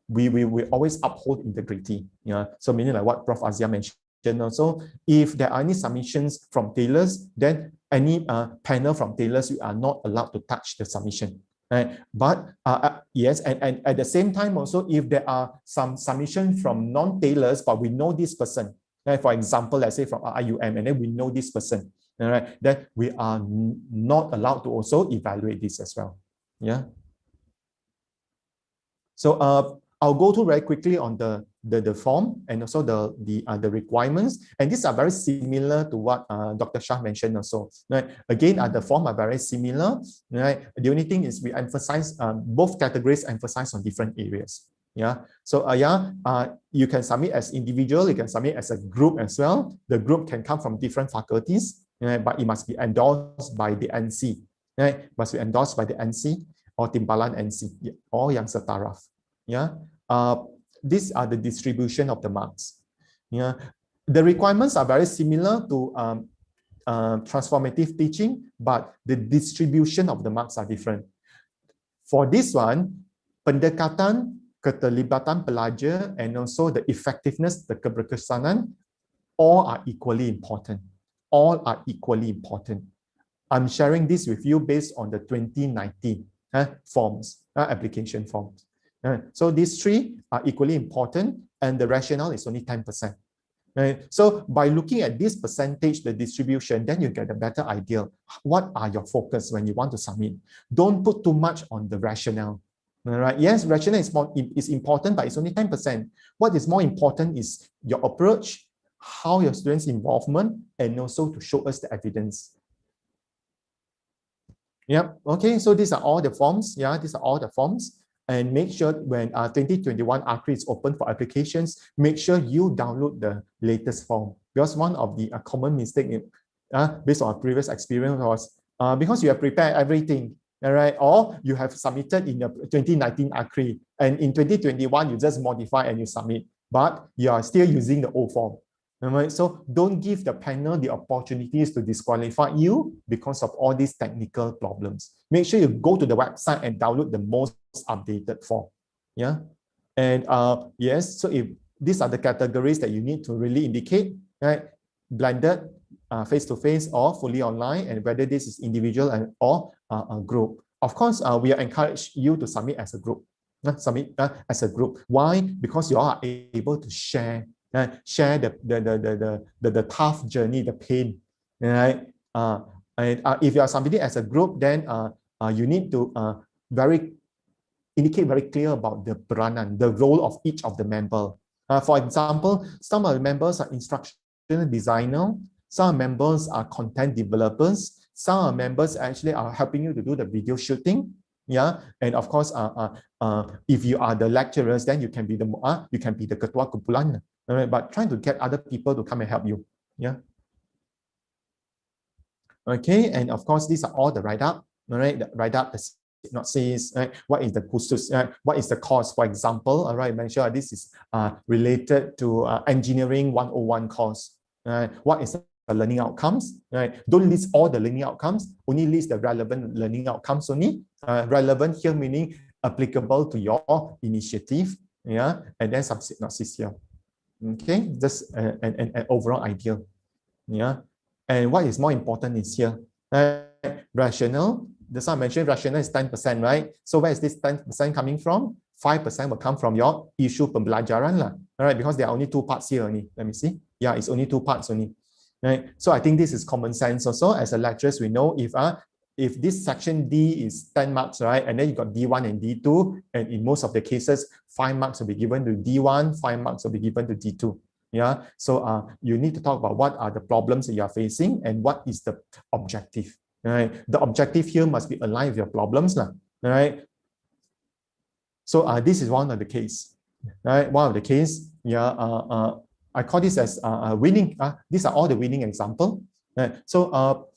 we always uphold integrity. Yeah, so meaning like what Prof. Azia mentioned. Also, if there are any submissions from tailors, then any panel from tailors, you are not allowed to touch the submission. Right? But yes, and at the same time also, if there are some submissions from non-tailors, but we know this person, right? For example, let's say from IIUM, and then we know this person, all right, then we are not allowed to also evaluate this as well. Yeah. So I'll go through very quickly on the form and also the requirements, and these are very similar to what Dr. Shah mentioned also. Right? Again, the form are very similar. Right? The only thing is we emphasize both categories emphasize on different areas. Yeah. So you can submit as individual, you can submit as a group as well. The group can come from different faculties, right? But it must be endorsed by the NC. Right? Must be endorsed by the NC or Timbalan NC or yang setaraf. Yeah. These are the distribution of the marks. Yeah. The requirements are very similar to transformative teaching, but the distribution of the marks are different. For this one, pendekatan, keterlibatan pelajar, and also the effectiveness, the keberkesanan, all are equally important. All are equally important. I'm sharing this with you based on the 2019 forms, application forms. So these three are equally important, and the rationale is only 10%. Right? So by looking at this percentage, the distribution, then you get a better idea. What are your focus when you want to submit? Don't put too much on the rationale. All right? Yes, rationale is important, but it's only 10%. What is more important is your approach, how your students' involvement, and also to show us the evidence. Yep. Okay. So these are all the forms. Yeah, these are all the forms. And make sure when 2021 AKRI is open for applications, make sure you download the latest form. Because one of the common mistake based on our previous experience was because you have prepared everything, all right, or you have submitted in the 2019 AKRI, and in 2021 you just modify and you submit, but you are still using the old form. Right? So don't give the panel the opportunities to disqualify you because of all these technical problems. Make sure you go to the website and download the most updated form. Yeah. And yes, so if these are the categories that you need to really indicate, right? Blended, face-to-face or fully online, and whether this is individual or a group. Of course, we encourage you to submit as a group. Submit as a group. Why? Because you are able to share share the tough journey, the pain, right? If you are submitting as a group, then you need to indicate very clear about the peranan, the role of each of the member. For example, some of the members are instructional designer, some members are content developers, some members actually are helping you to do the video shooting. Yeah, and of course, if you are the lecturers, then you can be the ketua kumpulan. Right? But trying to get other people to come and help you. Yeah. Okay, and of course, these are all the write-up. All right, the write-up, the synopsis, right? What is the kursus? What is the course? For example, all right, mention this is related to engineering 101 course. What is the learning outcomes? Right? Don't list all the learning outcomes. Only list the relevant learning outcomes only. Relevant here meaning applicable to your initiative. Yeah, and then some synopsis here. Okay, just an overall idea. Yeah, and what is more important is here. Rational. That's why I mentioned rational is 10%, right? So where is this 10% coming from? 5% will come from your issue pembelajaran lah. All right, because there are only 2 parts here only. Let me see. Yeah, it's only 2 parts only. Right. So I think this is common sense also. As a lecturers, we know if this section D is 10 marks, right, and then you got D1 and D2, and in most of the cases, 5 marks will be given to D1, 5 marks will be given to D2. Yeah. So you need to talk about what are the problems that you are facing and what is the objective. Right. The objective here must be aligned with your problems, lah. Right. So this is one of the case. Right. One of the case. Yeah. I call this as winning. These are all the winning example. Right. So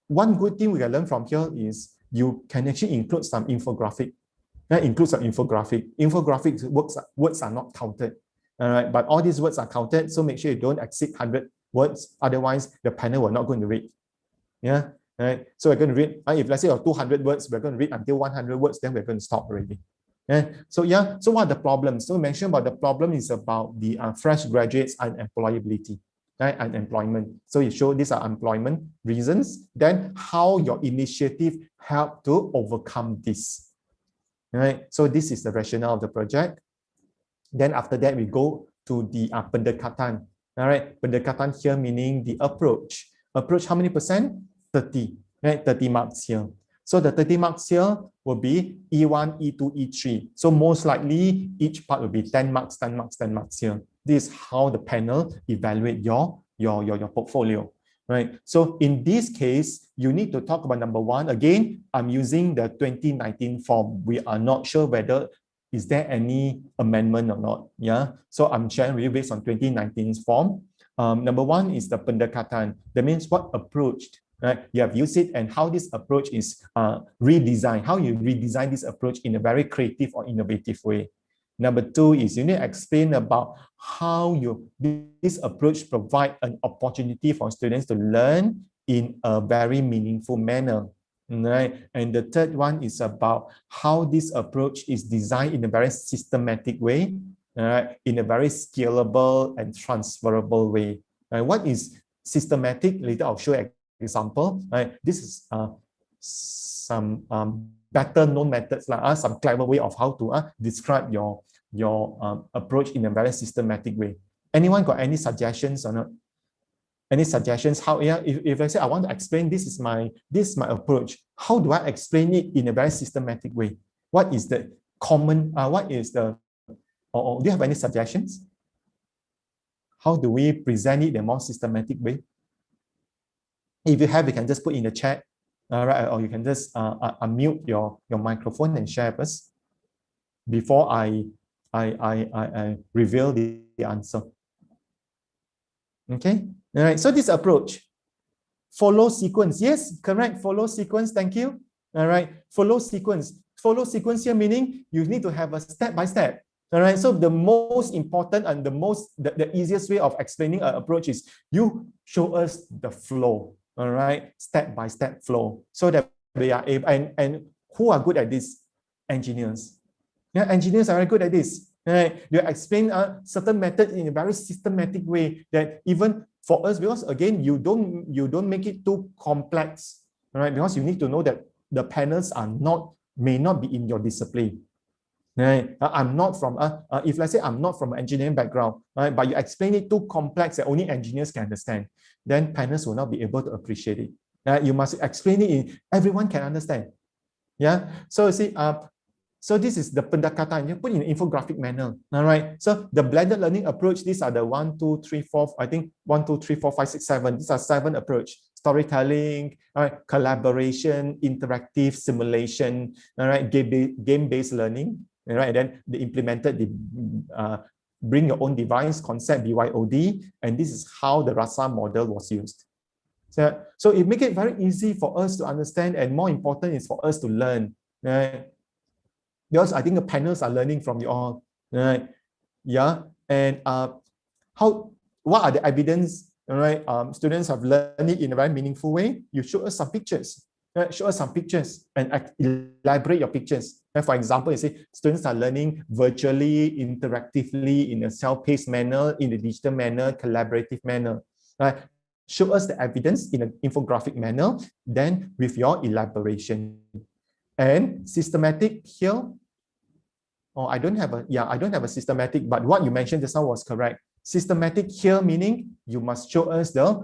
one good thing we can learn from here is you can actually include some infographic. Right. Include some infographic. Infographic words are not counted. All right. But all these words are counted. So make sure you don't exceed 100 words. Otherwise, the panel will not going to read. Yeah. Right. So we're going to read. If let's say you have 200 words, we're going to read until 100 words. Then we're going to stop already. Yeah. So yeah, so what are the problems? So we mentioned about the problem is about the fresh graduates unemployability, right? Unemployment. So you show these are employment reasons. Then how your initiative help to overcome this, right? So this is the rationale of the project. Then after that, we go to the pendekatan. All right, pendekatan here meaning the approach. Approach, how many percent? 30, right? 30 marks here. So the 30 marks here will be E1, E2, E3. So most likely each part will be 10 marks, 10 marks, 10 marks here. This is how the panel evaluate your portfolio, right? So in this case, you need to talk about number 1. Again, I'm using the 2019 form. We are not sure whether is there any amendment or not. Yeah. So I'm sharing with you based on 2019's form. Number 1 is the pendekatan. That means what approach, right? You have used it and how this approach is redesigned, how you redesign this approach in a very creative or innovative way. Number 2 is you need to explain about how this approach provide an opportunity for students to learn in a very meaningful manner. Right? And the third one is about how this approach is designed in a very systematic way, in a very scalable and transferable way. What is systematic? Later I'll show an example. This is some better known methods, some clever way of how to describe your approach in a very systematic way. Anyone got any suggestions or not? Any suggestions? How? Yeah, if I say I want to explain this is my approach, how do I explain it in a very systematic way? What is the common? What is the? Or do you have any suggestions? How do we present it in a more systematic way? If you have, you can just put in the chat, right? Or you can just unmute your microphone and share with us before I reveal the answer. Okay. All right. So this approach, follow sequence. Yes, correct. Follow sequence. Thank you. All right. Follow sequence. Follow sequence here meaning you need to have a step by step. All right. So the most important and the easiest way of explaining an approach is you show us the flow. All right. Step by step flow. So that they are able, and who are good at this? Engineers. Yeah, engineers are very good at this. Right? You explain certain methods in a very systematic way that even for us, because again, you don't make it too complex, right? Because you need to know that the panels may not be in your discipline. Right? I'm not from if let's say I'm not from an engineering background, right? But you explain it too complex that only engineers can understand, then panelists will not be able to appreciate it. Right? You must explain it in everyone can understand. Yeah. So you see, so this is the pendekatan. You put in an infographic manner. All right. So the blended learning approach, these are the 1, 2, 3, 4, I think 1, 2, 3, 4, 5, 6, 7. These are 7 approach. Storytelling, all right, collaboration, interactive simulation, all right, game-based learning. All right, and then they implemented the bring your own device concept, BYOD, and this is how the RASA model was used. So it makes it very easy for us to understand, and more important is for us to learn, right? Because I think the panels are learning from you all, right? Yeah, and what are the evidence? All right, students have learned it in a very meaningful way. You show us some pictures, right? Show us some pictures and elaborate your pictures. And for example, you say students are learning virtually, interactively, in a self-paced manner, in a digital manner, collaborative manner, right? Show us the evidence in an infographic manner, then with your elaboration. And systematic here, I don't have a systematic, but what you mentioned just now was correct. Systematic here meaning you must show us the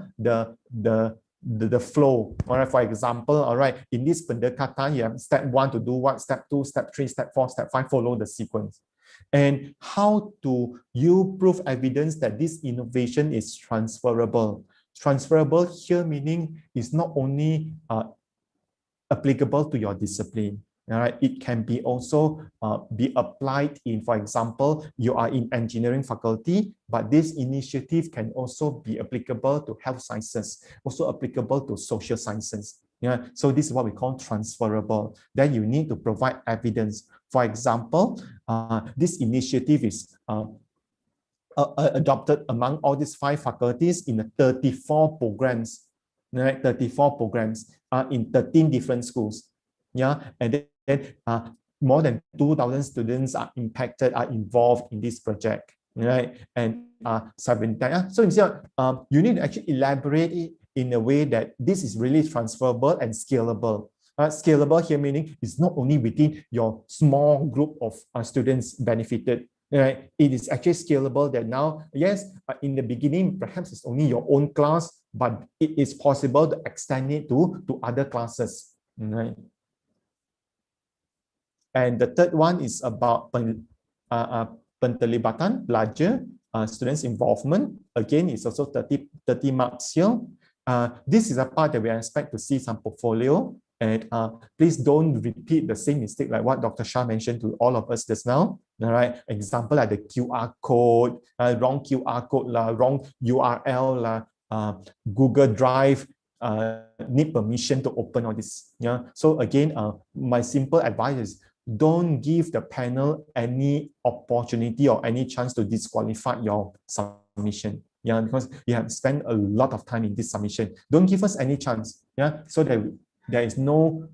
flow. All right, for example, all right, in this pendekatan, you have step 1 to do what, step 2, step 3, step 4, step 5, follow the sequence. And how do you prove evidence that this innovation is transferable? Transferable here meaning is not only applicable to your discipline. All right, it can be also be applied in, for example, you are in engineering faculty, but this initiative can also be applicable to health sciences, also applicable to social sciences. Yeah, so this is what we call transferable. Then you need to provide evidence. For example, this initiative is adopted among all these 5 faculties in 34 programs, right? 34 programs in 13 different schools. Yeah, and then more than 2,000 students are impacted, are involved in this project, right? And so you see, you need to actually elaborate it in a way that this is really transferable and scalable. Scalable here meaning it's not only within your small group of students benefited, right? It is actually scalable that now, yes, in the beginning, perhaps it's only your own class, but it is possible to extend it to other classes, right? And the third one is about penterlibatan, belajar, students' involvement. Again, it's also 30 marks here. This is a part that we expect to see some portfolio. And please don't repeat the same mistake like what Dr. Shah mentioned to all of us just now. All right, example like the QR code, wrong QR code, wrong URL, Google Drive, need permission to open all this. Yeah. So again, my simple advice is don't give the panel any opportunity or any chance to disqualify your submission. Yeah, because you have spent a lot of time in this submission. Don't give us any chance. Yeah, so that there is no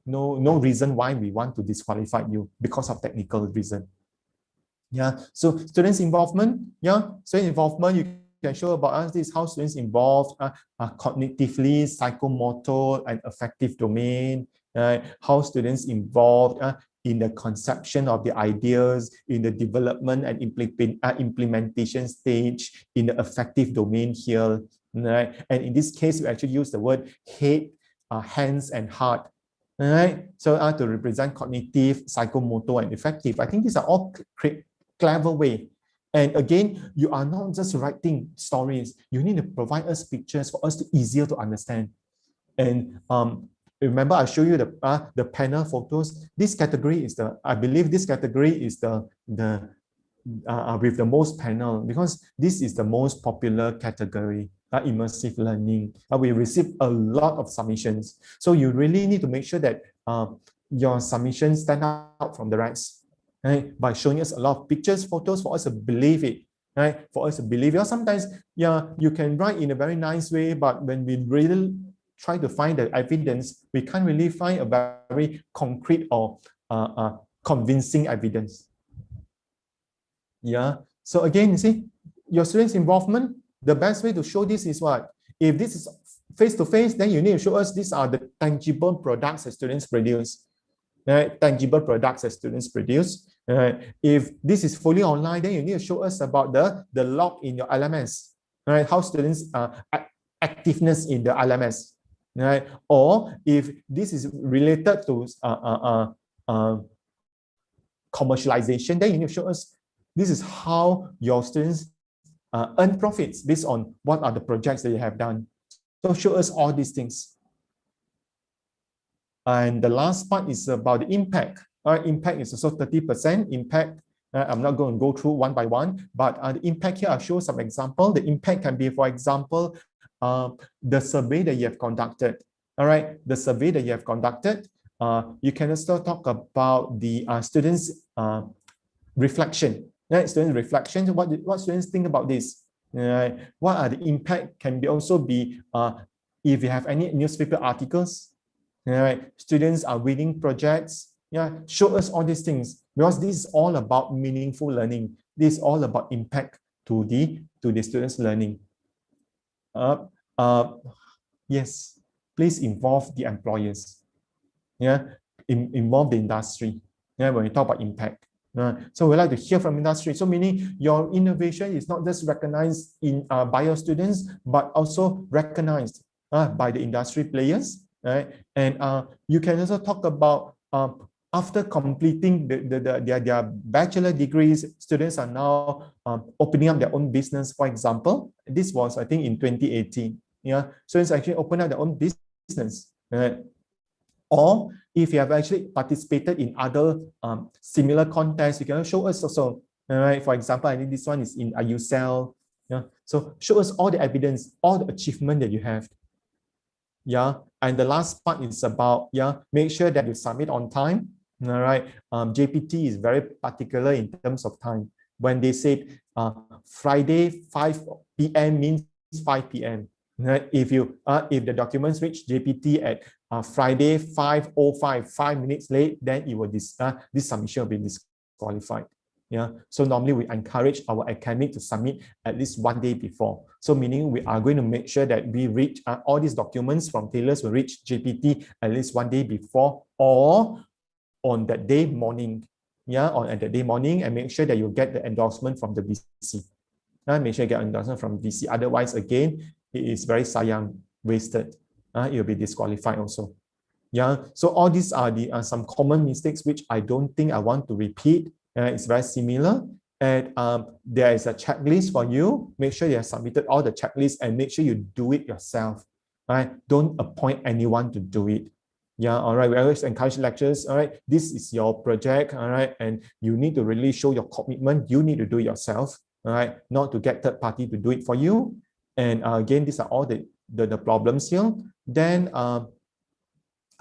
reason why we want to disqualify you because of technical reason. Yeah, so students' involvement. Yeah, student involvement, you can show about us this how students involved cognitively, psychomotor, and affective domain. How students involved in the conception of the ideas, in the development and implementation stage, in the affective domain here. Right? And in this case, we actually use the word head, hands, and heart. Right? So to represent cognitive, psychomotor, and affective. I think these are all clever way. And again, you are not just writing stories. You need to provide us pictures for us to easier to understand. And remember, I show you the panel photos. This category is I believe this category is the with the most panel, because this is the most popular category, immersive learning. We receive a lot of submissions. So you really need to make sure that your submissions stand out from the rest, right? By showing us a lot of pictures, photos for us to believe it, right? For us to believe it. Sometimes, yeah, you can write in a very nice way, but when we really try to find the evidence, we can't really find a very concrete or convincing evidence. Yeah. So again, you see, your students' involvement, the best way to show this is what? If this is face-to-face, then you need to show us these are the tangible products that students produce. right? Tangible products that students produce. If this is fully online, then you need to show us about the log in your LMS, right? How students activeness in the LMS, right? Or if this is related to commercialization, then you need to show us this is how your students earn profits based on what are the projects that you have done. So show us all these things. And the last part is about the impact. Impact is also 30% impact. I'm not going to go through one by one, but the impact here, I'll show some example. The impact can be, for example, the survey that you have conducted. All right, the survey that you have conducted. You can also talk about the students' reflection. Right, student reflection. What students think about this? Right, what are the impact? Can be also be if you have any newspaper articles. Right, students are winning projects. Yeah, show us all these things because this is all about meaningful learning. This is all about impact to the students' learning. Yes, please involve the employers. Yeah, involve the industry. Yeah, when we talk about impact. So we like to hear from industry. So meaning your innovation is not just recognized by your students, but also recognized by the industry players. Right? And you can also talk about after completing their bachelor degrees, students are now opening up their own business. For example, this was, I think, in 2018. Yeah, students actually open up their own business. Right? Or if you have actually participated in other similar contests, you can show us also. All right, for example, I think this one is in IIUM. Yeah, so show us all the evidence, all the achievement that you have. Yeah, and the last part is about, make sure that you submit on time. All right, JPT is very particular in terms of time. When they said Friday 5 p.m. means 5 p.m. Right? If the documents reach JPT at Friday 5:05, 5 minutes late, then it will this submission will be disqualified. Yeah. So normally we encourage our academic to submit at least 1 day before. So meaning we are going to make sure that we reach all these documents from tailors will reach JPT at least 1 day before or on that day morning. Yeah, or at the day morning, and make sure that you get the endorsement from the VC. Make sure you get endorsement from VC. Otherwise, again, it is very sayang, wasted. It will be disqualified also. Yeah. So all these are the some common mistakes which I don't think I want to repeat. It's very similar. And there is a checklist for you. Make sure you have submitted all the checklists and make sure you do it yourself. Right? Don't appoint anyone to do it. Yeah, all right. We always encourage lecturers. All right, this is your project. All right, and you need to really show your commitment. You need to do it yourself. All right, not to get third party to do it for you. And again, these are all the problems here. Then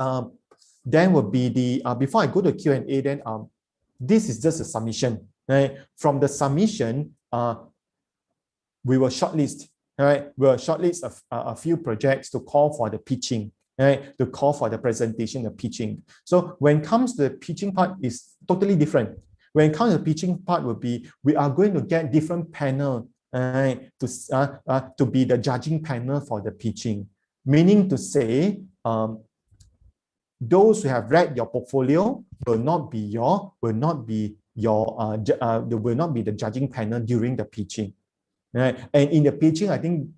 will be the before I go to Q&A. Then this is just a submission. Right, from the submission, we will shortlist. Right, we'll shortlist a few projects to call for the pitching. Right, to call for the presentation, the pitching. So when it comes to the pitching part, is totally different. When it comes to the pitching part, will be we are going to get different panel to be the judging panel for the pitching. Meaning to say, those who have read your portfolio will not be the judging panel during the pitching. Right, and in the pitching, I think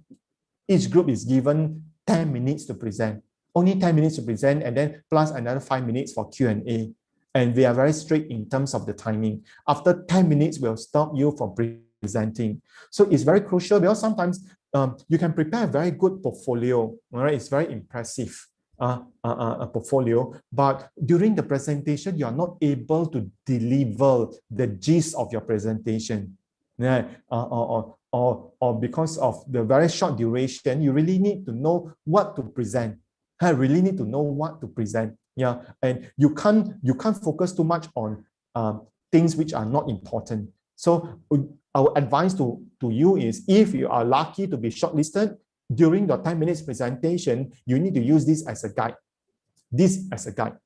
each group is given 10 minutes to present. Only 10 minutes to present, and then plus another 5 minutes for Q&A. And we are very strict in terms of the timing. After 10 minutes, we'll stop you from presenting. So it's very crucial because sometimes you can prepare a very good portfolio. All right, it's very impressive a portfolio, but during the presentation, you are not able to deliver the gist of your presentation. Yeah, or because of the very short duration, you really need to know what to present. I really need to know what to present. Yeah, and you can't focus too much on things which are not important. So our advice to you is, if you are lucky to be shortlisted during your 10 minutes presentation, you need to use this as a guide. This as a guide,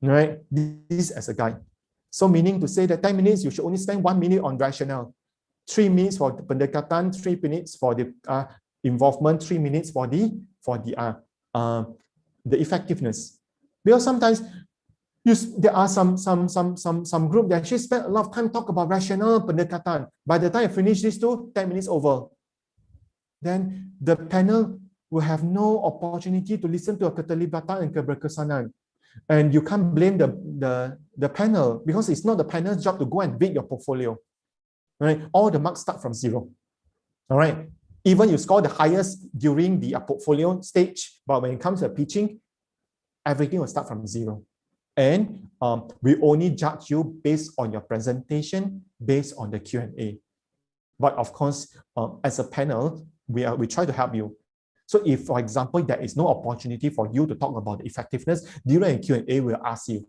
right? This as a guide. So meaning to say that 10 minutes, you should only spend 1 minute on rationale, 3 minutes for the pendekatan, 3 minutes for the involvement, 3 minutes for the effectiveness. Because sometimes There are some group that actually spend a lot of time talk about rational pendekatan. By the time you finish these two, 10 minutes over. Then the panel will have no opportunity to listen to a keterlibatan and keberkesanan. And you can't blame the panel because it's not the panel's job to go and build your portfolio. Right? All the marks start from zero. All right. Even you score the highest during the portfolio stage, but when it comes to pitching, everything will start from zero. And we only judge you based on your presentation, based on the Q&A. But of course, as a panel, we try to help you. So if, for example, there is no opportunity for you to talk about the effectiveness, during the Q&A, we'll ask you.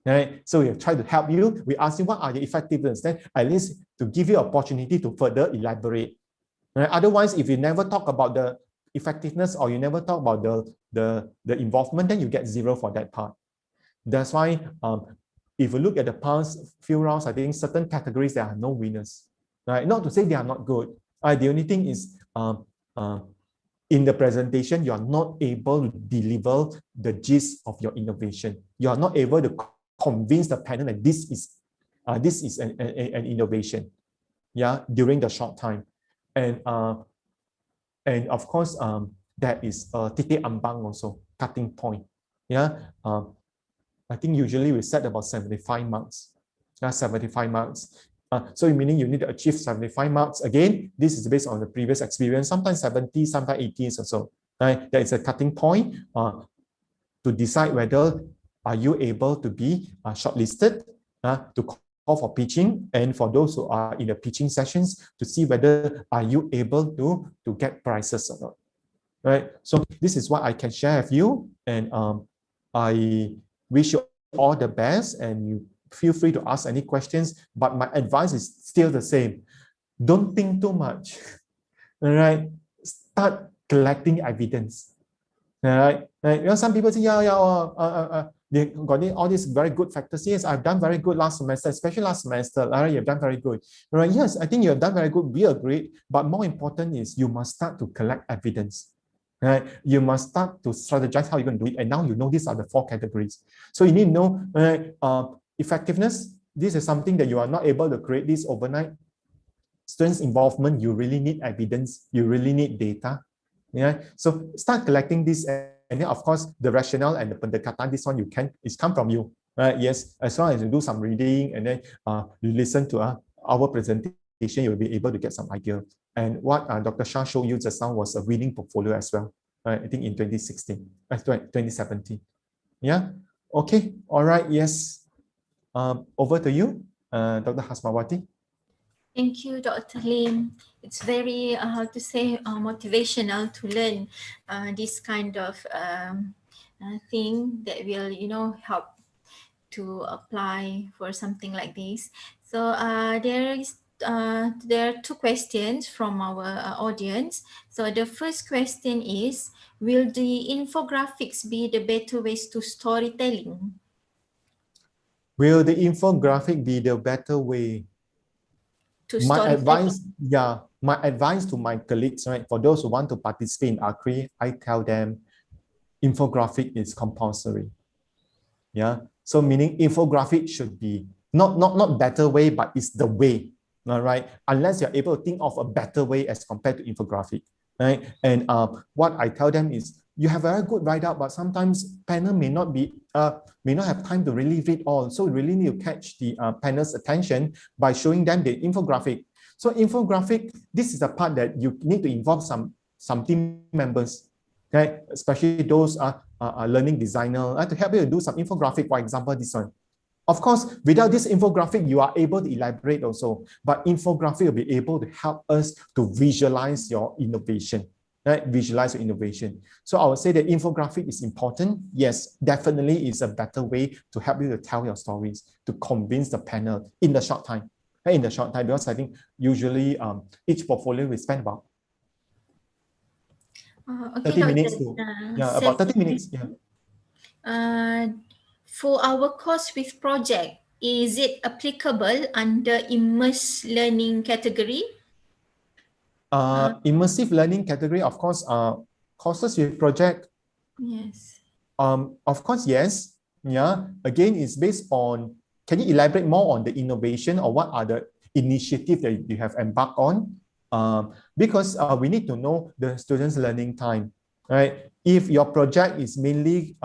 Right? So we try to help you. We ask you what are the effectiveness, then at least to give you opportunity to further elaborate. Right? Otherwise, if you never talk about the effectiveness or you never talk about the involvement, then you get zero for that part. That's why if you look at the past few rounds, I think certain categories there are no winners. Right? Not to say they are not good. The only thing is in the presentation, you are not able to deliver the gist of your innovation. You are not able to convince the panel that this is an innovation, yeah, during the short time. And of course, there is titik ambang also, cutting point. Yeah, I think usually we set about 75 marks. 75 marks. So meaning you need to achieve 75 marks. Again, this is based on the previous experience, sometimes 70, sometimes 80 or so. Right? There is a cutting point to decide whether are you able to be shortlisted to call for pitching, and for those who are in the pitching sessions to see whether are you able to get prizes or not. Right? So this is what I can share with you, and I wish you all the best, and you feel free to ask any questions, but my advice is still the same. Don't think too much. All right? Start collecting evidence. All right? You know, some people say, they got all these very good factors. Yes, I've done very good last semester, especially last semester. All right, you've done very good. All right, yes, I think you have done very good. We agree. But more important is you must start to collect evidence. Right? You must start to strategize how you're going to do it. And now you know these are the 4 categories. So you need to know effectiveness. This is something that you are not able to create this overnight. Students' involvement, you really need evidence. You really need data. Yeah. So start collecting this, and then of course the rationale and the pendekatan. This one it's come from you, right? Yes. As long as you do some reading and then you listen to our presentation, you will be able to get some idea. And what Dr. Shah showed you just now was a winning portfolio as well. I think in 2017. Yeah. Okay. All right. Yes. Over to you, Dr. Hasmawati. Thank you, Dr. Lim. It's very, motivational to learn this kind of thing that will, help to apply for something like this. So there are 2 questions from our audience. So the first question is, will the infographics be the better ways to storytelling? Will the infographic be the better way? My advice to my colleagues, right, for those who want to participate in AKRI, I tell them infographic is compulsory. Yeah, so meaning infographic should be not better way, but it's the way. All right, unless you're able to think of a better way as compared to infographic, right? And what I tell them is, you have a very good write-up, but sometimes panel may not have time to really read all. So we really need to catch the panel's attention by showing them the infographic. So infographic, this is the part that you need to involve some team members, okay? Especially those learning designer to help you to do some infographic. For example, this one. Of course, without this infographic, you are able to elaborate also. But infographic will be able to help us to visualize your innovation. Right? Visualize your innovation. So I would say that infographic is important. Yes, definitely is a better way to help you to tell your stories, to convince the panel in the short time. Right? In the short time, because I think usually each portfolio we spend about 30 minutes to, about 30 minutes. Yeah. For our course with project, is it applicable under immerse learning category? Immersive learning category, of course, courses with project. Yes. Of course, yes. Yeah, again, it's based on, can you elaborate more on the innovation or what are the initiatives that you have embarked on? Because we need to know the students' learning time, right? If your project is mainly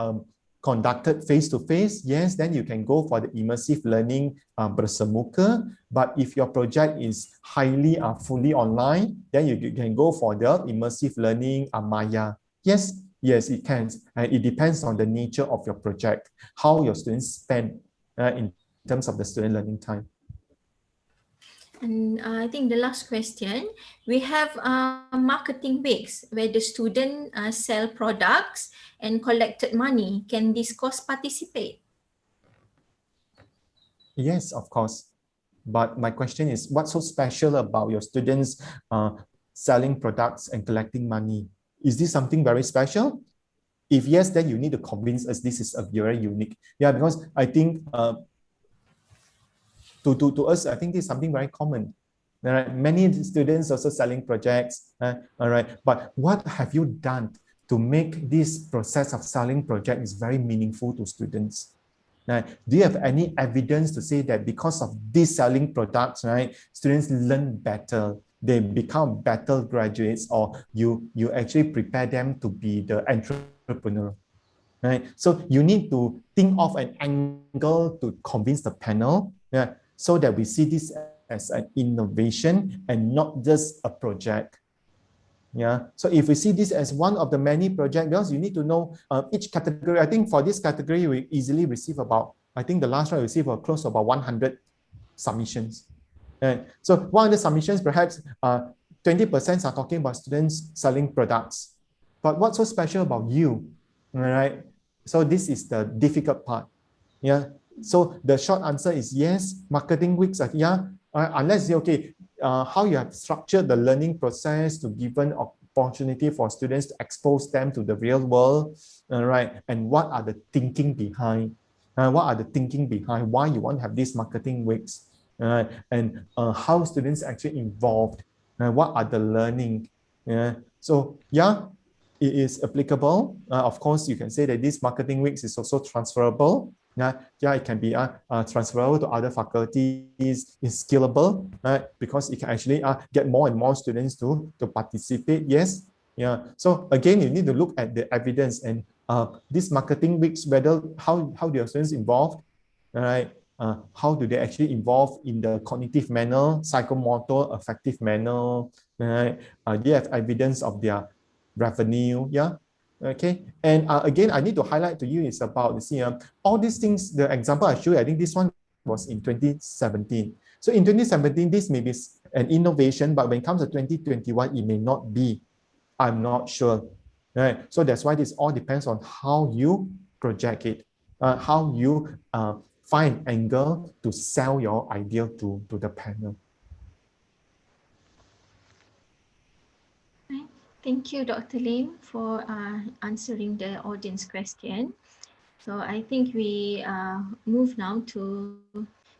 conducted face-to-face, yes, then you can go for the immersive learning bersemuka. But if your project is highly fully online, then you can go for the immersive learning maya. Yes, yes, it can. And it depends on the nature of your project, how your students spend in terms of the student learning time. And I think the last question, we have marketing weeks where the student sell products and collected money. Can this course participate? Yes, of course. But my question is, what's so special about your students selling products and collecting money? Is this something very special? If yes, then you need to convince us this is a very unique. Yeah, because I think to us, I think this is something very common. All right, many students also selling projects. All right, but what have you done to make this process of selling projects is very meaningful to students? Right? Do you have any evidence to say that because of these selling products, right, students learn better, they become better graduates, or you actually prepare them to be the entrepreneur? Right? So you need to think of an angle to convince the panel, yeah, so that we see this as an innovation and not just a project. Yeah. So if we see this as one of the many projects, because you need to know each category. I think for this category, we easily receive about, I think the last one we received close to about 100 submissions. And so 100 submissions, perhaps 20% are talking about students selling products. But what's so special about you? All right. So this is the difficult part. Yeah. So the short answer is yes, marketing weeks are, yeah, unless you, okay, how you have structured the learning process to give an opportunity for students to expose them to the real world, right? And what are the thinking behind? What are the thinking behind why you want to have these marketing weeks? And how students actually involved? What are the learning? So yeah, it is applicable. Of course, you can say that this marketing weeks is also transferable. Yeah, it can be transferable to other faculties. It's scalable, right? Because it can actually get more and more students to participate. Yes, yeah. So again, you need to look at the evidence and these marketing weeks, whether how do your students involved, right? How do they actually involve in the cognitive manner, psychomotor, affective manner, right? Do you have evidence of their revenue? Yeah. Okay, and again, I need to highlight to you is about, you see, all these things, the example I showed you, I think this one was in 2017. So in 2017, this may be an innovation, but when it comes to 2021, it may not be. I'm not sure, right? So that's why this all depends on how you project it, how you find angle to sell your idea to the panel. Thank you, Dr. Lim, for answering the audience question. So I think we move now to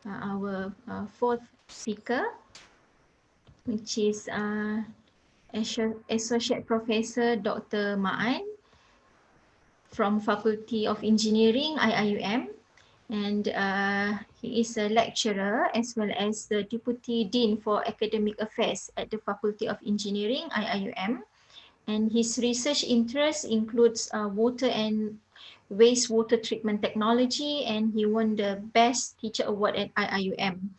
our fourth speaker, which is Associate Professor Dr. Ma'an from Faculty of Engineering, IIUM. And he is a lecturer as well as the Deputy Dean for Academic Affairs at the Faculty of Engineering, IIUM. And his research interests includes water and wastewater treatment technology, and he won the Best Teacher Award at IIUM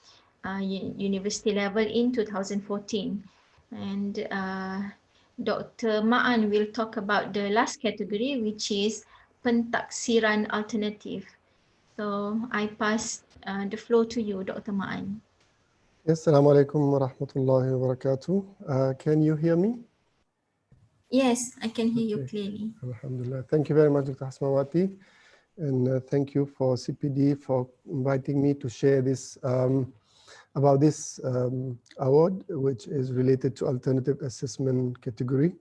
university level in 2014. And Dr. Ma'an will talk about the last category, which is pentaksiran alternative. So I pass the floor to you, Dr. Ma'an. Assalamu alaikum wa rahmatullahi wa barakatuh. Can you hear me? Yes, I can hear you clearly. Alhamdulillah. Thank you very much, Dr. Hasmawati. And thank you for CPD for inviting me to share this about this award, which is related to alternative assessment category.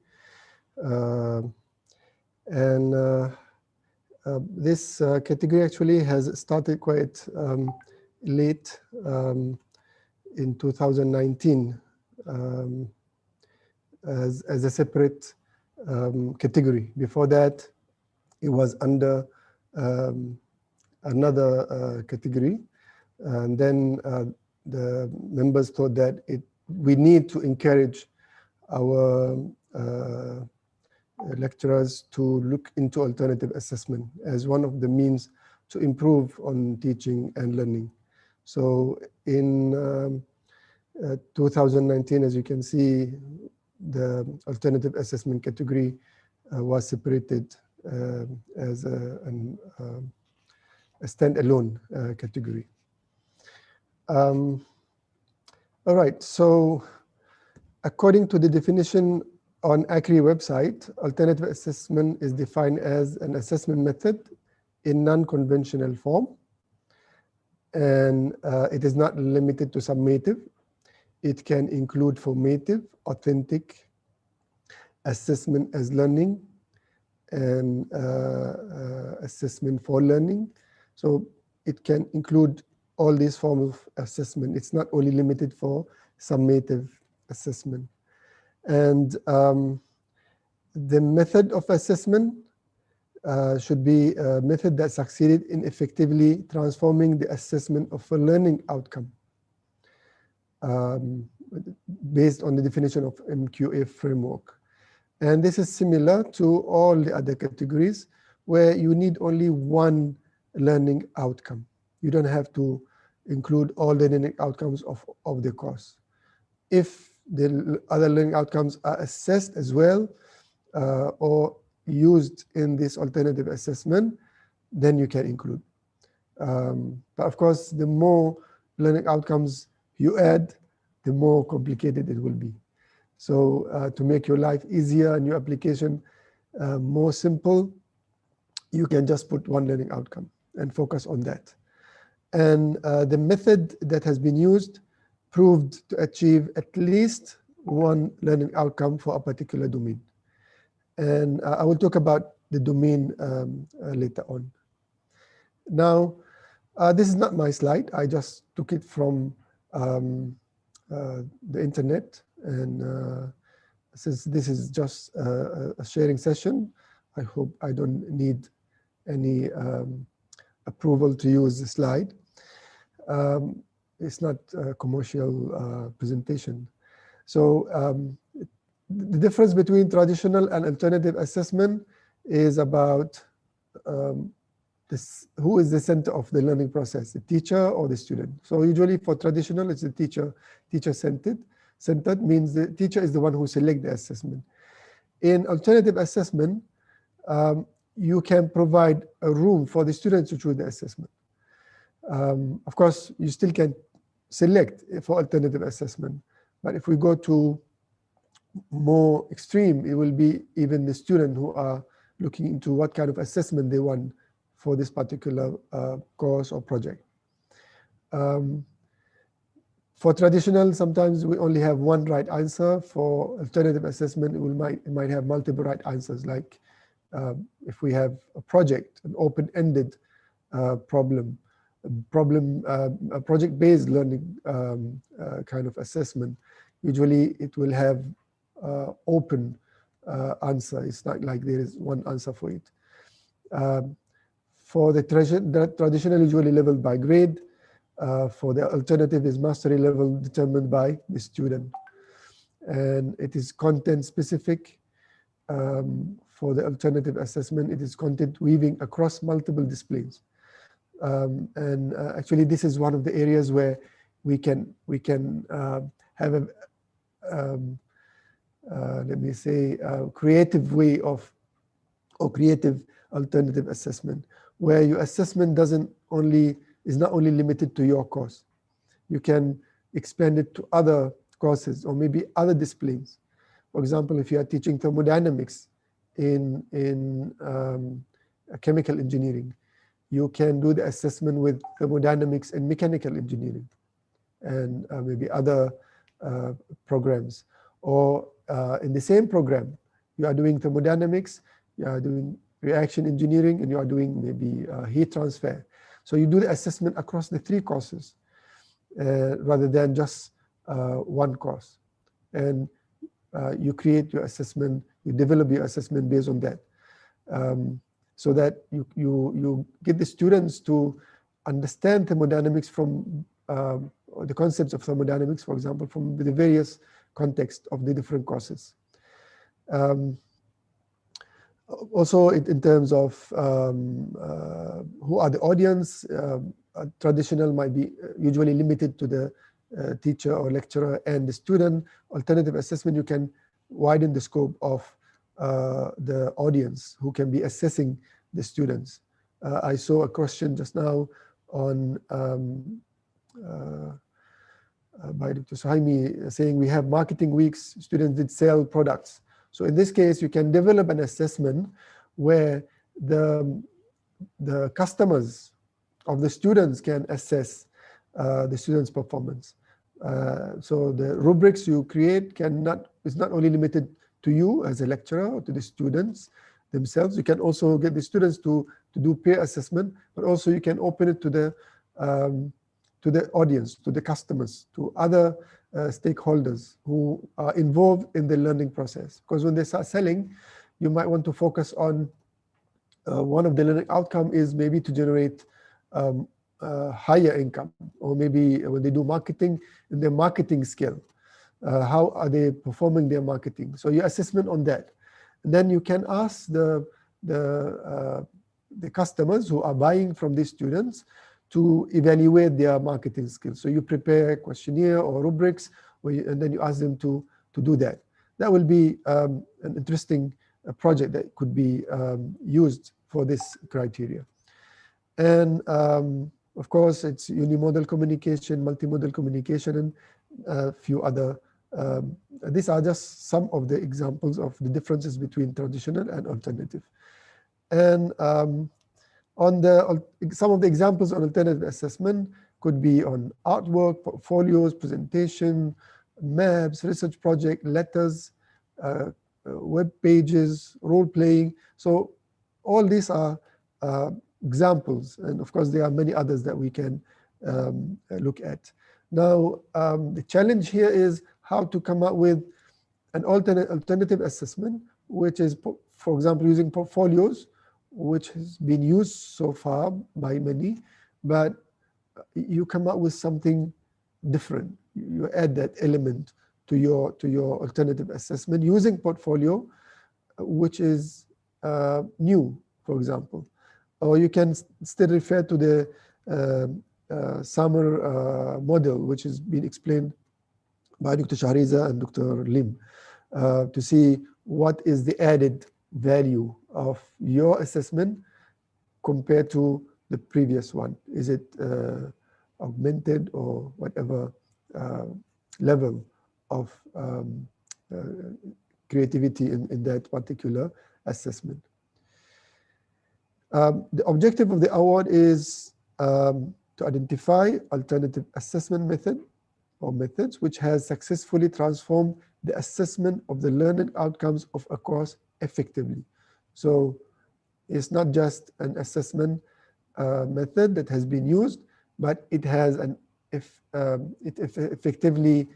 This category actually has started quite late in 2019 as a separate category. Before that, it was under another category. And then the members thought that we need to encourage our lecturers to look into alternative assessment as one of the means to improve on teaching and learning. So in 2019, as you can see, the alternative assessment category was separated as a standalone category. All right, so according to the definition on AKRI website, alternative assessment is defined as an assessment method in non-conventional form, and it is not limited to summative. It can include formative, authentic, assessment as learning, and assessment for learning. So it can include all these forms of assessment. It's not only limited for summative assessment. And the method of assessment should be a method that succeeded in effectively transforming the assessment of a learning outcome based on the definition of MQA framework. And this is similar to all the other categories where you need only one learning outcome. You don't have to include all the learning outcomes of the course. If the other learning outcomes are assessed as well or used in this alternative assessment, then you can include. But of course, the more learning outcomes you add, the more complicated it will be. So to make your life easier and your application more simple, you can just put one learning outcome and focus on that. And the method that has been used proved to achieve at least one learning outcome for a particular domain. And I will talk about the domain later on. Now, this is not my slide. I just took it from the internet. And since this is just a sharing session, I hope I don't need any approval to use the slide. It's not a commercial presentation. So the difference between traditional and alternative assessment is about who is the center of the learning process, the teacher or the student. So usually for traditional, it's the teacher-centered. Centered means the teacher is the one who selects the assessment. In alternative assessment, you can provide a room for the students to choose the assessment. Of course, you still can select for alternative assessment, but if we go to more extreme, it will be even the student who are looking into what kind of assessment they want for this particular course or project. For traditional, sometimes we only have one right answer. For alternative assessment, it might have multiple right answers. Like if we have a project, an open-ended problem, a project-based learning kind of assessment, usually it will have open answer. It's not like there is one answer for it. For the traditional, usually leveled by grade. For the alternative is mastery level determined by the student. And it is content specific. For the alternative assessment, it is content weaving across multiple disciplines. And actually, this is one of the areas where we can have a let me say creative way of or creative alternative assessment, where your assessment is not only limited to your course. You can expand it to other courses or maybe other disciplines. For example, if you are teaching thermodynamics in chemical engineering, you can do the assessment with thermodynamics and mechanical engineering and maybe other programs. Or in the same program, you are doing thermodynamics, you are doing reaction engineering, and you are doing maybe heat transfer. So you do the assessment across the three courses rather than just one course. And you create your assessment, you develop your assessment based on that. so that you get the students to understand thermodynamics from the concepts of thermodynamics, for example, from the various contexts of the different courses. Also, in terms of who are the audience, traditional might be usually limited to the teacher or lecturer and the student. Alternative assessment, you can widen the scope of the audience who can be assessing the students. I saw a question just now on by Dr. Suhaimi saying we have marketing weeks, students did sell products. So in this case, you can develop an assessment where the customers of the students can assess the students' performance. So the rubrics you create is not only limited to you as a lecturer or to the students themselves. You can also get the students to do peer assessment, but also you can open it to the audience, to the customers, to other stakeholders who are involved in the learning process. Because when they start selling, you might want to focus on one of the learning outcome is maybe to generate higher income, or maybe when they do marketing, in their marketing skill, how are they performing their marketing? So your assessment on that. And then you can ask the customers who are buying from these students to evaluate their marketing skills. So you prepare a questionnaire or rubrics, and then you ask them to do that. That will be an interesting project that could be used for this criteria. And of course, it's unimodal communication, multimodal communication, and a few other. These are just some of the examples of the differences between traditional and alternative. And on some of the examples on alternative assessment could be on artwork, portfolios, presentation, maps, research project, letters, web pages, role playing. So all these are examples, and of course there are many others that we can look at. Now the challenge here is how to come up with an alternative assessment, which is, for example, using portfolios, which has been used so far by many, but you come up with something different. You add that element to your alternative assessment using portfolio, which is new, for example. Or you can still refer to the summer model, which has been explained by Dr. Shahriza and Dr. Lim, to see what is the added value of your assessment compared to the previous one. Is it augmented or whatever level of creativity in that particular assessment? The objective of the award is to identify alternative assessment method or methods which has successfully transformed the assessment of the learning outcomes of a course effectively. So it's not just an assessment method that has been used, but it has it effectively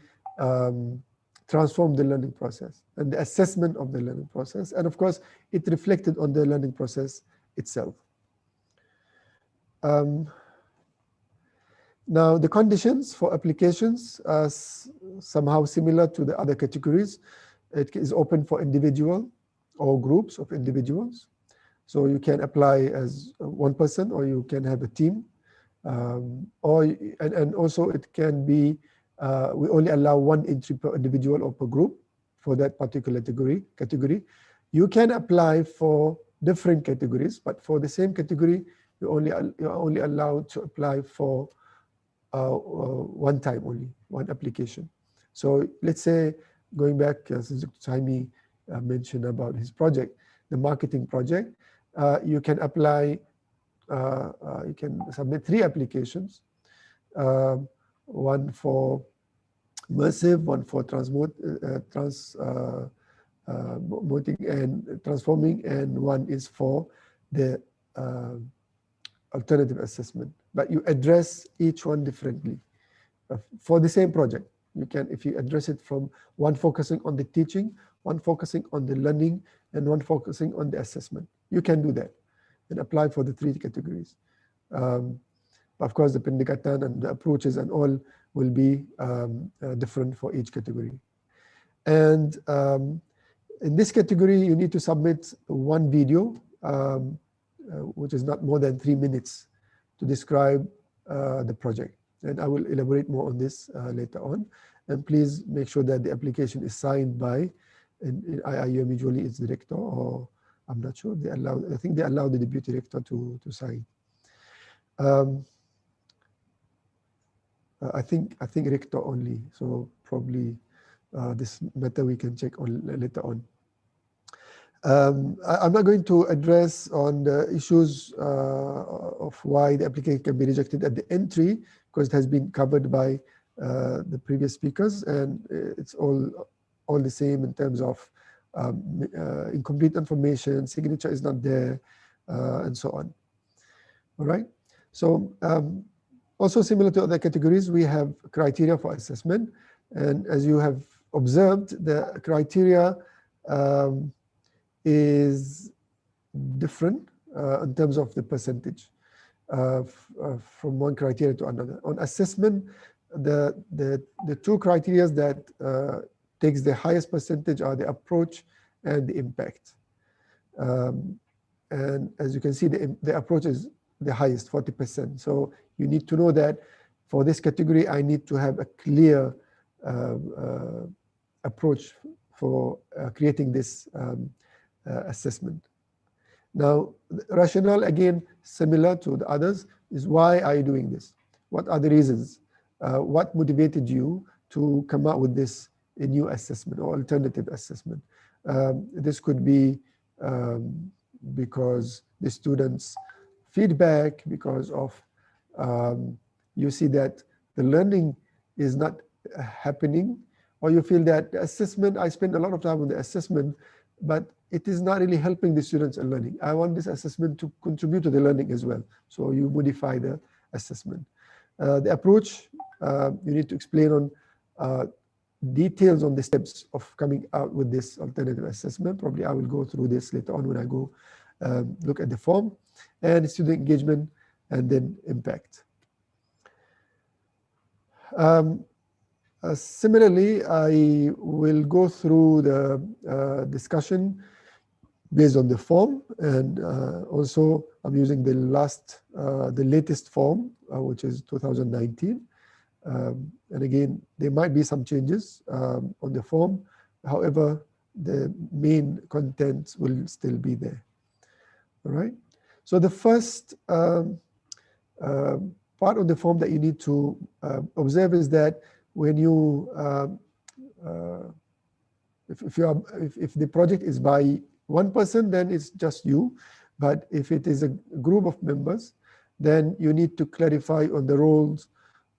transformed the learning process and the assessment of the learning process. And of course, it reflected on the learning process itself. Now, the conditions for applications are somehow similar to the other categories. It is open for individual or groups of individuals. So you can apply as one person, or you can have a team. And also it can be, we only allow one entry per individual or per group for that particular category. You can apply for different categories, but for the same category, you're only allowed to apply for one time only, one application. So let's say, going back, as Dr. Saimi mentioned about his project, the marketing project, you can apply, you can submit 3 applications, one for immersive, one for transmuting and transforming, and one is for the alternative assessment. But you address each one differently for the same project. You can, if you address it from one focusing on the teaching, one focusing on the learning, and one focusing on the assessment, you can do that. and apply for the 3 categories. Of course, the pendekatan and the approaches and all will be different for each category. And in this category, you need to submit 1 video, which is not more than 3 minutes, to describe the project. And I will elaborate more on this later on. And please make sure that the application is signed by, in IIUM usually it's director, or I'm not sure, they allow, I think they allow the deputy director to sign. I think rector only, so probably this matter we can check on later on. I'm not going to address on the issues of why the application can be rejected at the entry, because it has been covered by the previous speakers, and it's all the same in terms of incomplete information, signature is not there, and so on. All right. So also similar to other categories, we have criteria for assessment, and as you have observed, the criteria is different in terms of the percentage from one criteria to another. On assessment, the 2 criteria that takes the highest percentage are the approach and the impact. And as you can see, the approach is the highest, 40%. So you need to know that for this category, I need to have a clear approach for creating this assessment. Now, the rationale, again, similar to the others, is why are you doing this? What are the reasons? What motivated you to come out with this a new assessment or alternative assessment? This could be because the students' feedback, because of you see that the learning is not happening, or you feel that the assessment, I spend a lot of time on the assessment, but it is not really helping the students in learning. I want this assessment to contribute to the learning as well. So you modify the assessment. The approach, you need to explain on details on the steps of coming out with this alternative assessment. Probably I will go through this later on when I go look at the form, and student engagement, and then impact. Similarly, I will go through the discussion based on the form, and also I'm using the latest form, which is 2019. And again, there might be some changes on the form. However, the main content will still be there. All right. So the first part of the form that you need to observe is that when you, if the project is by one person, then it's just you. But if it is a group of members, then you need to clarify on the roles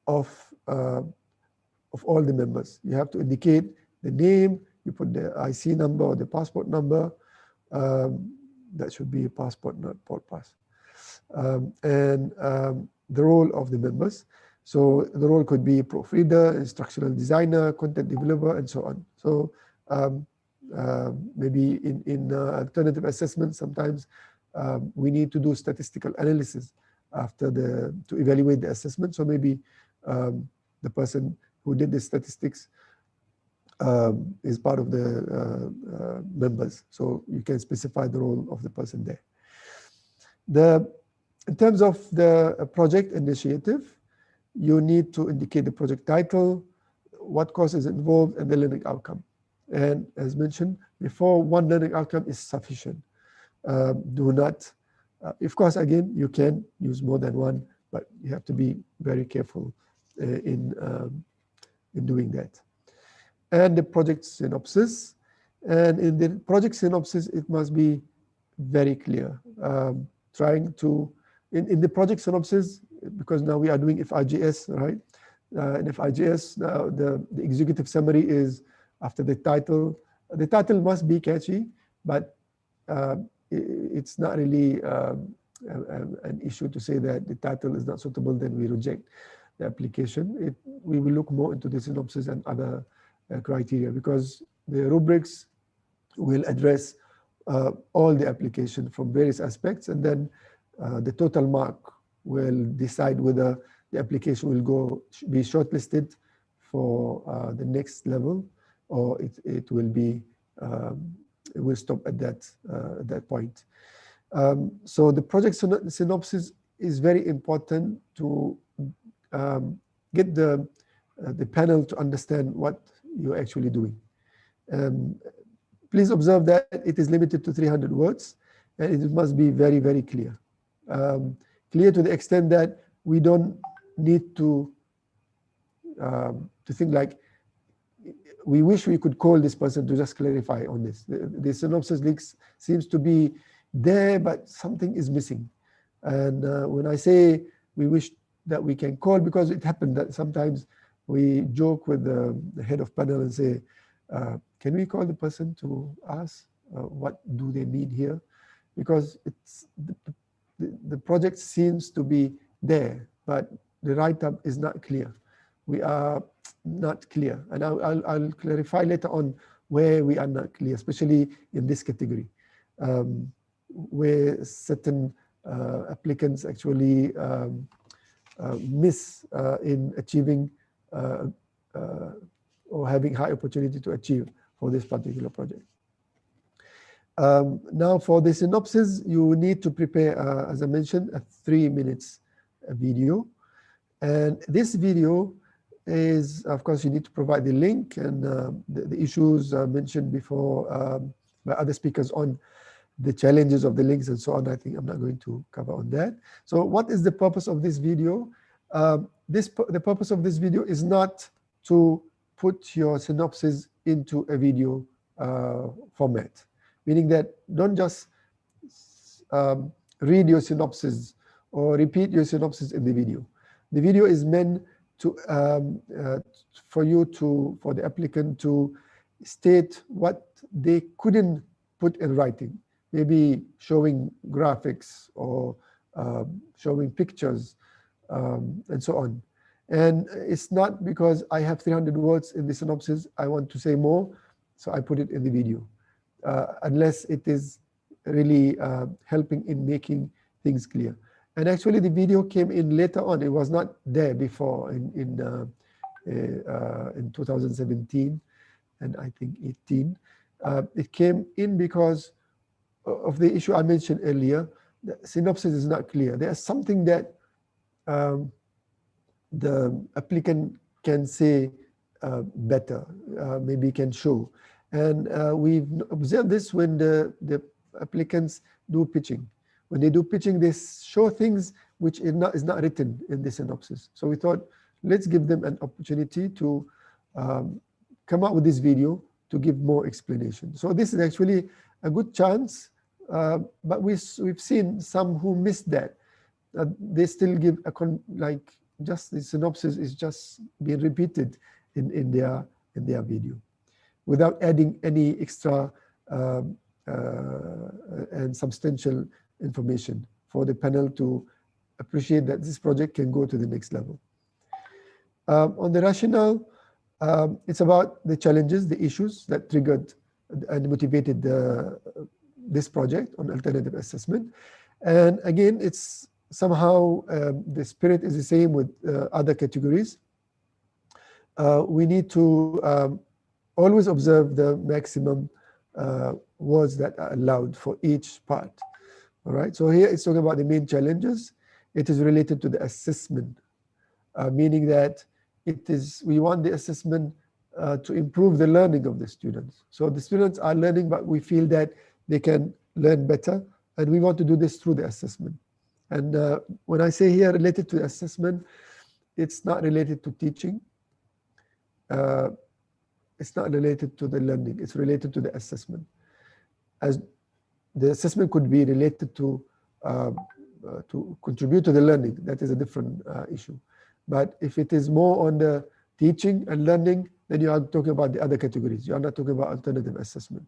of all the members. You have to indicate the name, you put the IC number or the passport number. That should be a passport, not port pass. And the role of the members. So the role could be proofreader, instructional designer, content developer, and so on. So maybe in alternative assessment, sometimes we need to do statistical analysis after to evaluate the assessment. So maybe the person who did the statistics is part of the members. So you can specify the role of the person there. In terms of the project initiative, you need to indicate the project title, what course is involved, and the learning outcome. And as mentioned before, one learning outcome is sufficient. Do not, of course, again, you can use more than one, but you have to be very careful in doing that. And the project synopsis. And in the project synopsis, it must be very clear. Trying to, in the project synopsis, because now we are doing FIGS, right? In FIGS, the executive summary is after the title. The title must be catchy, but it's not really an issue to say that the title is not suitable, then we reject the application. We will look more into the synopsis and other criteria, because the rubrics will address all the application from various aspects, and then the total mark will decide whether the application will be shortlisted for the next level, or it will be it will stop at that point. So the project synopsis is very important to get the panel to understand what you're actually doing. Please observe that it is limited to 300 words, and it must be very, very clear. Clear to the extent that we don't need to think like, we wish we could call this person to just clarify on this. The synopsis links seems to be there, but something is missing. And when I say we wish that we can call, because it happened that sometimes we joke with the head of panel and say, can we call the person to ask what do they mean here? Because it's the project seems to be there, but the write-up is not clear. We are not clear, and I'll clarify later on where we are not clear, especially in this category, where certain applicants actually miss in achieving or having high opportunity to achieve for this particular project. Now for the synopsis, you need to prepare, as I mentioned, a 3 minutes video. And this video is, of course, you need to provide the link and the issues mentioned before by other speakers on the challenges of the links and so on. I think I'm not going to cover on that. So what is the purpose of this video? The purpose of this video is not to put your synopsis into a video format, meaning that don't just read your synopsis or repeat your synopsis in the video. The video is meant to for the applicant to state what they couldn't put in writing, maybe showing graphics or showing pictures and so on. And it's not because I have 300 words in the synopsis, I want to say more, so I put it in the video, unless it is really helping in making things clear. And actually the video came in later on. It was not there before in 2017 and I think 18. It came in because of the issue I mentioned earlier. The synopsis is not clear. There's something that the applicant can say better, maybe can show. And we've observed this when the applicants do pitching. When they do pitching, they show things which is not written in the synopsis. So we thought, let's give them an opportunity to come up with this video to give more explanation. So this is actually a good chance, but we've seen some who missed that. They still give like just the synopsis is just being repeated in their video, without adding any extra and substantial information for the panel to appreciate that this project can go to the next level. On the rationale, it's about the challenges, the issues that triggered and motivated this project on alternative assessment. And again, it's somehow the spirit is the same with other categories. We need to always observe the maximum words that are allowed for each part. All right, so here it's talking about the main challenges. It is related to the assessment, meaning that we want the assessment to improve the learning of the students. So the students are learning, but we feel that they can learn better, and we want to do this through the assessment. And when I say here related to assessment, it's not related to teaching. It's not related to the learning. It's related to the assessment. As the assessment could be related to contribute to the learning. That is a different issue. But if it is more on the teaching and learning, then you are talking about the other categories. You are not talking about alternative assessment.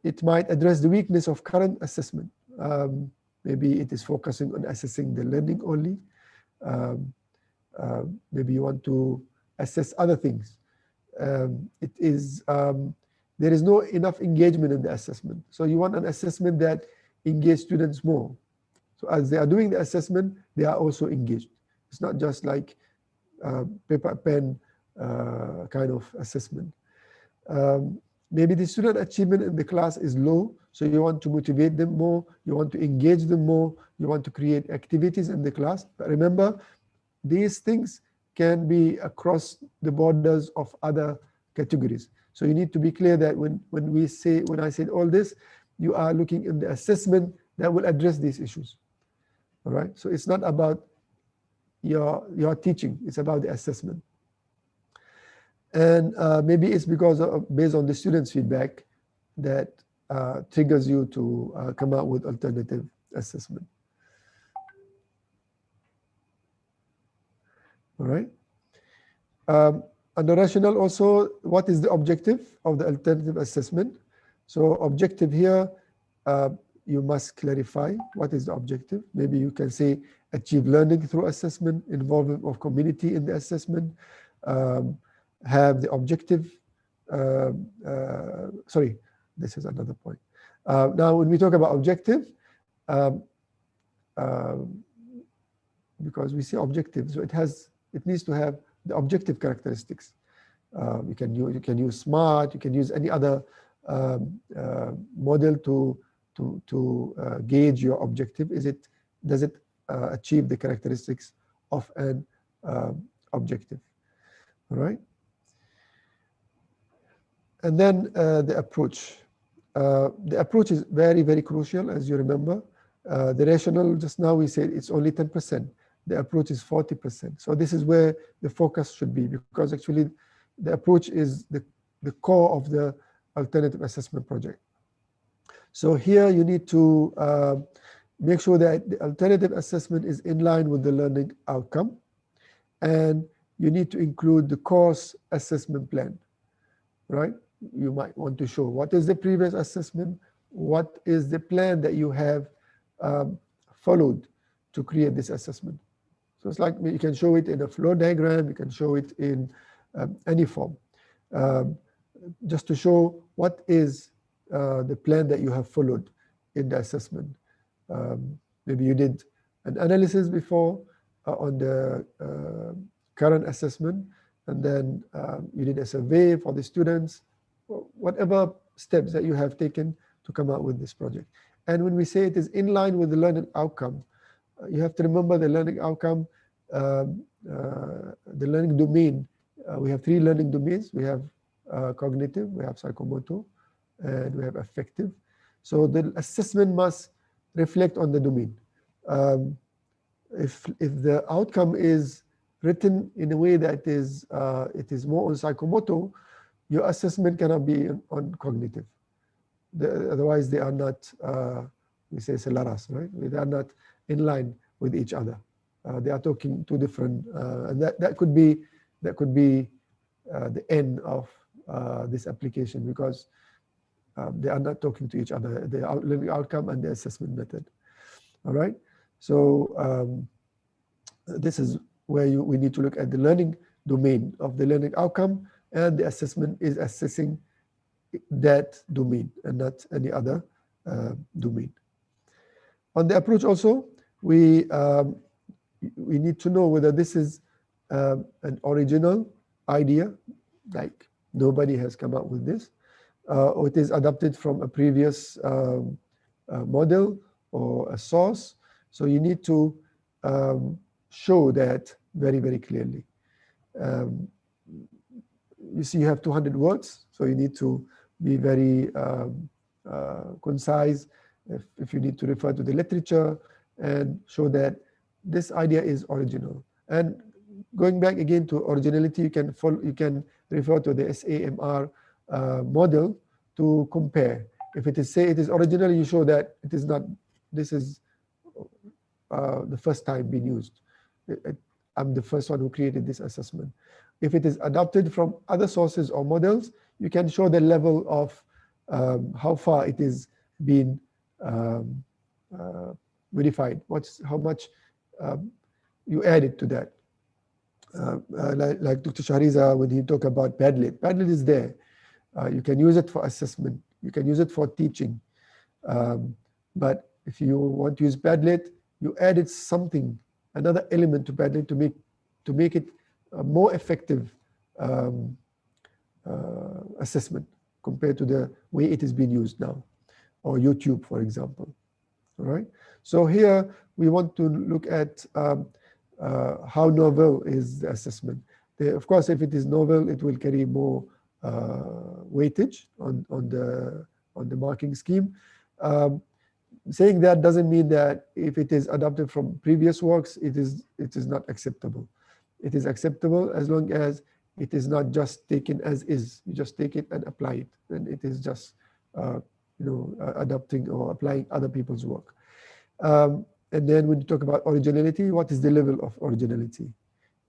It might address the weakness of current assessment. Maybe it is focusing on assessing the learning only. Maybe you want to assess other things. It is there is no enough engagement in the assessment. So you want an assessment that engages students more. So as they are doing the assessment, they are also engaged. It's not just like paper pen kind of assessment. Maybe the student achievement in the class is low, so you want to motivate them more, you want to engage them more, you want to create activities in the class. But remember, these things can be across the borders of other categories. So you need to be clear that when I said all this, you are looking in the assessment that will address these issues. All right. So it's not about your teaching; it's about the assessment. And maybe it's because based on the students' feedback that triggers you to come out with alternative assessment. All right. Under rational also, what is the objective of the alternative assessment? So objective here, you must clarify what is the objective. Maybe you can say achieve learning through assessment, involvement of community in the assessment, have the objective. Sorry, this is another point. Now, when we talk about objective, because we see objective, so it needs to have the objective characteristics. You can use SMART. You can use any other model to gauge your objective. Does it achieve the characteristics of an objective? All right. And then the approach. The approach is very, very crucial, as you remember. The rational, just now we said it's only 10%. The approach is 40%. So this is where the focus should be, because actually the approach is the core of the alternative assessment project. So here you need to make sure that the alternative assessment is in line with the learning outcome, and you need to include the course assessment plan, right? You might want to show what is the previous assessment, what is the plan that you have followed to create this assessment. So it's like you can show it in a flow diagram, you can show it in any form, just to show what is the plan that you have followed in the assessment. Maybe you did an analysis before on the current assessment, and then you did a survey for the students, whatever steps that you have taken to come out with this project. And when we say it is in line with the learning outcome, you have to remember the learning outcome, the learning domain. We have 3 learning domains. We have cognitive, we have psychomotor, and we have affective. So the assessment must reflect on the domain. If the outcome is written in a way that it is more on psychomotor, your assessment cannot be on cognitive. Otherwise, they are not, we say selaras, right? They are not in line with each other. They are talking 2 different, and that could be the end of this application, because they are not talking to each other, the learning outcome and the assessment method. All right. So this is where we need to look at the learning domain of the learning outcome, and the assessment is assessing that domain and not any other domain. On the approach also, we need to know whether this is an original idea, like nobody has come up with this, or it is adapted from a previous model or a source. So you need to show that very, very clearly. You see, you have 200 words, so you need to be very concise. If you need to refer to the literature and show that this idea is original. And going back again to originality, you can refer to the SAMR model to compare. If it is say it is original, you show that it is not. This is the first time being used. I'm the first one who created this assessment. If it is adopted from other sources or models, you can show the level of how far it is being modified. How much you added to that. Like Dr. Shahriza, when he talked about Padlet is there. You can use it for assessment. You can use it for teaching. But if you want to use Padlet, you added something, another element to Padlet to make it a more effective assessment compared to the way it is being used now, or YouTube, for example. All right. So here we want to look at how novel is the assessment. Of course, if it is novel, it will carry more weightage on the marking scheme. Saying that doesn't mean that if it is adopted from previous works, it is not acceptable. It is acceptable as long as it is not just taken as is. You just take it and apply it, and it is just adopting or applying other people's work. And then when you talk about originality, what is the level of originality?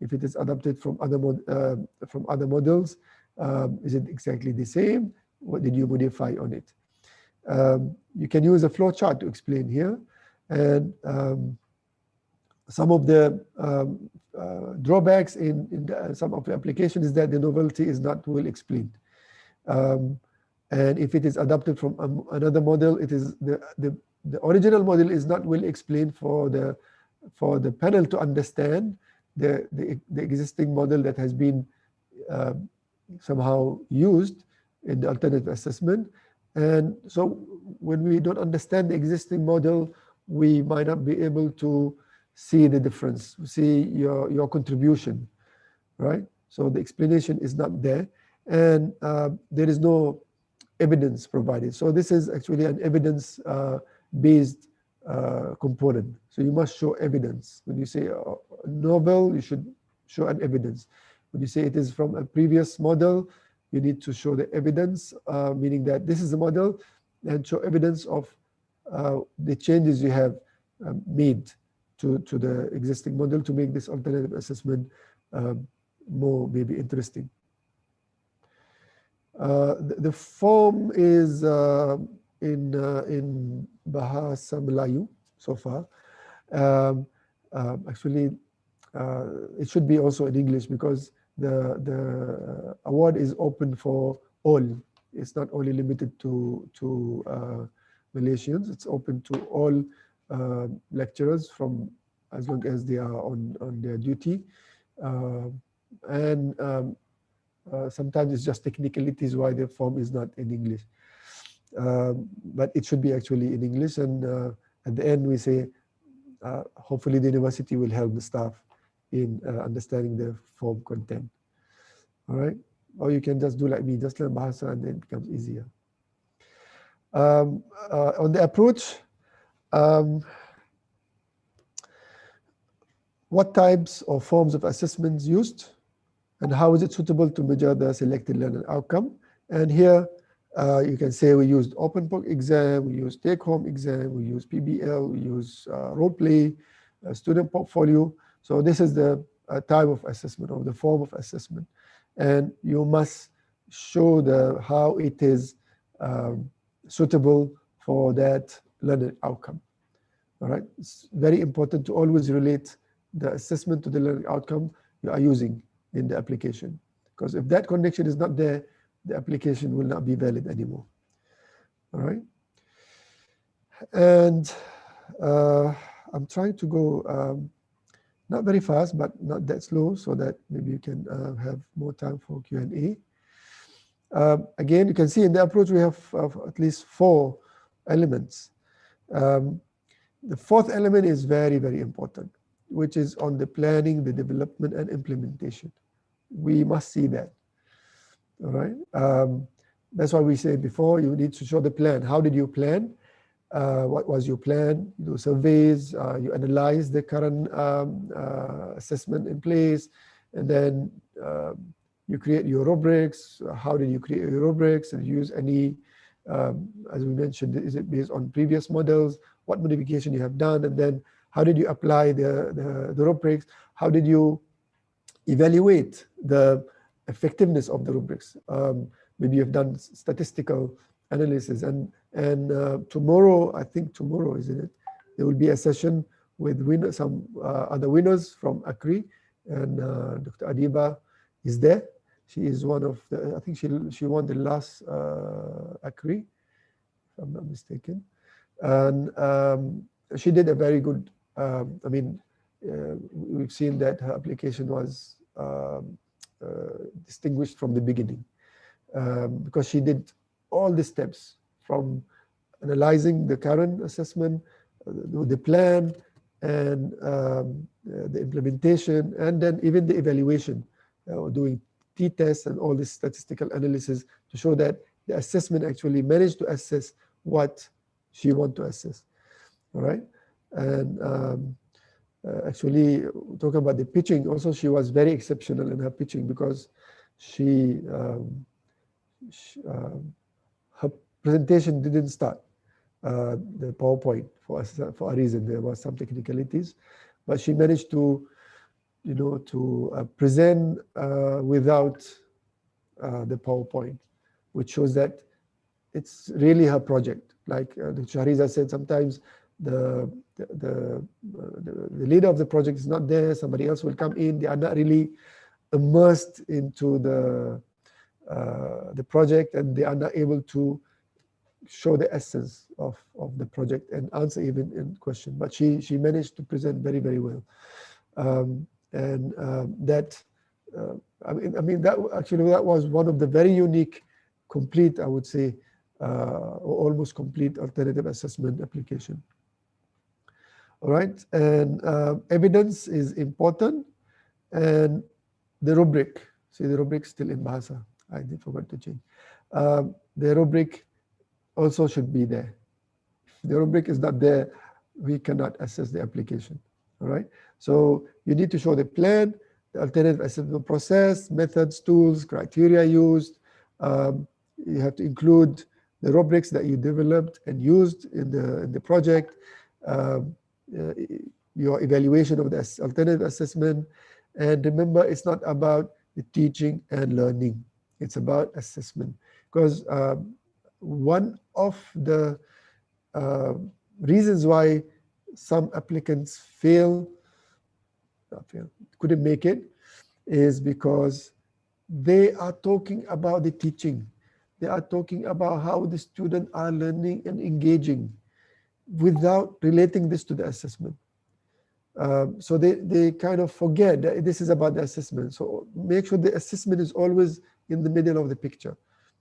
If it is adopted from other models, is it exactly the same? What did you modify on it? You can use a flow chart to explain here. And some of the drawbacks in some of the applications is that the novelty is not well explained. And if it is adopted from another model, it is the original model is not well explained for the panel to understand the existing model that has been somehow used in the alternative assessment. And so when we don't understand the existing model, we might not be able to see the difference, see your contribution, right? So the explanation is not there, and there is no evidence provided. So this is actually an evidence-based component. So you must show evidence. When you say novel, you should show an evidence. When you say it is from a previous model, you need to show the evidence, meaning that this is the model, and show evidence of the changes you have made to the existing model to make this alternative assessment more maybe interesting. The form is in Bahasa Melayu so far. Actually, it should be also in English because the award is open for all. It's not only limited to Malaysians. It's open to all lecturers from as long as they are on their duty. Sometimes it's just technicalities why the form is not in English. But it should be actually in English. And at the end we say, hopefully the university will help the staff in understanding the form content. All right. Or you can just do like me, just learn Bahasa and then it becomes easier. On the approach, what types or forms of assessments used and how is it suitable to measure the selected learner outcome? And here you can say we used open book exam, we used take-home exam, we use PBL, we use role play, student portfolio. So this is the type of assessment or the form of assessment. And you must show how it is suitable for that learner outcome. All right. It's very important to always relate the assessment to the learning outcome you are using in the application. Because if that connection is not there, the application will not be valid anymore. All right. And I'm trying to go not very fast, but not that slow, so that maybe you can have more time for Q&A. Again, you can see in the approach we have at least 4 elements. The 4th element is very, very important, which is on the planning, the development, and implementation. We must see that. All right. That's why we said before you need to show the plan. How did you plan? What was your plan? You do surveys, you analyze the current assessment in place, and then you create your rubrics. How did you create your rubrics? And use any, as we mentioned, is it based on previous models? What modification you have done? And then how did you apply the rubrics? How did you evaluate the effectiveness of the rubrics? Maybe you've done statistical analysis, and tomorrow, I think tomorrow, isn't it? There will be a session with some other winners from AKRI, and Dr. Adiba is there. She is one of the, I think she won the last AKRI, if I'm not mistaken. And she did a very good, I mean, we've seen that her application was distinguished from the beginning because she did all the steps from analyzing the current assessment, the plan, and the implementation, and then even the evaluation, doing t-tests and all this statistical analysis to show that the assessment actually managed to assess what she wanted to assess. All right. And actually, talking about the pitching, also she was very exceptional in her pitching because her presentation didn't start the PowerPoint for a reason. There was some technicalities, but she managed to, present without the PowerPoint, which shows that it's really her project. Like Shahriza said, sometimes the leader of the project is not there, somebody else will come in, they are not really immersed into the project, and they are not able to show the essence of the project and answer even in question. But she managed to present very, very well. That was one of the very unique, complete, I would say, or almost complete alternative assessment application. All right, and evidence is important, and the rubric. See, the rubric still in Bahasa. I did forget to change. The rubric also should be there. If the rubric is not there, we cannot assess the application. All right, so you need to show the plan, the alternative assessment process, methods, tools, criteria used. You have to include the rubrics that you developed and used in the project, your evaluation of the alternative assessment. And remember, it's not about the teaching and learning. It's about assessment. Because one of the reasons why some applicants couldn't make it, is because they are talking about the teaching. They are talking about how the students are learning and engaging without relating this to the assessment. So they kind of forget that this is about the assessment. So make sure the assessment is always in the middle of the picture.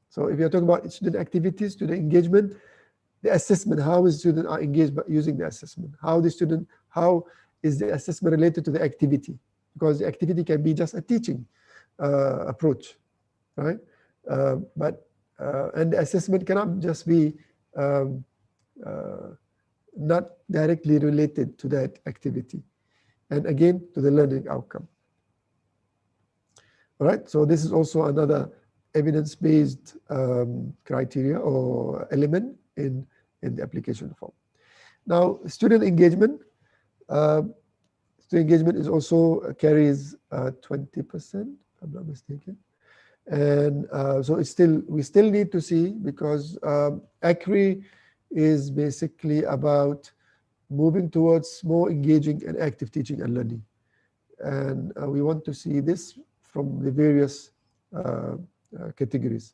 So if you're talking about student activities, student engagement, the assessment, how the students are engaged by using the assessment, how is the assessment related to the activity? Because the activity can be just a teaching approach, right? And the assessment cannot just be not directly related to that activity, and again to the learning outcome. All right, so this is also another evidence-based criteria or element in the application form. Now, student engagement. Student engagement is also carries 20%, if I'm not mistaken. And so we still need to see, because AKRI is basically about moving towards more engaging and active teaching and learning. And we want to see this from the various categories.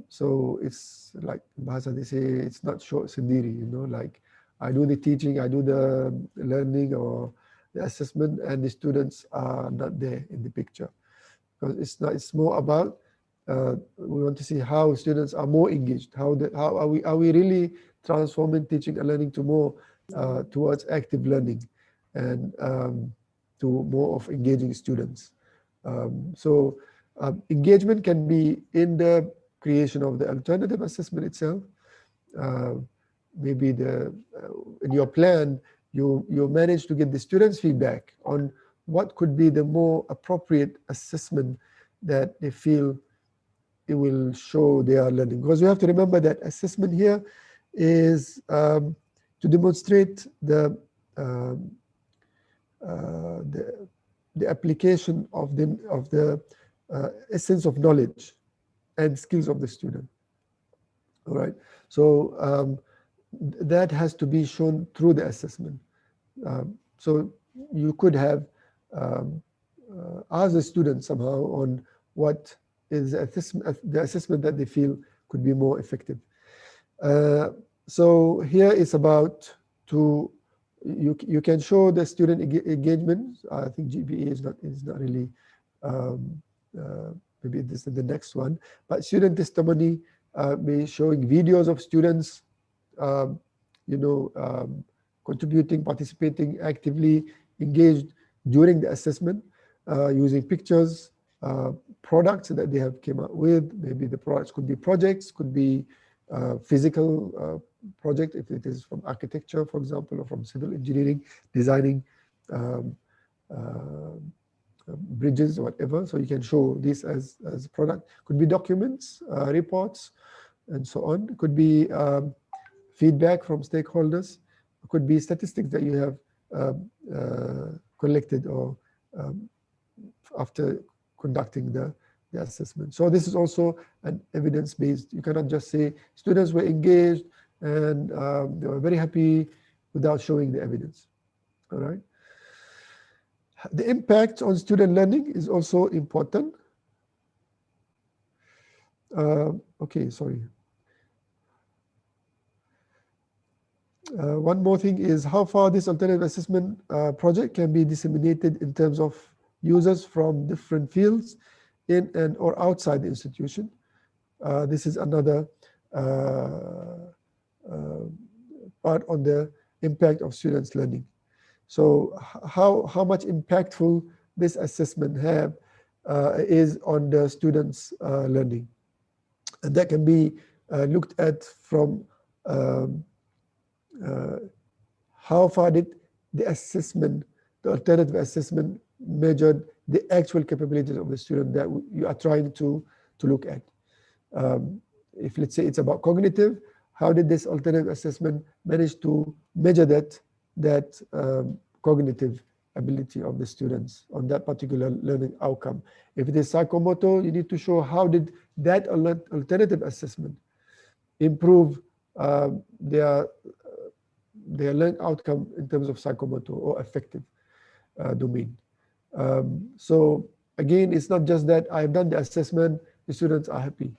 So it's like Bahasa, they say it's not short sendiri, like I do the teaching, I do the learning or the assessment, and the students are not there in the picture. Because it's more about we want to see how students are more engaged. How are we really transforming teaching and learning to more towards active learning and to more of engaging students. So engagement can be in the creation of the alternative assessment itself. Maybe in your plan, you manage to get the students' feedback on what could be the more appropriate assessment that they feel it will show they are learning. Because we have to remember that assessment here is to demonstrate the application of the essence of knowledge and skills of the student. All right. So that has to be shown through the assessment. So you could have asked the student somehow on what is the assessment that they feel could be more effective. So here it's about you can show the student engagement. I think GPA is not really maybe this is the next one, but student testimony, may showing videos of students contributing, participating, actively engaged during the assessment, using pictures, products that they have came up with. Maybe the products could be projects, could be physical project if it is from architecture, for example, or from civil engineering, designing bridges or whatever. So you can show this as a product. Could be documents, reports, and so on. It could be feedback from stakeholders. It could be statistics that you have collected or after conducting the assessment. So this is also an evidence-based. You cannot just say students were engaged and they were very happy without showing the evidence. All right. The impact on student learning is also important. Okay, sorry. One more thing is how far this alternative assessment project can be disseminated in terms of users from different fields in and or outside the institution. This is another part on the impact of students' learning. So how much impactful this assessment have is on the students' learning. And that can be looked at from how far did the assessment, the alternative assessment, measured the actual capabilities of the student that you are trying to look at. If let's say it's about cognitive, how did this alternative assessment manage to measure that cognitive ability of the students on that particular learning outcome? If it is psychomotor, you need to show how did that alternative assessment improve their learning outcome in terms of psychomotor or affective domain. So again, it's not just that I've done the assessment, the students are happy.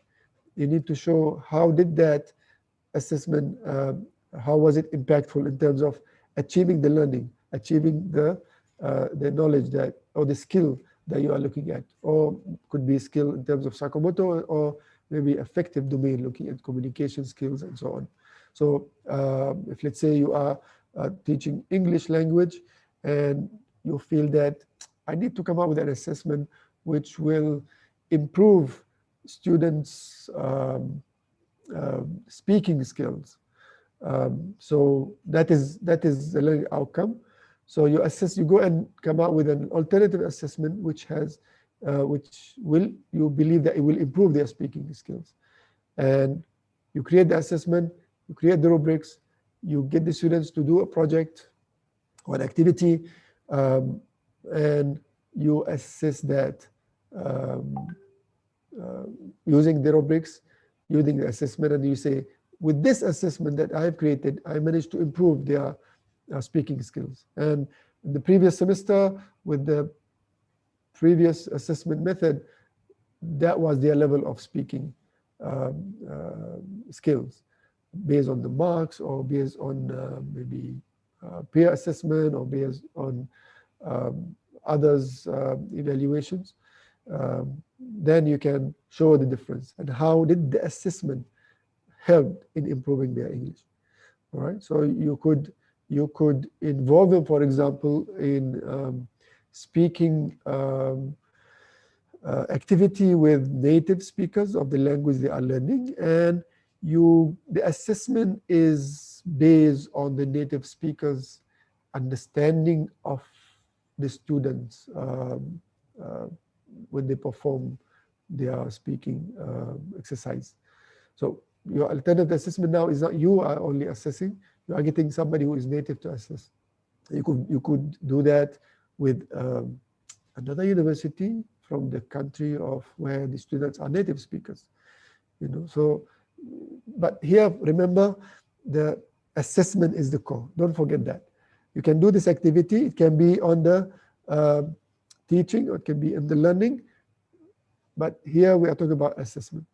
You need to show how did that assessment, how was it impactful in terms of achieving the learning, achieving the knowledge that, or the skill that you are looking at, or could be skill in terms of psychomotor, or maybe affective domain, looking at communication skills and so on. So if let's say you are teaching English language and you feel that I need to come up with an assessment which will improve students' speaking skills. So that is the learning outcome. So you assess, you go and come out with an alternative assessment which has, you believe that it will improve their speaking skills. And you create the assessment, you create the rubrics, you get the students to do a project or an activity, and you assess that using the rubrics, using the assessment, and you say, with this assessment that I have created, I managed to improve their speaking skills. And in the previous semester, with the previous assessment method, that was their level of speaking skills, based on the marks, or based on maybe peer assessment, or based on others' evaluations. Then you can show the difference and how did the assessment help in improving their English. All right, so you could involve them, for example, in speaking activity with native speakers of the language they are learning, and the assessment is based on the native speakers' understanding of the students when they perform their speaking exercise. So your alternative assessment now is not you are only assessing, you are getting somebody who is native to assess. You could do that with another university from the country of where the students are native speakers. So, but here, remember, the assessment is the core. Don't forget that. You can do this activity. It can be on the teaching, or it can be in the learning. But here we are talking about assessment.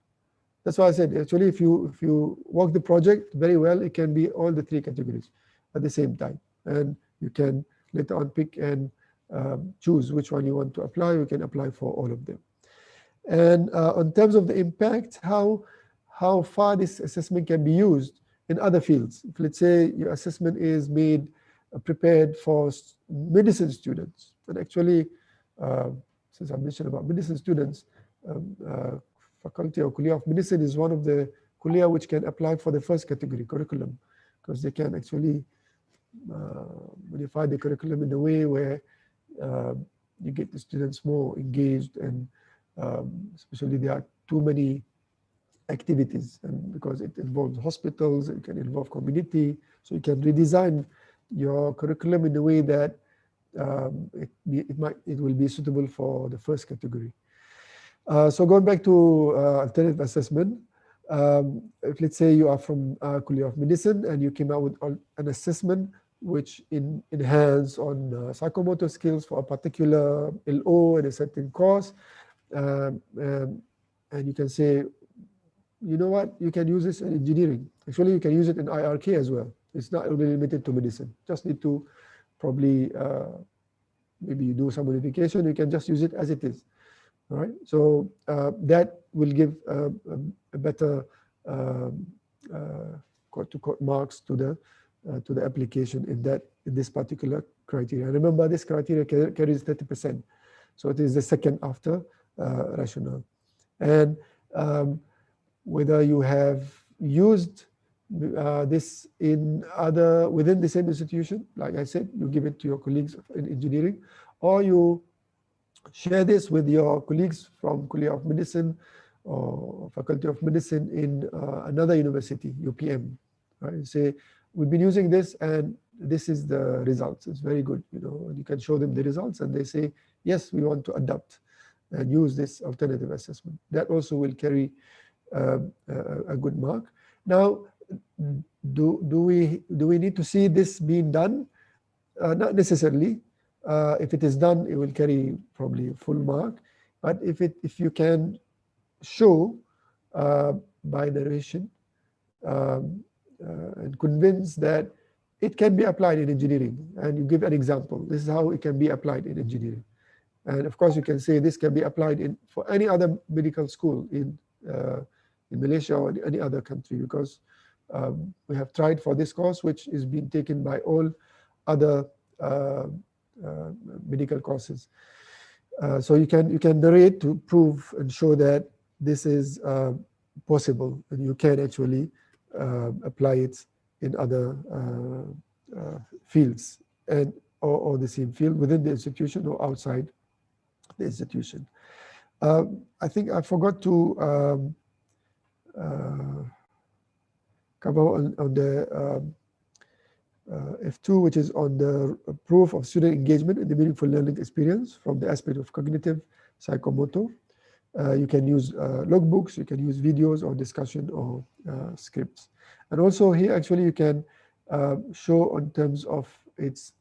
That's why I said, actually, if you work the project very well, it can be all the 3 categories at the same time. And you can later on pick and choose which one you want to apply. You can apply for all of them. And in terms of the impact, how far this assessment can be used in other fields. If, let's say, your assessment is made prepared for medicine students, and actually, since I mentioned about medicine students, Faculty or Kuliah of Medicine is one of the Kuliah which can apply for the first category curriculum, because they can actually modify the curriculum in a way where you get the students more engaged, and especially there are too many activities, and because it involves hospitals, it can involve community, so you can redesign your curriculum in a way that it will be suitable for the first category. So going back to alternative assessment, if, let's say, you are from Kuliah of Medicine and you came out with an assessment which enhance on psychomotor skills for a particular LO in a certain course, and you can say, you know what, you can use this in engineering. Actually, you can use it in IRK as well. It's not only limited to medicine. Just need to probably maybe you do some modification. You can just use it as it is. All right. So that will give a better quote-to-quote marks to the application in this particular criteria. Remember, this criteria carries 30%, so it is the second after rationale. And whether you have used this within the same institution, like I said, you give it to your colleagues in engineering, or you share this with your colleagues from Kuliah of Medicine or Faculty of Medicine in another university, UPM. Right? Say, we've been using this and this is the results. It's very good, and you can show them the results and they say, yes, we want to adopt and use this alternative assessment. That also will carry a good mark. Now, do we need to see this being done? Not necessarily. If it is done, it will carry probably a full mark. But if you can show by narration and convince that it can be applied in engineering, and you give an example, this is how it can be applied in engineering. And of course, you can say this can be applied for any other medical school in Malaysia or any other country, because we have tried for this course, which is being taken by all other medical courses. So you can narrate to prove and show that this is possible, and you can actually apply it in other fields or the same field within the institution or outside the institution. I think I forgot to cover on the F2, which is on the proof of student engagement in the meaningful learning experience from the aspect of cognitive psychomotor. You can use logbooks, you can use videos or discussion or scripts. And also here, actually, you can show in terms of its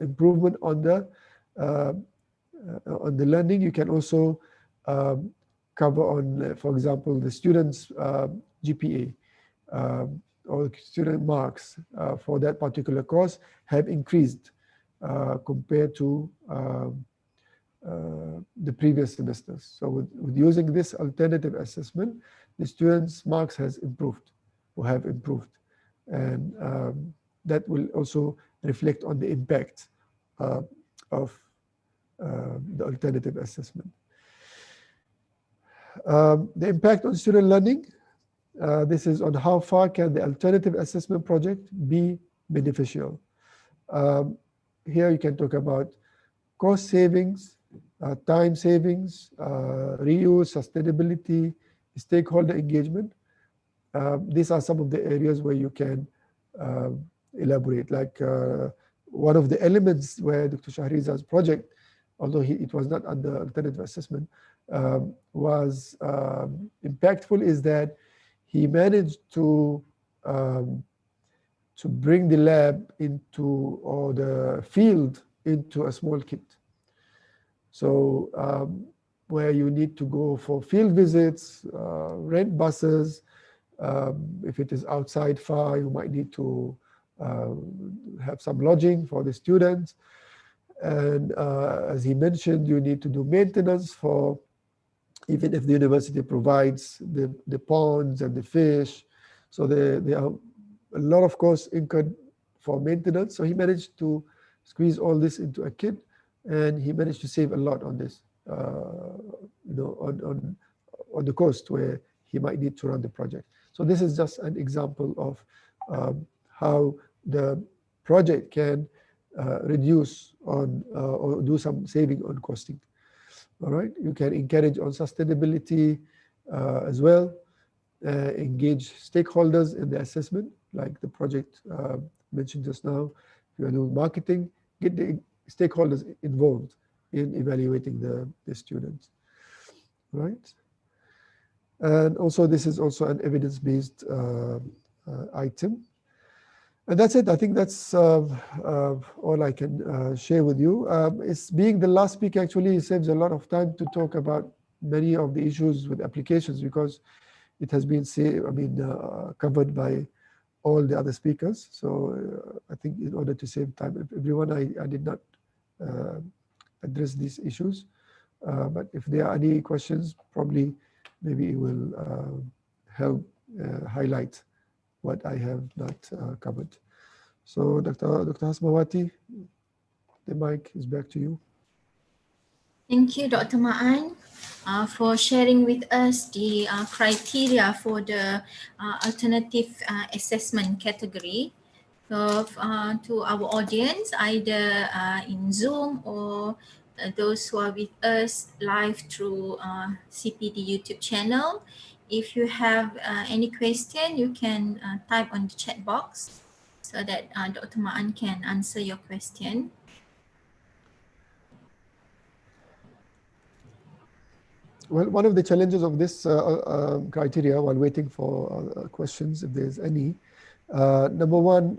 improvement on the learning. You can also cover on, for example, the student's GPA or student marks for that particular course have increased compared to the previous semesters. So with using this alternative assessment, the students' marks has improved or have improved. And that will also reflect on the impact of the alternative assessment. The impact on student learning, this is on how far can the alternative assessment project be beneficial. Here you can talk about cost savings, time savings, reuse, sustainability, stakeholder engagement. These are some of the areas where you can elaborate. Like one of the elements where Dr. Shahriza's project, although it was not under alternative assessment, was impactful, is that he managed to bring the lab into, or the field into, a small kit. So where you need to go for field visits, rent buses. If it is outside far, you might need to have some lodging for the students. And as he mentioned, you need to do maintenance for, even if the university provides the ponds and the fish. So there are a lot of costs incurred for maintenance. So he managed to squeeze all this into a kit, and he managed to save a lot on this, on the cost where he might need to run the project. So this is just an example of how the project can reduce on or do some saving on costing. All right, you can encourage on sustainability as well, engage stakeholders in the assessment, like the project mentioned just now. If you are doing marketing, get the stakeholders involved in evaluating the students, right? And also this is also an evidence-based item. And that's it. I think that's all I can share with you. It's being the last speaker actually saves a lot of time to talk about many of the issues with applications, because it has been covered by all the other speakers. So I think in order to save time, everyone, I did not address these issues. But if there are any questions, probably maybe it will help highlight what I have not covered. So Dr. Hasmawati, the mic is back to you. Thank you, Dr. Ma'an, for sharing with us the criteria for the alternative assessment category. So to our audience, either in Zoom or those who are with us live through CPD YouTube channel, if you have any question, you can type on the chat box so that Dr. Ma'an can answer your question. Well, one of the challenges of this criteria, while waiting for questions, if there's any, number one,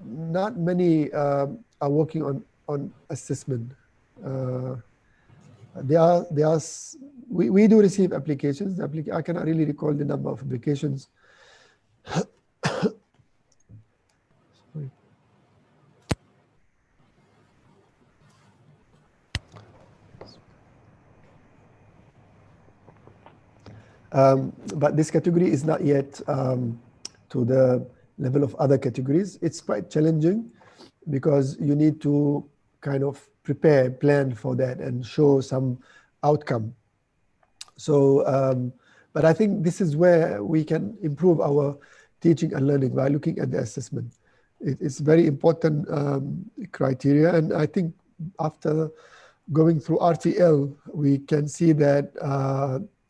not many are working on assessment. We do receive applications. I cannot really recall the number of applications. Sorry. But this category is not yet to the level of other categories. It's quite challenging because you need to kind of prepare, plan for that and show some outcome. So, but I think this is where we can improve our teaching and learning by looking at the assessment. It's very important criteria. And I think after going through RTL, we can see that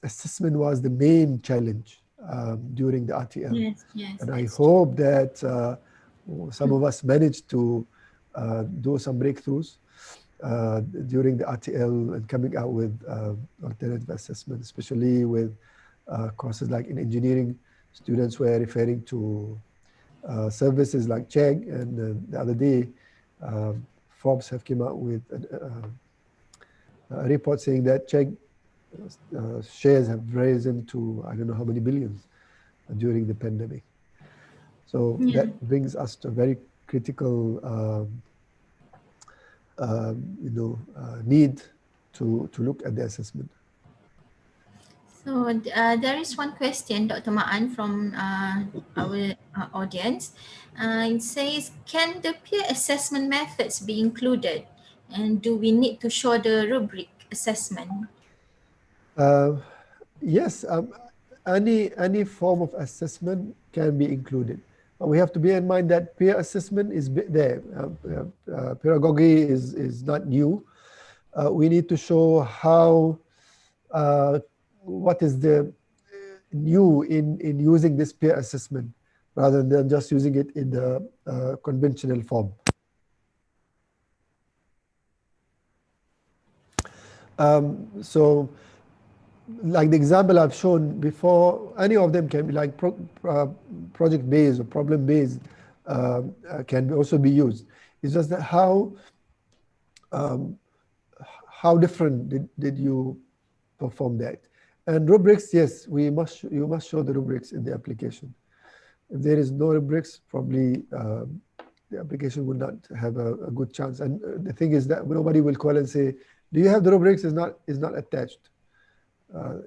assessment was the main challenge during the RTL. Yes, yes. And I hope that some of us managed to do some breakthroughs during the RTL and coming out with alternative assessment, especially with courses like in engineering. Students were referring to services like CHEG, and the other day Forbes have come out with a report saying that CHEG shares have risen to I don't know how many billions during the pandemic. So that brings us to a very critical need to look at the assessment. So there is one question, Dr. Ma'an, from our audience. It says, can the peer assessment methods be included? And do we need to show the rubric assessment? Yes, any form of assessment can be included. But we have to bear in mind that peer assessment is there. Pedagogy is not new. We need to show how what is the new in using this peer assessment rather than just using it in the conventional form. So like the example I've shown before, any of them can be like project-based or problem-based can also be used. It's just that how how different did you perform that? And rubrics, yes, you must show the rubrics in the application. If there is no rubrics, probably the application will not have a good chance. And the thing is that nobody will call and say, do you have the rubrics? Is not attached.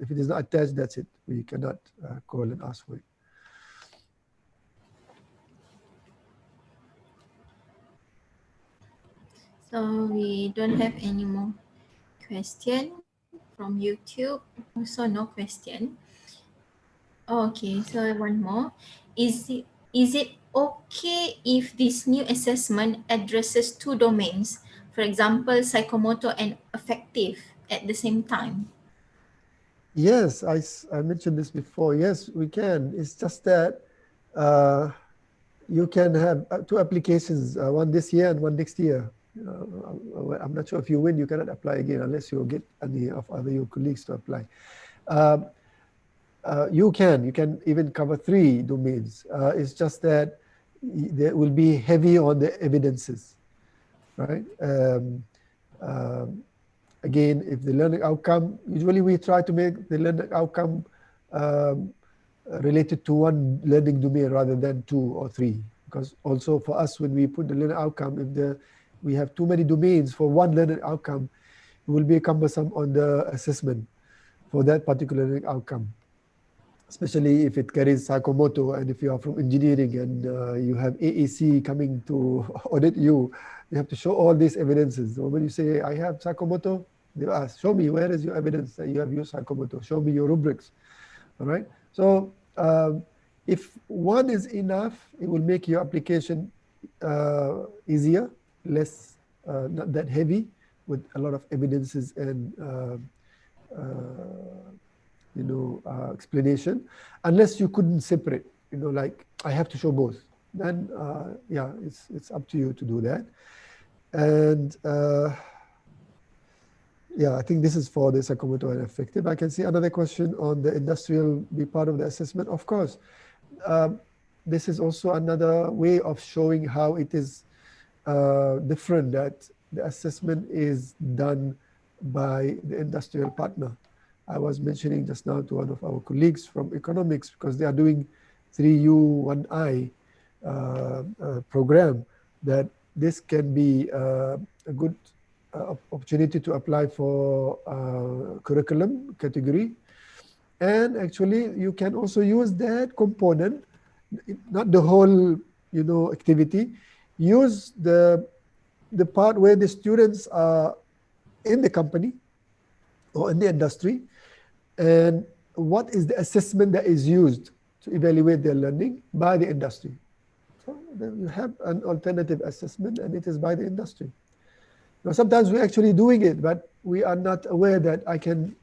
If it is not attached, that's it. We cannot call and ask for it. So we don't have any more question from YouTube. Also no question. Okay, so one more. Is it okay if this new assessment addresses two domains, for example, psychomotor and affective at the same time? Yes, I mentioned this before. Yes, we can. It's just that you can have two applications, one this year and one next year. I'm not sure if you win, you cannot apply again unless you get any of your colleagues to apply. You can even cover 3 domains. It's just that there will be heavy on the evidences, right? Again, if the learning outcome, usually we try to make the learning outcome related to one learning domain rather than 2 or 3. Because also for us, when we put the learning outcome, if we have too many domains for one learning outcome, it will be cumbersome on the assessment for that particular learning outcome. Especially if it carries psychomotor, and if you are from engineering and you have AAC coming to audit you, you have to show all these evidences. So when you say, I have psychomotor, they ask, show me, where is your evidence that you have used psychomotor? Show me your rubrics, all right? So if one is enough, it will make your application easier, less, not that heavy, with a lot of evidences and explanation, unless you couldn't separate, like I have to show both. Then, yeah, it's up to you to do that. And yeah, I think this is for the psychomotor and affective. I can see another question on the industrial be part of the assessment. Of course, this is also another way of showing how it is different, that the assessment is done by the industrial partner. I was mentioning just now to one of our colleagues from economics, because they are doing 3U1I program, that this can be a good opportunity to apply for curriculum category. And actually, you can also use that component, not the whole activity. Use the part where the students are in the company or in the industry, and what is the assessment that is used to evaluate their learning by the industry. So then you have an alternative assessment, and it is by the industry. Now, sometimes we're actually doing it, but we are not aware that I can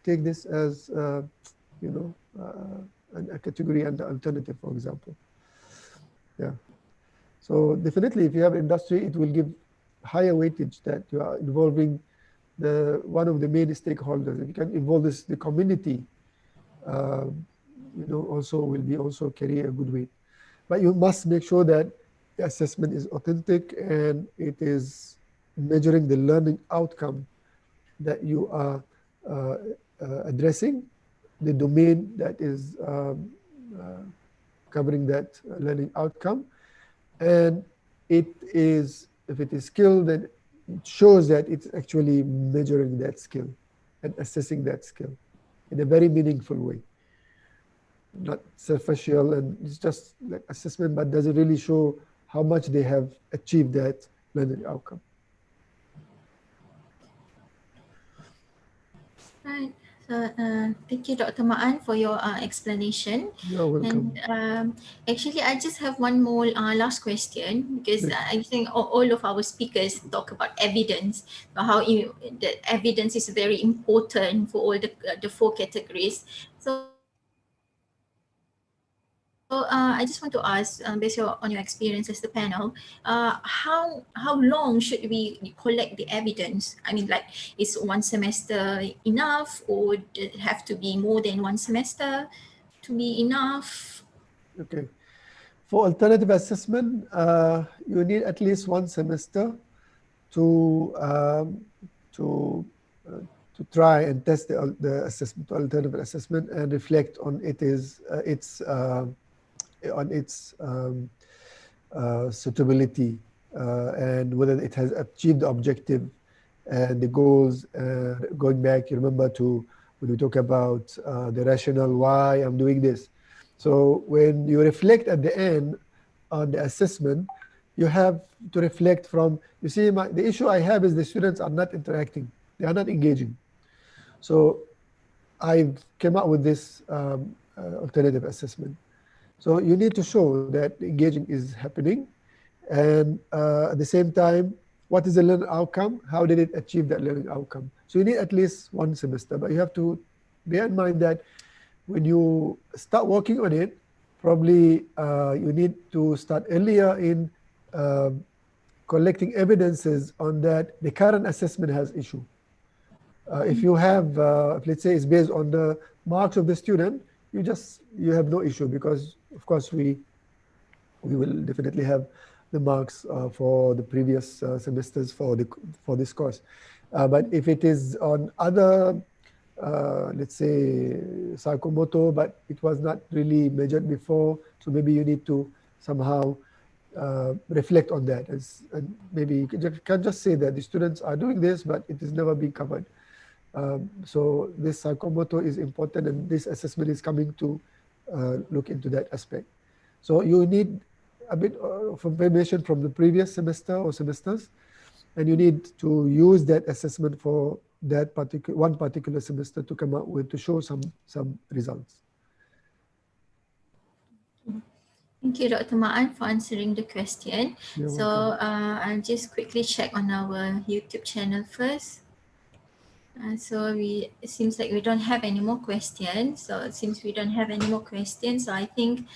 take this as a category and the alternative, for example. Yeah. So definitely, if you have industry, it will give higher weightage that you are involving one of the main stakeholders. If you can involve the community, also will carry a good weight. But you must make sure that the assessment is authentic and it is measuring the learning outcome that you are addressing, the domain that is covering that learning outcome. And if it is skill, then it shows that it's actually measuring that skill and assessing that skill in a very meaningful way. Not superficial, and it's just like assessment, but does it really show how much they have achieved that learning outcome? Right. So thank you, Dr. Ma'an, for your explanation. You're welcome. And actually, I just have one more last question, because I think all of our speakers talk about evidence, how the evidence is very important for all the 4 categories. So I just want to ask, based on your experience as the panel, how long should we collect the evidence? I mean, like, is 1 semester enough, or does it have to be more than 1 semester to be enough? Okay. For alternative assessment, you need at least 1 semester to to try and test the assessment, alternative assessment, and reflect on its suitability and whether it has achieved the objective and the goals. Going back, you remember to when we talk about the rationale why I'm doing this. So when you reflect at the end on the assessment, you have to reflect from, you see, the issue I have is the students are not interacting. They are not engaging. So I came up with this alternative assessment. So you need to show that engaging is happening. And at the same time, what is the learning outcome? How did it achieve that learning outcome? So you need at least one semester, but you have to bear in mind that when you start working on it, probably you need to start earlier in collecting evidences on that the current assessment has issue. If you have, let's say it's based on the marks of the student, you have no issue, because of course we will definitely have the marks for the previous semesters for this course. But if it is on other, let's say psychomotor, but it was not really measured before, so maybe you need to somehow reflect on that. And maybe you can just say that the students are doing this, but it has never been covered. So this psychomotor is important, and this assessment is coming to look into that aspect. So you need a bit of information from the previous semester or semesters, and you need to use that assessment for that one particular semester to come up with, to show some results. Thank you, Dr. Ma'an, for answering the question. You're So I'll just quickly check on our YouTube channel first. So it seems like we don't have any more questions. So since we don't have any more questions, so I think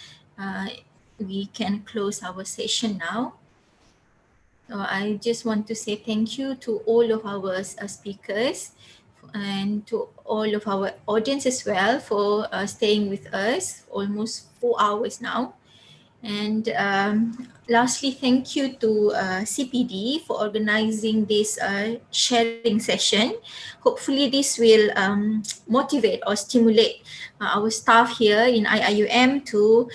we can close our session now. So I just want to say thank you to all of our speakers and to all of our audience as well for staying with us almost 4 hours now. And lastly, thank you to CPD for organizing this sharing session. Hopefully this will motivate or stimulate our staff here in IIUM to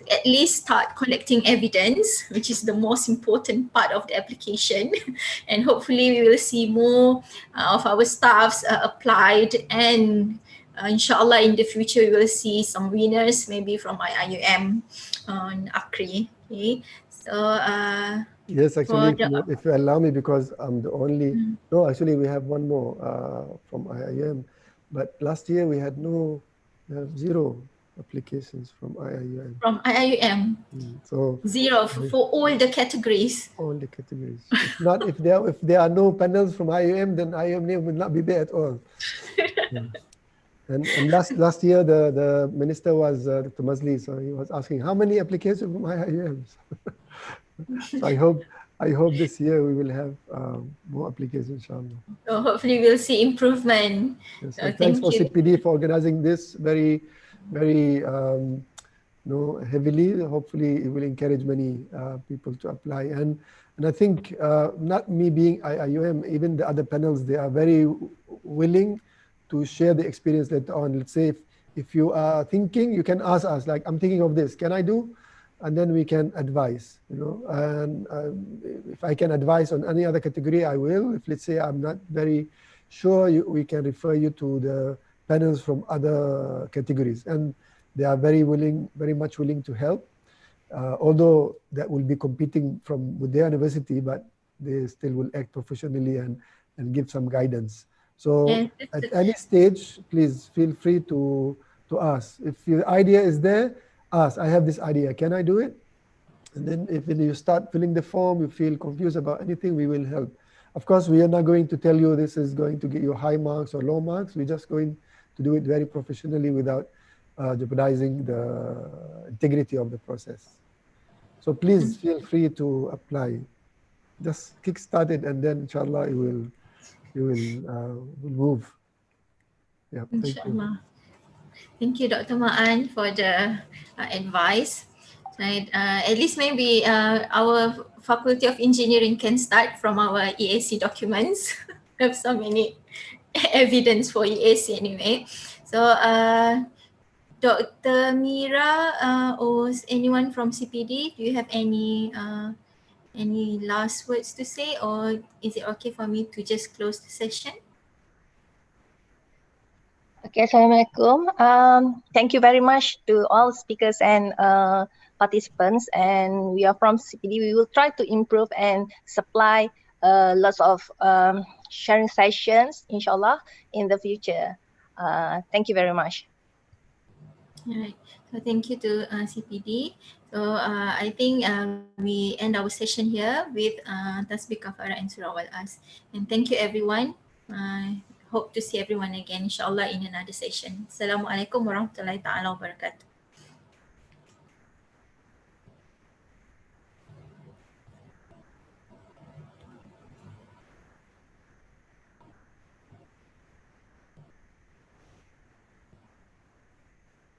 at least start collecting evidence, which is the most important part of the application. And hopefully we will see more of our staffs applied, and inshallah in the future we will see some winners maybe from IIUM on AKRI. Okay, so yes, actually, if you allow me, because I'm the only, no, actually we have one more from IIUM, but last year we had zero applications from IIUM. From IIUM, so zero for all the categories. All the categories. If not, if there are no panels from IIUM, then IIUM name will not be there at all. And last year the minister was Dr. Mazli, so he was asking how many applications from IIUM. So I hope this year we will have more applications, inshallah. So hopefully we'll see improvement. Yes, thanks for CPD for organizing this very heavily. Hopefully it will encourage many people to apply. And I think not me being IIUM, even the other panels, they are very willing to share the experience later on. Let's say if you are thinking, you can ask us, like, I'm thinking of this, can I do? And then we can advise, and if I can advise on any other category, I will. If, let's say, I'm not very sure, we can refer you to the panels from other categories. And they are very much willing to help, although that will be competing with their university, but they still will act professionally and give some guidance. So at any stage, please feel free to ask. If your idea is there, ask, I have this idea, can I do it? And then if you start filling the form, you feel confused about anything, we will help. Of course, we are not going to tell you this is going to get you high marks or low marks. We're just going to do it very professionally without jeopardizing the integrity of the process. So please feel free to apply. Just kickstart it, and then inshallah you will move. Yeah, thank you. Thank you, Dr. Ma'an, for the advice. Right, at least maybe our Faculty of Engineering can start from our EAC documents. We have so many evidence for EAC anyway. So Dr. Mira or anyone from CPD, do you have any last words to say, or is it okay for me to just close the session? Okay, Assalamualaikum. Thank you very much to all speakers and participants. And we are from CPD. We will try to improve and supply lots of sharing sessions, inshallah, in the future. Thank you very much. All right. So thank you to CPD. So I think we end our session here with Tasbih Kafarah and Surah Wal-As. And thank you everyone. Hope to see everyone again inshallah in another session. Assalamualaikum warahmatullahi taala wabarakatuh.